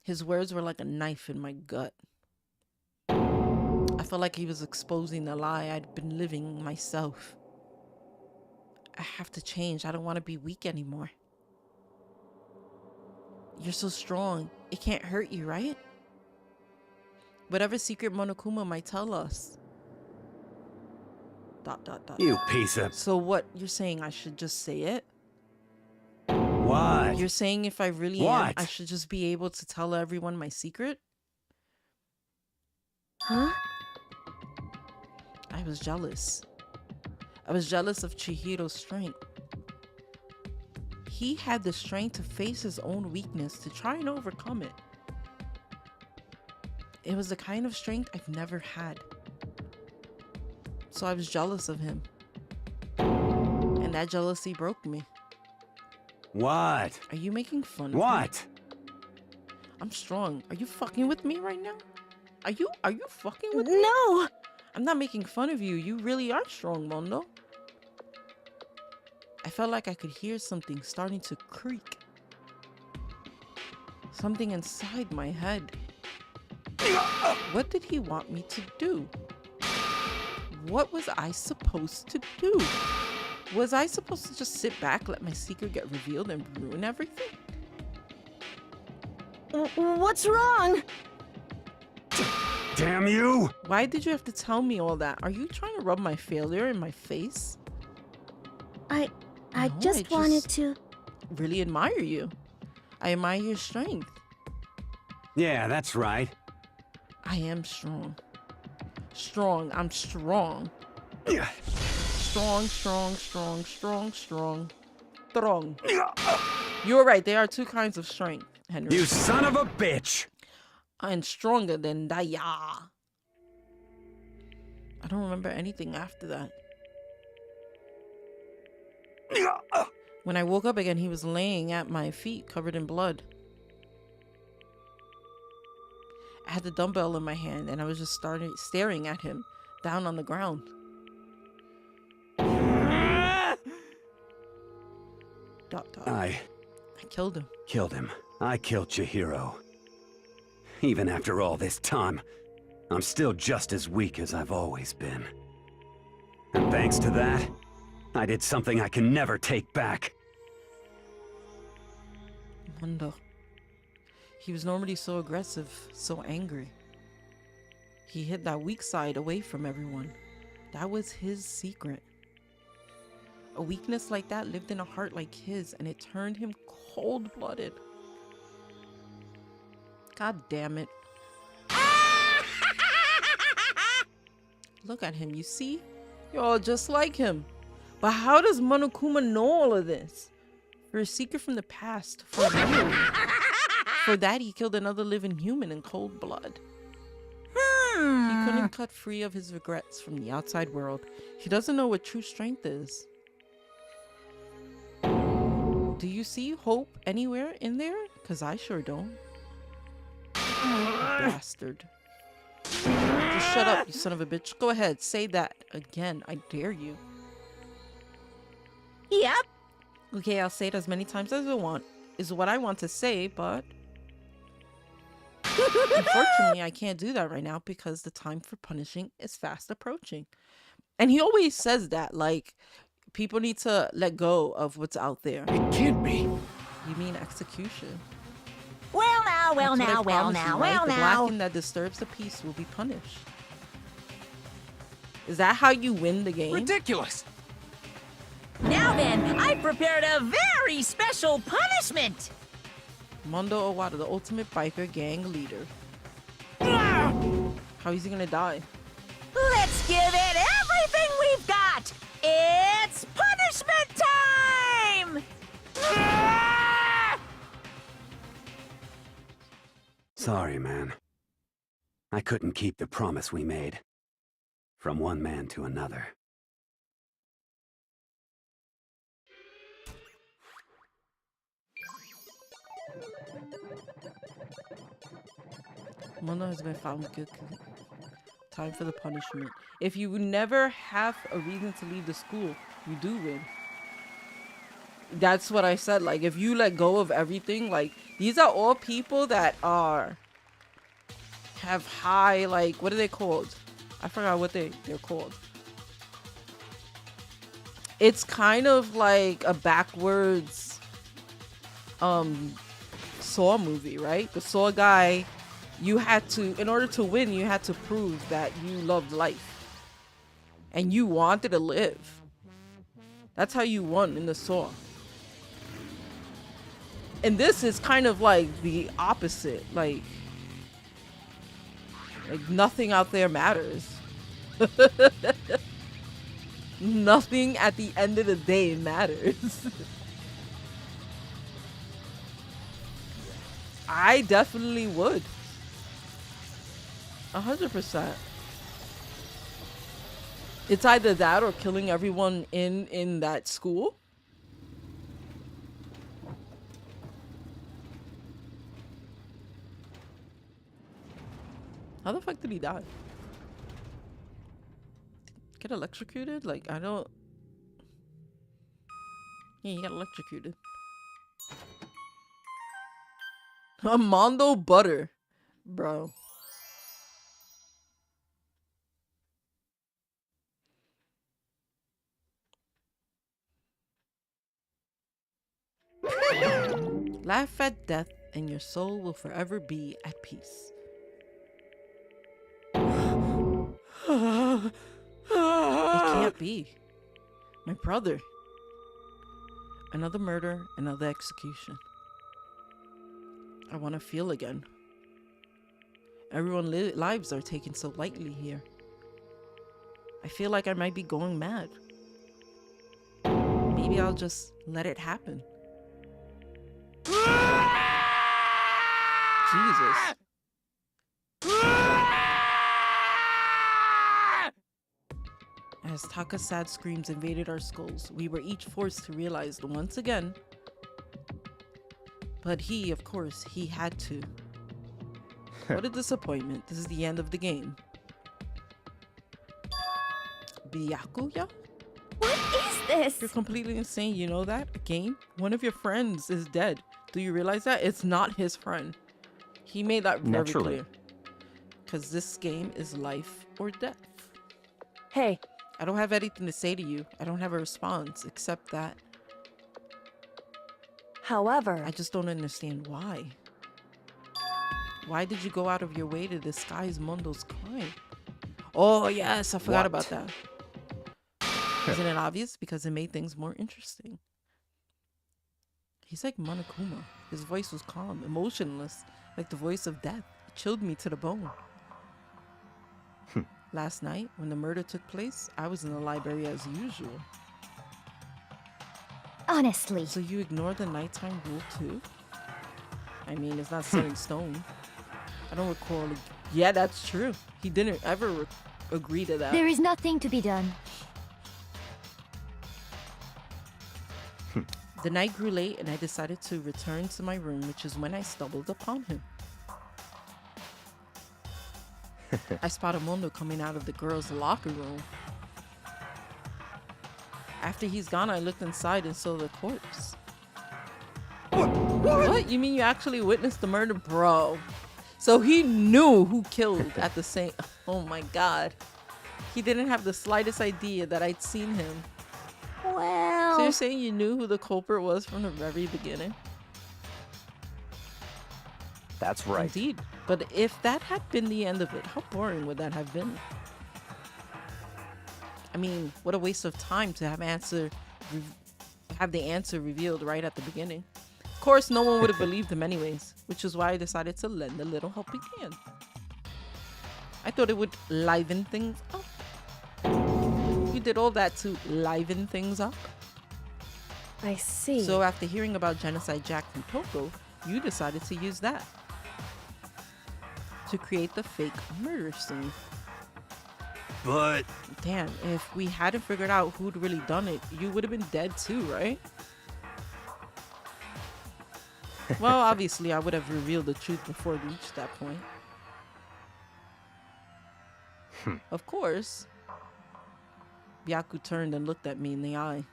His words were like a knife in my gut. I felt like he was exposing the lie I'd been living myself. I have to change. I don't want to be weak anymore. You're so strong. It can't hurt you, right? Whatever secret Monokuma might tell us. ... You piece of... So what you're saying, I should just say it? What? You're saying if I really am, I should just be able to tell everyone my secret? Huh? I was jealous. I was jealous of Chihiro's strength. He had the strength to face his own weakness, to try and overcome it. It was the kind of strength I've never had. So I was jealous of him. And that jealousy broke me. What? Are you making fun of me? What? I'm strong. Are you fucking with me right now? Are you fucking with me? No! I'm not making fun of you. You really are strong, Mondo. I felt like I could hear something starting to creak. Something inside my head. What did he want me to do? What was I supposed to do? Was I supposed to just sit back, let my secret get revealed, and ruin everything? What's wrong? Damn you! Why did you have to tell me all that? Are you trying to rub my failure in my face? I No, just wanted to... really admire you. I admire your strength. Yeah, that's right. I am strong. Strong. I'm strong. Strong, strong, strong, strong, strong. Strong. You're right. There are two kinds of strength, Henry. You son of a bitch! I'm stronger than Daya. I don't remember anything after that. When I woke up again, he was laying at my feet, covered in blood. I had the dumbbell in my hand, and I was just staring at him, down on the ground. I killed him. Killed him. I killed Chihiro. Even after all this time, I'm still just as weak as I've always been. And thanks to that, I did something I can never take back. Mondo. He was normally so aggressive, so angry. He hid that weak side away from everyone. That was his secret. A weakness like that lived in a heart like his, and it turned him cold-blooded. God damn it. Look at him, you see? You're all just like him. But how does Monokuma know all of this? For a secret from the past, for real. For that, he killed another living human in cold blood. He couldn't cut free of his regrets from the outside world. He doesn't know what true strength is. Do you see hope anywhere in there? Because I sure don't. Bastard. Just shut up, you son of a bitch. Go ahead, say that again. I dare you. Yep. Okay, I'll say it as many times as I want. Is what I want to say, but... unfortunately, I can't do that right now because the time for punishing is fast approaching. And he always says that, like, people need to let go of what's out there. It can't be. You mean execution? What now, well That's what I now, well promised now, you, right? well The now. Blackened that disturbs the peace will be punished. Is that how you win the game? Ridiculous! Now then, I prepared a very special punishment. Mondo Owada, the ultimate biker gang leader. How is he gonna die? Let's give it everything we've got. It's punishment time! Sorry, man. I couldn't keep the promise we made. From one man to another. Mondo has been found guilty. Time for the punishment. If you never have a reason to leave the school, you do win. That's what I said. Like, if you let go of everything, like, these are all people that have high, like, what are they called? I forgot what they're called. It's kind of like a backwards Saw movie, right? The Saw guy, you had to, in order to win, you had to prove that you loved life and you wanted to live. That's how you won in the Saw. And this is kind of like the opposite. Like nothing out there matters. Nothing at the end of the day matters. I definitely would. 100%. It's either that or killing everyone in that school. How the fuck did he die? Get electrocuted? Like, I don't... Yeah, he got electrocuted. Mondo butter. Bro. Laugh at death and your soul will forever be at peace. It can't be. My brother. Another murder, another execution. I want to feel again. Everyone's lives are taken so lightly here. I feel like I might be going mad. Maybe I'll just let it happen. Jesus. As Taka's sad screams invaded our skulls, we were each forced to realize once again. But he, of course, he had to. What a disappointment. This is the end of the game. Byakuya? What is this? You're completely insane, you know that? Game? One of your friends is dead. Do you realize that? It's not his friend. He made that very clear. Because this game is life or death. Hey. I don't have anything to say to you. I don't have a response except that. However, I just don't understand why. Why did you go out of your way to disguise Mondo's crime? Oh, yes, I forgot about that. Isn't it obvious? Because it made things more interesting. He's like Monokuma. His voice was calm, emotionless, like the voice of death. It chilled me to the bone. Last night, when the murder took place, I was in the library as usual. Honestly. So you ignore the nighttime rule too? I mean, it's not set in stone. I don't recall. Yeah, that's true. He didn't ever agree to that. There is nothing to be done. The night grew late and I decided to return to my room, which is when I stumbled upon him. I spotted Mondo coming out of the girls' locker room. After he's gone, I looked inside and saw the corpse. What? You mean you actually witnessed the murder? Bro. So he knew who killed at the same... Oh my god. He didn't have the slightest idea that I'd seen him. Well... So you're saying you knew who the culprit was from the very beginning? That's right. Indeed. But if that had been the end of it, how boring would that have been? I mean, what a waste of time to have the answer revealed right at the beginning. Of course, no one would have believed him anyways, which is why I decided to lend a little helping hand. I thought it would liven things up. You did all that to liven things up? I see. So after hearing about Genocide Jack from Toko, you decided to use that to create the fake murder scene. But... Damn, if we hadn't figured out who'd really done it, you would have been dead too, right? Well, obviously, I would have revealed the truth before we reached that point. Of course. Byaku turned and looked at me in the eye.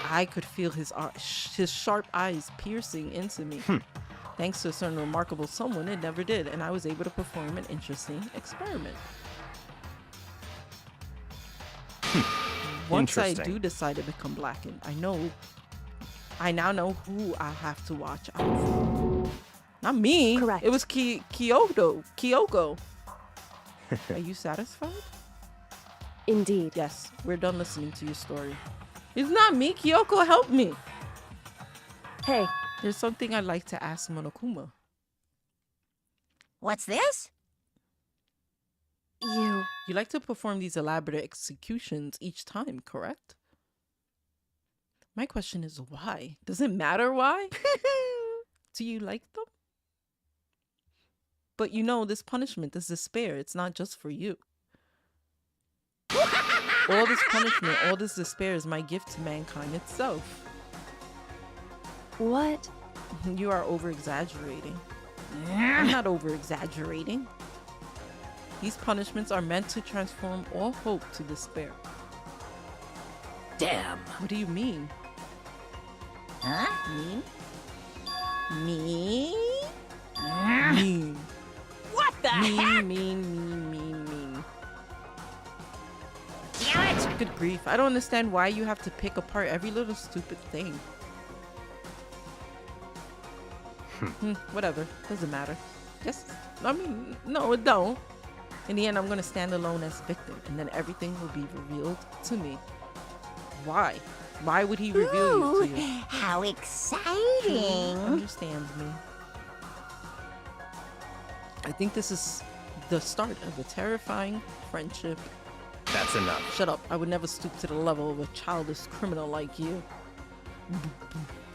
I could feel his sharp eyes piercing into me. Thanks to a certain remarkable someone, it never did, and I was able to perform an interesting experiment. Once I do decide to become blackened, I now know who I have to watch out for. Not me. Correct. It was Kyoko. Are you satisfied? Indeed. Yes, we're done listening to your story. It's not me. Kyoko, help me. Hey. There's something I'd like to ask Monokuma. What's this? You like to perform these elaborate executions each time, correct? My question is why? Does it matter why? Do you like them? But you know, this punishment, this despair, it's not just for you. All this punishment, all this despair is my gift to mankind itself. What? You are over-exaggerating. I'm not over-exaggerating. These punishments are meant to transform all hope to despair. Damn. What do you mean? Huh? Mean? What the heck? Mean. Damn it! Good grief. I don't understand why you have to pick apart every little stupid thing. Whatever. Doesn't matter. No, it don't. In the end, I'm going to stand alone as victim, and then everything will be revealed to me. Why? Why would he reveal you to you? How exciting! He understands me. I think this is the start of a terrifying friendship. That's enough. Shut up. I would never stoop to the level of a childish criminal like you.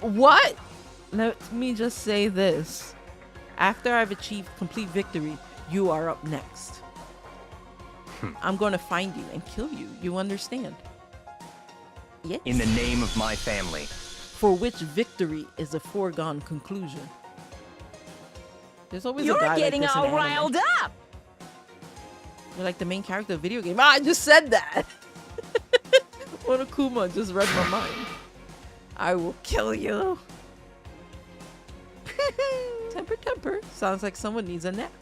What? Let me just say this. After I've achieved complete victory, you are up next. I'm going to find you and kill you. You understand? Yes. In the name of my family. For which victory is a foregone conclusion. There's always a guy You're getting like this in all anime. riled up! You're like the main character of a video game. I just said that! Monokuma just read my mind. I will kill you. Temper. Sounds like someone needs a nap.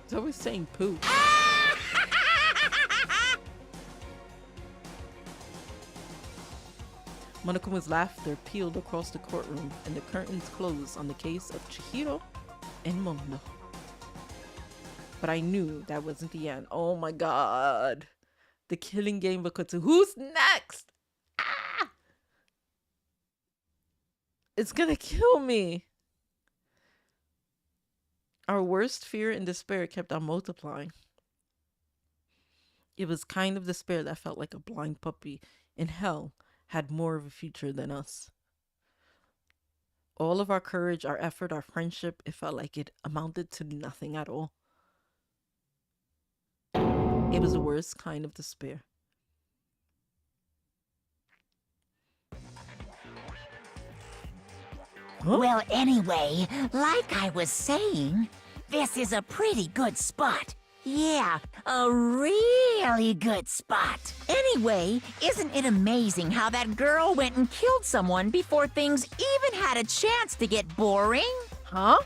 It's always saying poo. Monokuma's laughter peeled across the courtroom, and the curtains closed on the case of Chihiro and Mondo. But I knew that wasn't the end. Oh my god. The killing game of Kotsu. Who's next? Ah! It's gonna kill me. Our worst fear and despair kept on multiplying. It was kind of despair that felt like a blind puppy in hell had more of a future than us. All of our courage, our effort, our friendship, it felt like it amounted to nothing at all. It was the worst kind of despair. Huh? Well, anyway, like I was saying, this is a pretty good spot. Yeah, a really good spot. Anyway, isn't it amazing how that girl went and killed someone before things even had a chance to get boring? Huh?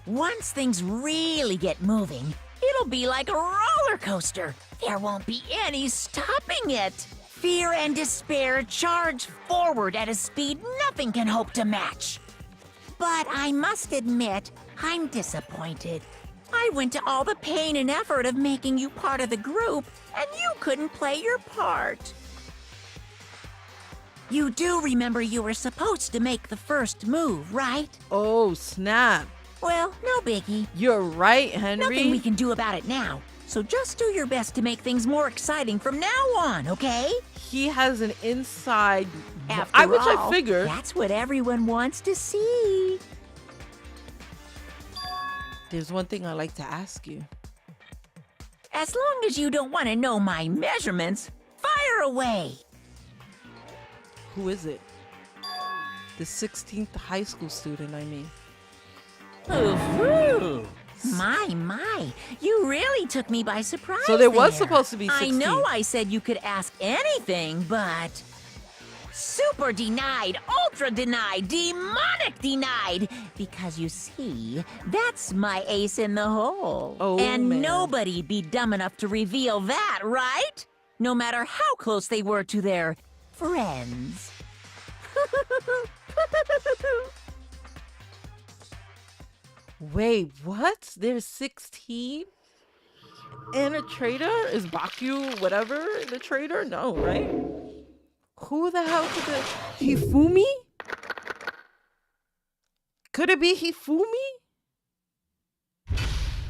Once things really get moving, it'll be like a roller coaster. There won't be any stopping it. Fear and despair charge forward at a speed nothing can hope to match. But I must admit, I'm disappointed. I went to all the pain and effort of making you part of the group, and you couldn't play your part. You do remember you were supposed to make the first move, right? Oh, snap. Well, no biggie. You're right, Henry. Nothing we can do about it now. So just do your best to make things more exciting from now on, okay? He has an inside... After which all, I figured. That's what everyone wants to see. There's one thing I'd like to ask you. As long as you don't want to know my measurements, fire away. Who is it? The 16th high school student, I mean. Ooh. My, you really took me by surprise. So there was supposed to be 16. I know I said you could ask anything, but... Super denied, ultra denied, demonic denied. Because you see, that's my ace in the hole. Oh, and man. nobody'd be dumb enough to reveal that, right? No matter how close they were to their friends. Wait, what? There's 16? And a traitor? Is Baku whatever the traitor? No, right? Who the hell could it? Hifumi? Could it be Hifumi?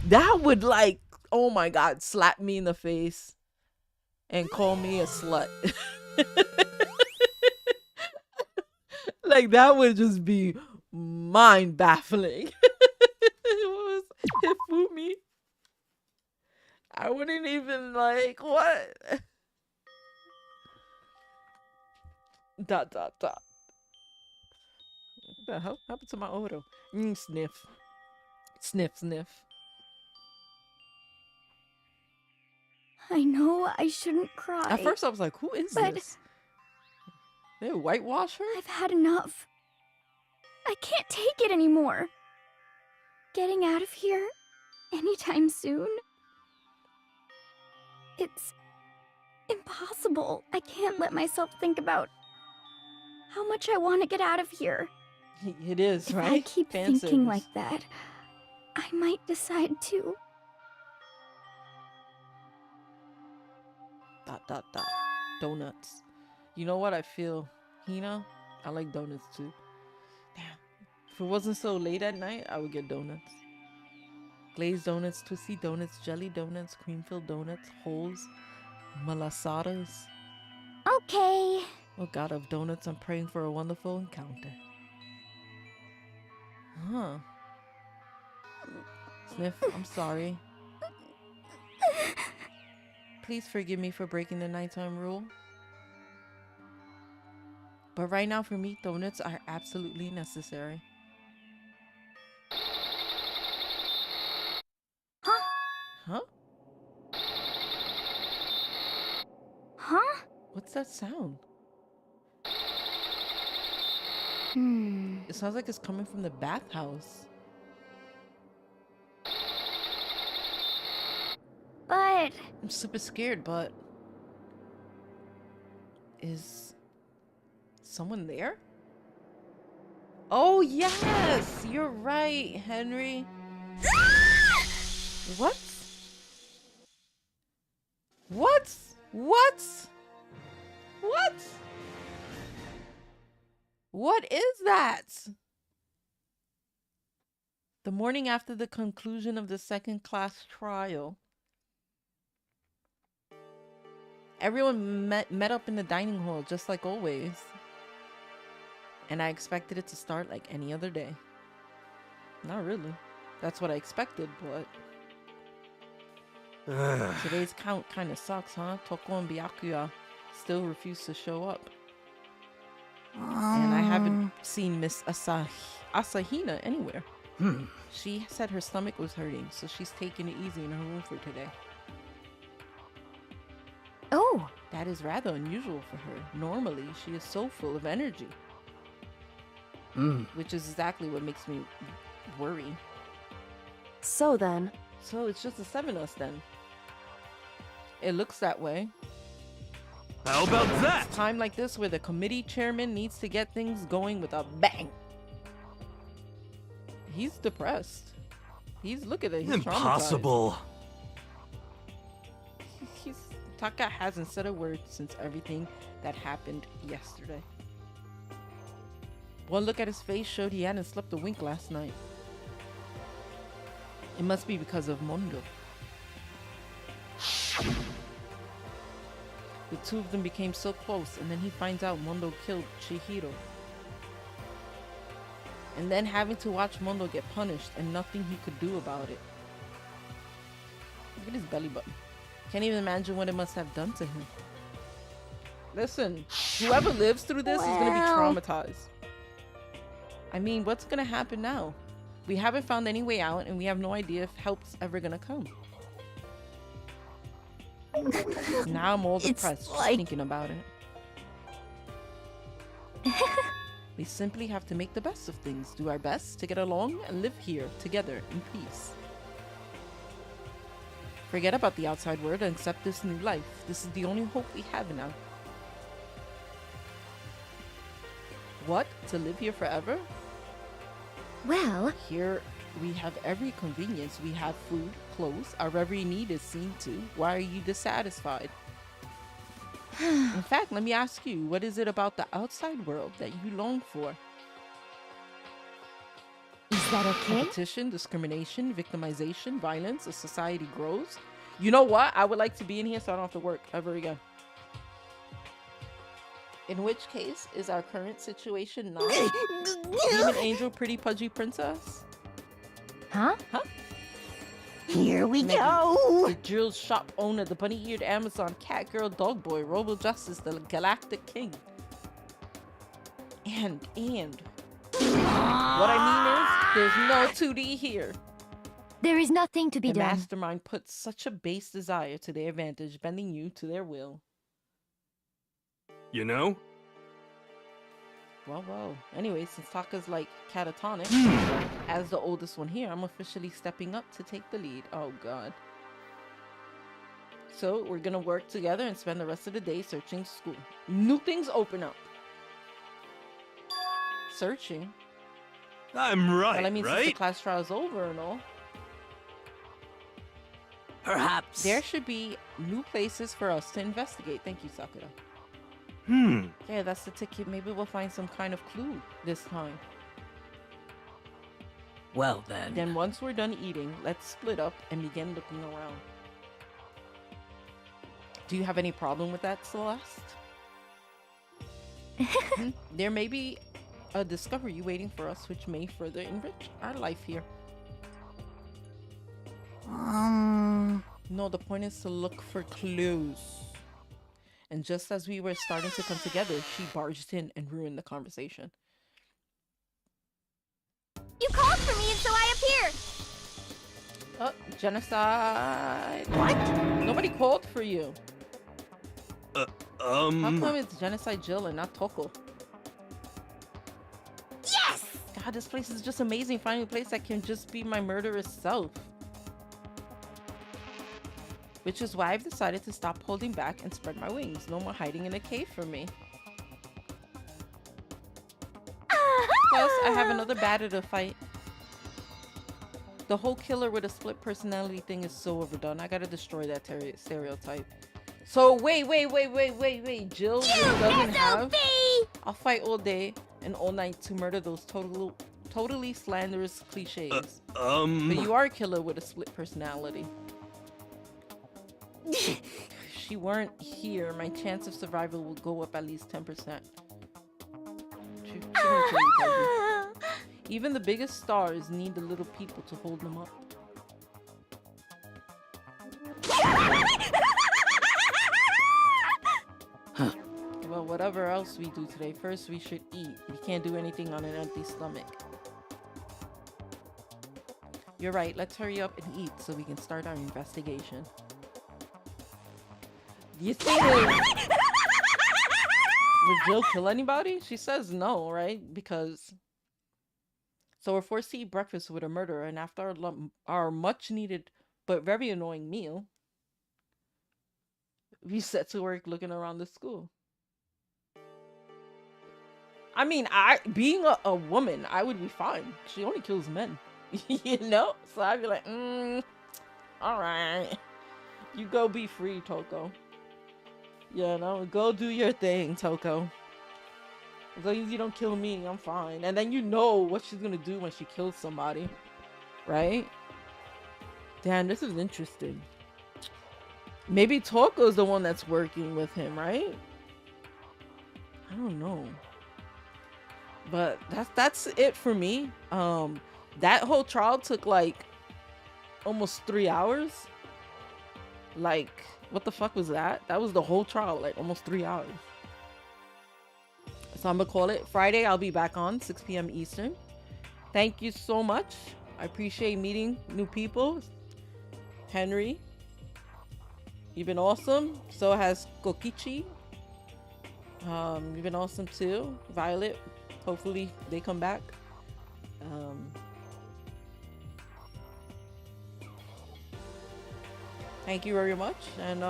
That would like, oh my god, slap me in the face and call me a slut. Like that would just be mind baffling. It was Hifumi. I wouldn't even like, what? Dot. What the hell happened to my auto? Sniff. Sniff. I know I shouldn't cry. At first I was like, who is this? They whitewash her? I've had enough. I can't take it anymore. Getting out of here anytime soon? It's impossible. I can't let myself think about how much I want to get out of here. It is, right? If I keep Fan thinking service. like that, I might decide to. Dot. Donuts. You know what I feel, Hina? I like donuts too. Damn. If it wasn't so late at night, I would get donuts. Glazed donuts, twisty donuts, jelly donuts, cream-filled donuts, holes, malasadas. Okay. Oh god of donuts, I'm praying for a wonderful encounter. Huh. Sniff, I'm sorry. Please forgive me for breaking the nighttime rule. But right now for me, donuts are absolutely necessary. Huh? Huh? What's that sound? It sounds like it's coming from the bathhouse. But... I'm super scared, but... Is... someone there? Oh, yes! You're right, Henry. What? What? What? What? What is that? The morning after the conclusion of the second class trial, everyone met up in the dining hall just like always. And I expected it to start like any other day. Not really. That's what I expected, but... Today's count kind of sucks, huh? Toko and Byakuya still refuse to show up. And I haven't seen Miss Asahina anywhere. She said her stomach was hurting, so she's taking it easy in her room for today. Oh! That is rather unusual for her. Normally, she is so full of energy. Which is exactly what makes me worry. So then... So it's just the 7 of us then. It looks that way. How about that? It's time like this where the committee chairman needs to get things going with a bang. He's depressed. Look at it. He's Impossible. Taka hasn't said a word since everything that happened yesterday. One look at his face showed he hadn't slept a wink last night. It must be because of Mondo. The two of them became so close, and then he finds out Mondo killed Chihiro. And then having to watch Mondo get punished and nothing he could do about it. Look at his belly button. Can't even imagine what it must have done to him. Listen, whoever lives through this is gonna be traumatized. I mean, what's gonna happen now? We haven't found any way out, and we have no idea if help's ever gonna come. Now I'm all depressed just thinking about it. We simply have to make the best of things, do our best to get along, and live here together in peace. Forget about the outside world and accept this new life. This is the only hope we have now. What? To live here forever? Well, here we have every convenience. We have food, clothes, our every need is seen to. Why are you dissatisfied? In fact, let me ask you, what is it about the outside world that you long for? Is that okay? Competition, discrimination, victimization, violence, as society grows. You know what? I would like to be in here so I don't have to work ever again. In which case, is our current situation not Demon Angel, Pretty Pudgy Princess? Huh? Here we go! The Jill's shop owner, the bunny-eared Amazon, cat girl, dog boy, Robo Justice, the galactic king. And what I mean is, there's no 2D here. There is nothing to be the done. Mastermind puts such a base desire to their advantage, bending you to their will. You know? Well. Anyway, since Taka's like catatonic, as the oldest one here, I'm officially stepping up to take the lead. Oh god. So we're gonna work together and spend the rest of the day searching school. New things open up. Searching? I'm right, well, I mean, right? since the class trial is over and all. Perhaps. There should be new places for us to investigate. Thank you, Sakura. Yeah, that's the ticket. Maybe we'll find some kind of clue this time. Well then. Then once we're done eating, let's split up and begin looking around. Do you have any problem with that, Celeste? There may be a discovery waiting for us which may further enrich our life here. No, the point is to look for clues. And just as we were starting to come together, she barged in and ruined the conversation. You called for me and so I appeared! Oh, genocide. What? Nobody called for you. How come it's Genocide Jill and not Toko? Yes! God, this place is just amazing. Finding a place that can just be my murderous self. Which is why I've decided to stop holding back and spread my wings. No more hiding in a cave for me. Plus, I have another battle to fight. The whole killer with a split personality thing is so overdone. I gotta destroy that stereotype. So, wait. Jill doesn't have... I'll fight all day and all night to murder those totally slanderous cliches. But you are a killer with a split personality. If she weren't here, my chance of survival will go up at least 10%. Even the biggest stars need the little people to hold them up. Well, whatever else we do today, first we should eat. We can't do anything on an empty stomach. You're right, let's hurry up and eat so we can start our investigation. Do you think would Jill kill anybody? She says no, right? Because... So we're forced to eat breakfast with a murderer, and after our much needed but very annoying meal, be set to work looking around the school. I mean, I being a woman, I would be fine. She only kills men, you know? So I'd be like, all right. You go be free, Toko. You know, go do your thing, Toko. As long as you don't kill me, I'm fine. And then you know what she's gonna do when she kills somebody, right? Damn, this is interesting. Maybe Toko's the one that's working with him, right? I don't know. But that's it for me. That whole trial took like almost 3 hours. Like, what the fuck was that? That was the whole trial, like almost 3 hours. So I'm gonna call it Friday. I'll be back on 6 p.m. Eastern. Thank you so much. I appreciate meeting new people. Henry, you've been awesome. So has Kokichi. You've been awesome too. Violet, hopefully they come back. Thank you very much, and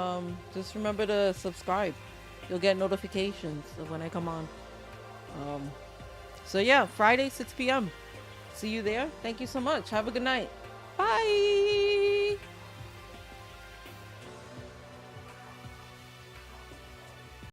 just remember to subscribe. You'll get notifications of when I come on. So yeah, Friday 6 p.m. See you there. Thank you so much. Have a good night. Bye.